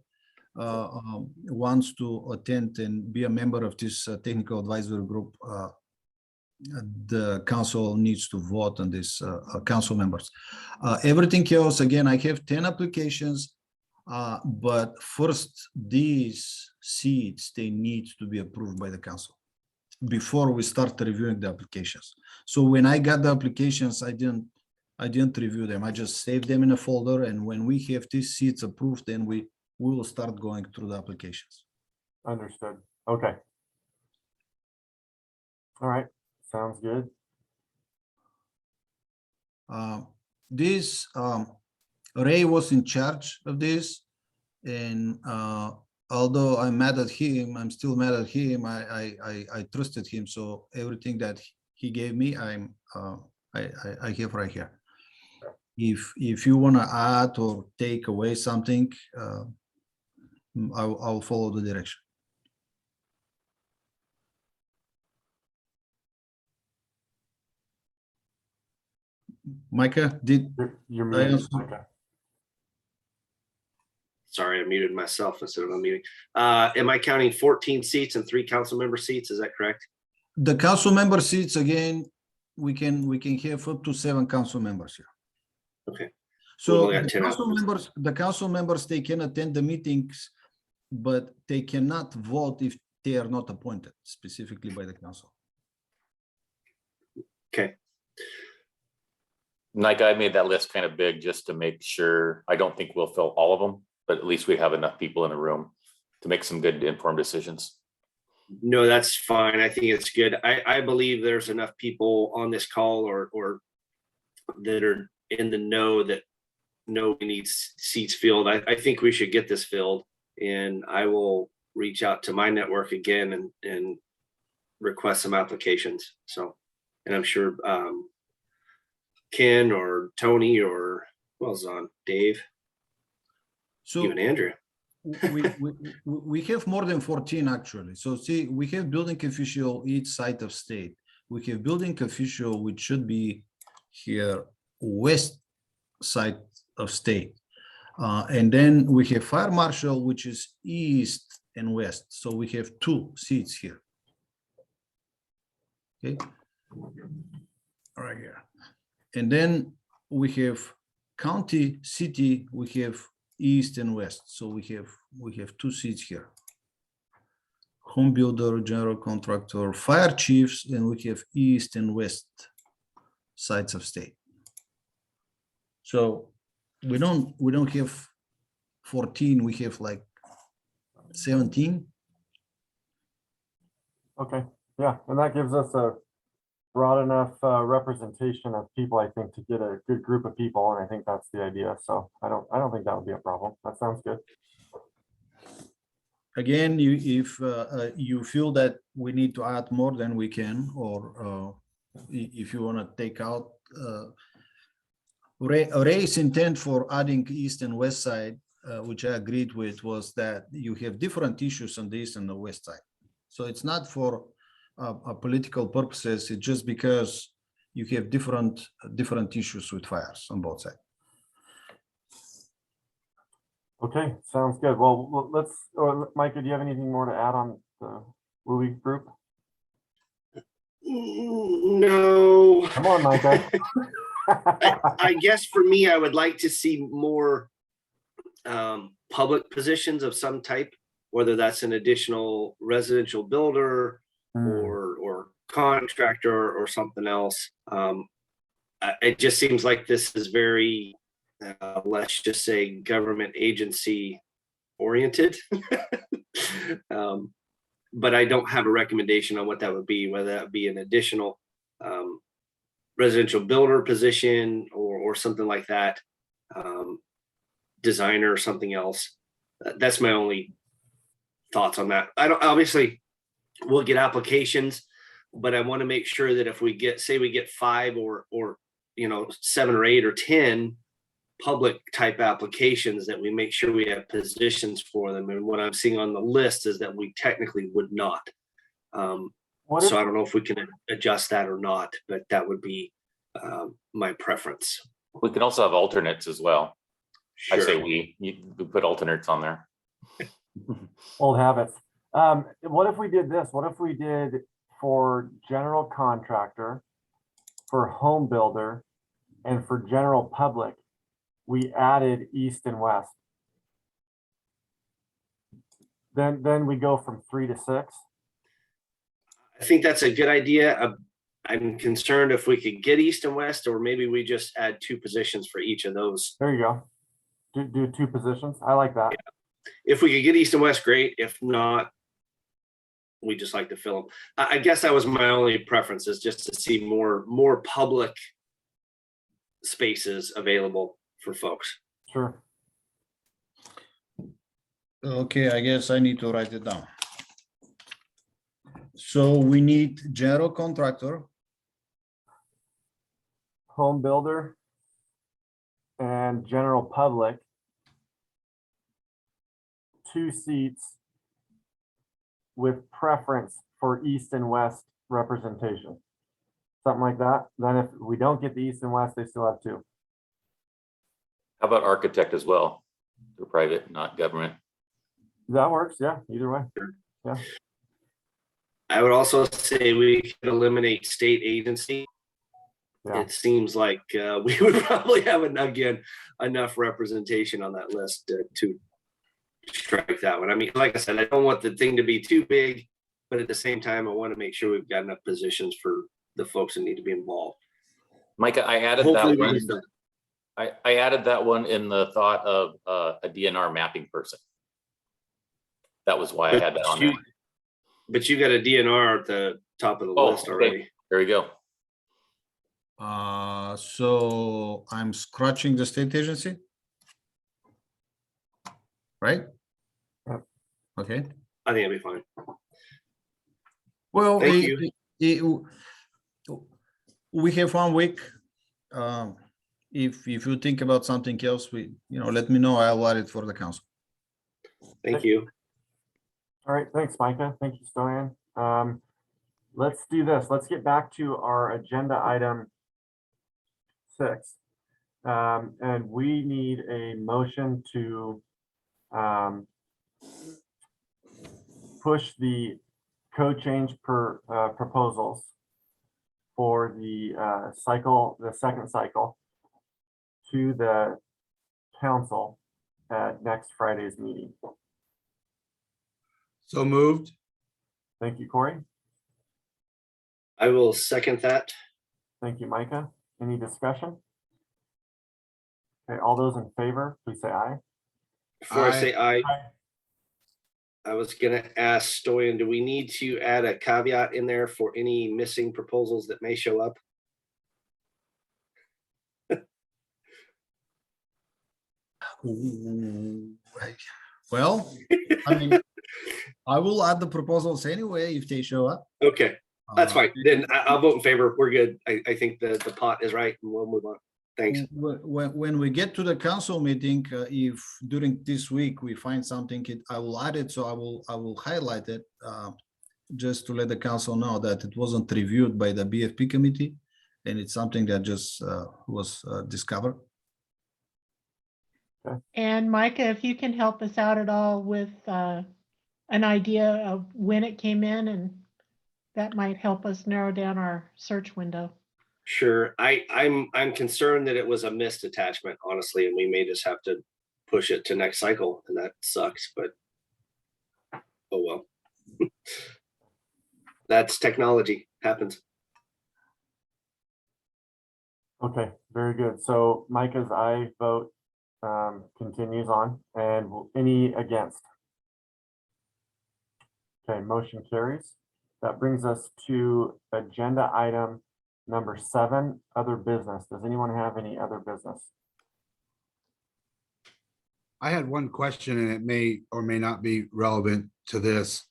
[SPEAKER 2] wants to attend and be a member of this technical advisory group, the council needs to vote on this, council members. Everything else, again, I have 10 applications, but first these seats, they need to be approved by the council before we start reviewing the applications. So when I got the applications, I didn't review them. I just saved them in a folder, and when we have these seats approved, then we will start going through the applications.
[SPEAKER 1] Understood. Okay. All right. Sounds good.
[SPEAKER 2] Ray was in charge of this, and although I'm mad at him, I'm still mad at him. I trusted him, so everything that he gave me, I have right here. If you want to add or take away something, I'll follow the direction. Micah,
[SPEAKER 1] you're muted, Micah.
[SPEAKER 10] Sorry, I muted myself instead of unmuting. Am I counting 14 seats and 3 council member seats? Is that correct?
[SPEAKER 2] The council member seats, again, we can have up to 7 council members here.
[SPEAKER 10] Okay.
[SPEAKER 2] So the council members, they can attend the meetings, but they cannot vote if they are not appointed specifically by the council.
[SPEAKER 10] Okay.
[SPEAKER 9] Like, I made that list kind of big just to make sure. I don't think we'll fill all of them, but at least we have enough people in the room to make some good informed decisions.
[SPEAKER 10] No, that's fine. I think it's good. I believe there's enough people on this call or that are in the know that know we need seats filled. I think we should get this filled, and I will reach out to my network again and request some applications. So, and I'm sure Ken or Tony or who else is on? Dave,
[SPEAKER 2] so
[SPEAKER 10] even Andrew.
[SPEAKER 2] we have more than 14 actually. So see, we have building official each side of state. We have building official, which should be here west side of state. And then we have fire marshal, which is east and west. So we have 2 seats here. Okay. Right here. And then we have county, city, we have east and west. So we have 2 seats here. Home builder, general contractor, fire chiefs, and we have east and west sides of state. So we don't have 14, we have like 17.
[SPEAKER 1] Okay, yeah, and that gives us a broad enough representation of people, I think, to get a good group of people, and I think that's the idea. So I don't think that would be a problem. That sounds good.
[SPEAKER 2] Again, if you feel that we need to add more, then we can, or if you want to take out Ray's intent for adding east and west side, which I agreed with, was that you have different issues on the east and the west side. So it's not for political purposes. It's just because you have different issues with fires on both sides.
[SPEAKER 1] Okay, sounds good. Well, let's, Micah, do you have anything more to add on the WUI group?
[SPEAKER 10] No.
[SPEAKER 1] Come on, Micah.
[SPEAKER 10] I guess for me, I would like to see more public positions of some type, whether that's an additional residential builder or contractor or something else. It just seems like this is very, let's just say, government agency oriented. But I don't have a recommendation on what that would be, whether that would be an additional residential builder position or something like that, designer or something else. That's my only thoughts on that. I don't, obviously we'll get applications, but I want to make sure that if we get, say we get 5 or 7 or 8 or 10 public type applications, that we make sure we have positions for them. And what I'm seeing on the list is that we technically would not. So I don't know if we can adjust that or not, but that would be my preference.
[SPEAKER 9] We can also have alternates as well.
[SPEAKER 10] Sure.
[SPEAKER 9] I say we put alternates on there.
[SPEAKER 1] Old habits. What if we did this? What if we did for general contractor, for home builder, and for general public, we added east and west? Then we go from 3 to 6.
[SPEAKER 10] I think that's a good idea. I'm concerned if we could get east and west, or maybe we just add 2 positions for each of those.
[SPEAKER 1] There you go. Do 2 positions. I like that.
[SPEAKER 10] Yeah. If we could get east and west, great. If not, we just like to fill them. I guess that was my only preference, is just to see more public spaces available for folks.
[SPEAKER 1] Sure.
[SPEAKER 2] Okay, I guess I need to write it down. So we need general contractor,
[SPEAKER 1] home builder, and general public, 2 seats with preference for east and west representation. Something like that. Then if we don't get the east and west, they still have 2.
[SPEAKER 9] How about architect as well? They're private, not government.
[SPEAKER 1] That works. Yeah, either way. Yeah.
[SPEAKER 10] I would also say we could eliminate state agency.
[SPEAKER 1] Yeah.
[SPEAKER 10] It seems like we would probably have enough representation on that list to strike that one. I mean, like I said, I don't want the thing to be too big, but at the same time, I want to make sure we've got enough positions for the folks that need to be involved.
[SPEAKER 9] Micah, I added
[SPEAKER 10] Hopefully
[SPEAKER 9] that one. I added that one in the thought of a DNR mapping person. That was why I had that on there.
[SPEAKER 10] But you got a DNR at the top of the list already.
[SPEAKER 9] Okay. There you go.
[SPEAKER 2] so I'm scratching the state agency, right?
[SPEAKER 1] Yep.
[SPEAKER 2] Okay.
[SPEAKER 10] I think it'll be fine.
[SPEAKER 2] Well,
[SPEAKER 10] Thank you.
[SPEAKER 2] We have 1 week. If you think about something else, let me know. I'll add it for the council.
[SPEAKER 10] Thank you.
[SPEAKER 1] All right. Thanks, Micah. Thank you, Stoyan. Let's do this. Let's get back to our agenda item 6. And we need a motion to push the code change proposals for the the second cycle to the council at next Friday's meeting.
[SPEAKER 4] So moved.
[SPEAKER 1] Thank you, Corey.
[SPEAKER 10] I will second that.
[SPEAKER 1] Thank you, Micah. Any discussion? Okay, all those in favor, please say aye.
[SPEAKER 10] Before I say aye,
[SPEAKER 1] Aye.
[SPEAKER 10] I was gonna ask Stoyan, do we need to add a caveat in there for any missing proposals that may show up?
[SPEAKER 2] Well, I mean, I will add the proposals anyway if they show up.
[SPEAKER 10] Okay, that's
[SPEAKER 2] Uh,
[SPEAKER 10] fine. Then I'll vote in favor. We're good. I think the pot is right and we'll move on. Thanks.
[SPEAKER 2] When we get to the council meeting, if during this week we find something, I will add it. So I will highlight it just to let the council know that it wasn't reviewed by the BFP committee, and it's something that just was discovered.
[SPEAKER 12] And Micah, if you can help us out at all with an idea of when it came in, and that might help us narrow down our search window.
[SPEAKER 10] Sure. I'm concerned that it was a missed attachment, honestly, and we may just have to push it to next cycle, and that sucks, but oh well. That's technology, happens.
[SPEAKER 1] Okay, very good. So Micah's aye vote continues on, and any against? Okay, motion carries. That brings us to agenda item number 7, other business. Does anyone have any other business?
[SPEAKER 4] I had one question, and it may or may not be relevant to this.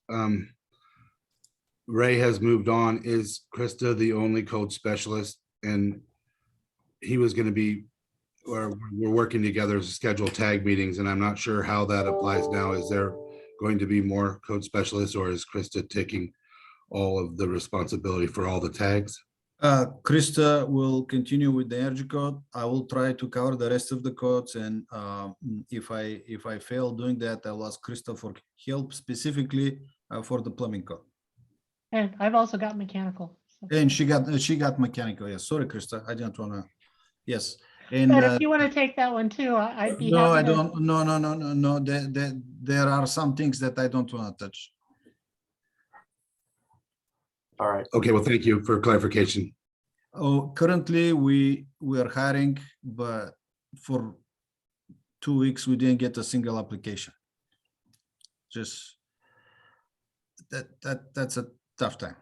[SPEAKER 4] Ray has moved on. Is Krista the only code specialist? And he was going to be, or we're working together to schedule tag meetings, and I'm not sure how that applies now. Is there going to be more code specialists, or is Krista taking all of the responsibility for all the tags?
[SPEAKER 2] Krista will continue with the energy code. I will try to cover the rest of the codes, and if I fail doing that, I'll ask Krista for help specifically for the plumbing code.
[SPEAKER 12] And I've also got mechanical. So.
[SPEAKER 2] And she got mechanical. Yes, sorry, Krista, I didn't want to. Yes, and
[SPEAKER 12] But if you want to take that one too, I'd be
[SPEAKER 2] no,
[SPEAKER 12] happy
[SPEAKER 2] I
[SPEAKER 12] to.
[SPEAKER 2] don't. No. There are some things that I don't want to touch.
[SPEAKER 1] All right.
[SPEAKER 4] Okay, well, thank you for clarification.
[SPEAKER 2] Oh, currently we are hiring, but for 2 weeks we didn't get a single application. Just that's a tough time.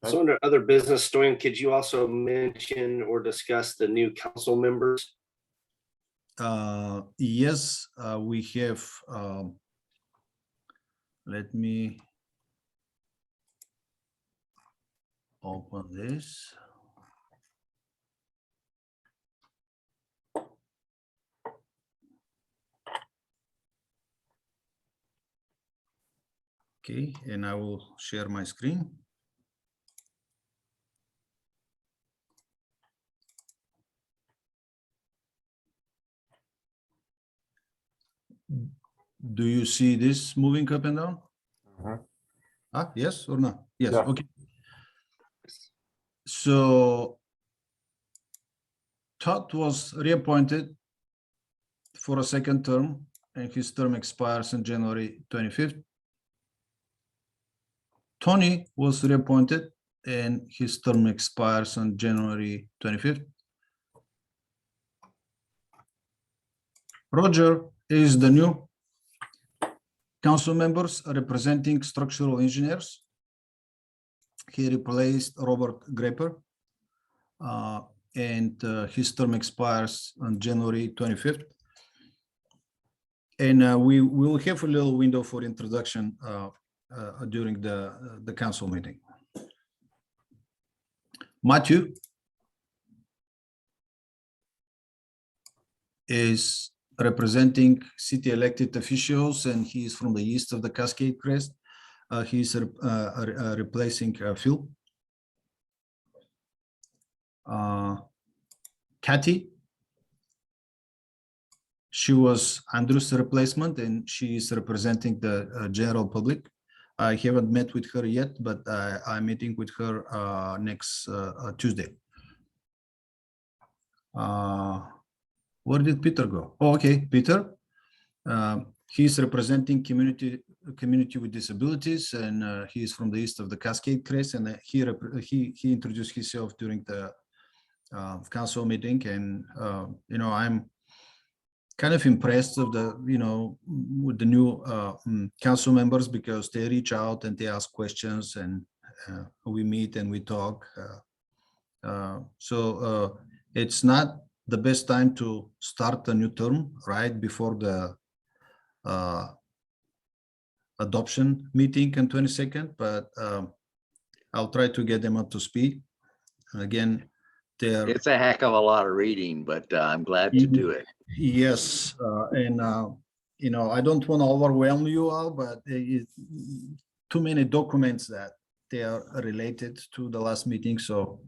[SPEAKER 10] So under other business, Stoyan, could you also mention or discuss the new council members?
[SPEAKER 2] Yes, we have. Let me open this. Okay, and I will share my screen. Do you see this moving up and down? Yes or no? Yes,
[SPEAKER 1] Yeah.
[SPEAKER 2] okay. So Todd was reappointed for a second term, and his term expires on January 25th. Tony was reappointed, and his term expires on January 25th. Roger is the new council members representing structural engineers. He replaced Robert Graper, and his term expires on January 25th. And we will have a little window for introduction during the council meeting. Matthew is representing city elected officials, and he is from the east of the Cascade Crest. He's replacing Phil. Kathy she was Andrew's replacement, and she is representing the general public. I haven't met with her yet, but I'm meeting with her next Tuesday. Where did Peter go? Oh, okay, Peter. He's representing community with disabilities, and he is from the east of the Cascade Crest, and he introduced himself during the council meeting, and I'm kind of impressed of the with the new council members, because they reach out and they ask questions, and we meet and we talk. So it's not the best time to start a new term right before the adoption meeting on 22nd, but I'll try to get them up to speed. Again,
[SPEAKER 14] it's a heck of a lot of reading, but I'm glad to do it.
[SPEAKER 2] Yes, and I don't want to overwhelm you all, but too many documents that they are related to the last meeting, so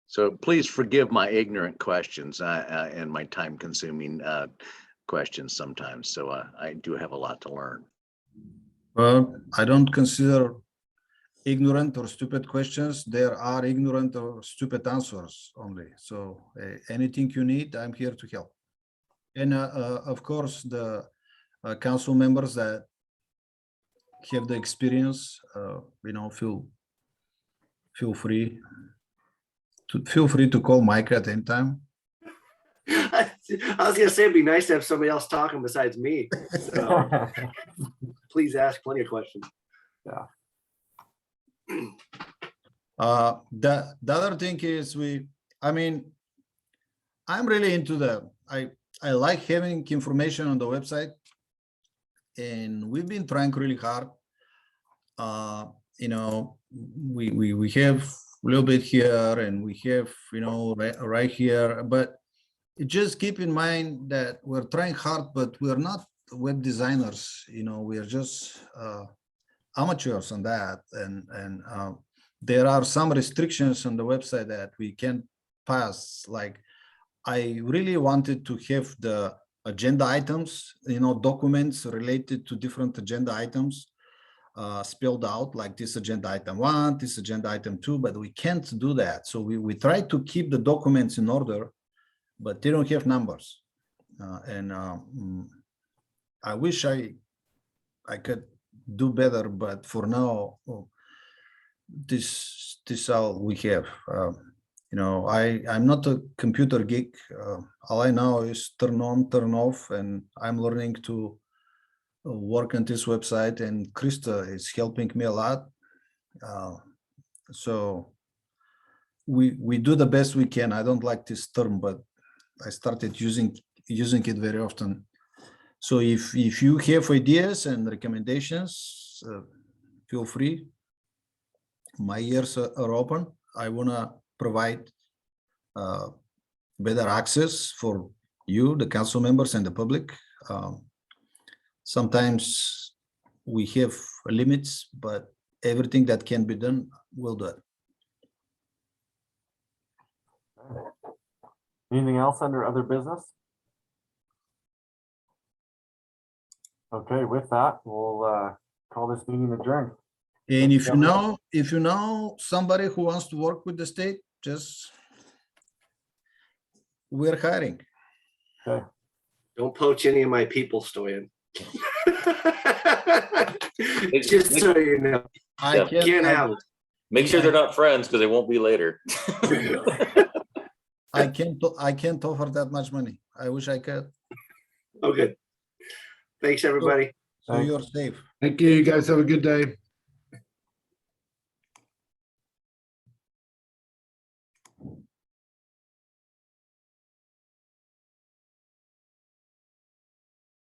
[SPEAKER 14] so please forgive my ignorant questions and my time-consuming questions sometimes. So I do have a lot to learn.
[SPEAKER 2] well, I don't consider ignorant or stupid questions. There are ignorant or stupid answers only. So anything you need, I'm here to help. And of course, the council members that have the experience, feel free to call Mike at any time.
[SPEAKER 10] I was gonna say it'd be nice to have somebody else talking besides me. So please ask plenty of questions.
[SPEAKER 1] Yeah.
[SPEAKER 2] The other thing is I'm really into I like having information on the website, and we've been trying really hard. We have a little bit here, and we have right here, but just keep in mind that we're trying hard, but we're not web designers. We are just amateurs on that, and there are some restrictions on the website that we can't pass. Like, I really wanted to have the agenda items, documents related to different agenda items spelled out, like this agenda item 1, this agenda item 2, but we can't do that. So we try to keep the documents in order, but they don't have numbers. I wish I could do better, but for now, this all we have. I'm not a computer geek. All I know is turn on, turn off, and I'm learning to work on this website, and Krista is helping me a lot. So we do the best we can. I don't like this term, but I started using it very often. So if you have ideas and recommendations, feel free. My ears are open. I want to provide better access for you, the council members, and the public. Sometimes we have limits, but everything that can be done, we'll do it.
[SPEAKER 1] Anything else under other business? Okay, with that, we'll call this meeting adjourned.
[SPEAKER 2] And if you know somebody who wants to work with the state, we're hiring.
[SPEAKER 1] Okay.
[SPEAKER 10] Don't poach any of my people, Stoyan. Just so you know.
[SPEAKER 2] I
[SPEAKER 10] can't have it.
[SPEAKER 9] Make sure they're not friends, because they won't be later.
[SPEAKER 2] I can't offer that much money. I wish I could.
[SPEAKER 10] Okay. Thanks, everybody.
[SPEAKER 2] So you're safe.
[SPEAKER 4] Thank you. You guys have a good day.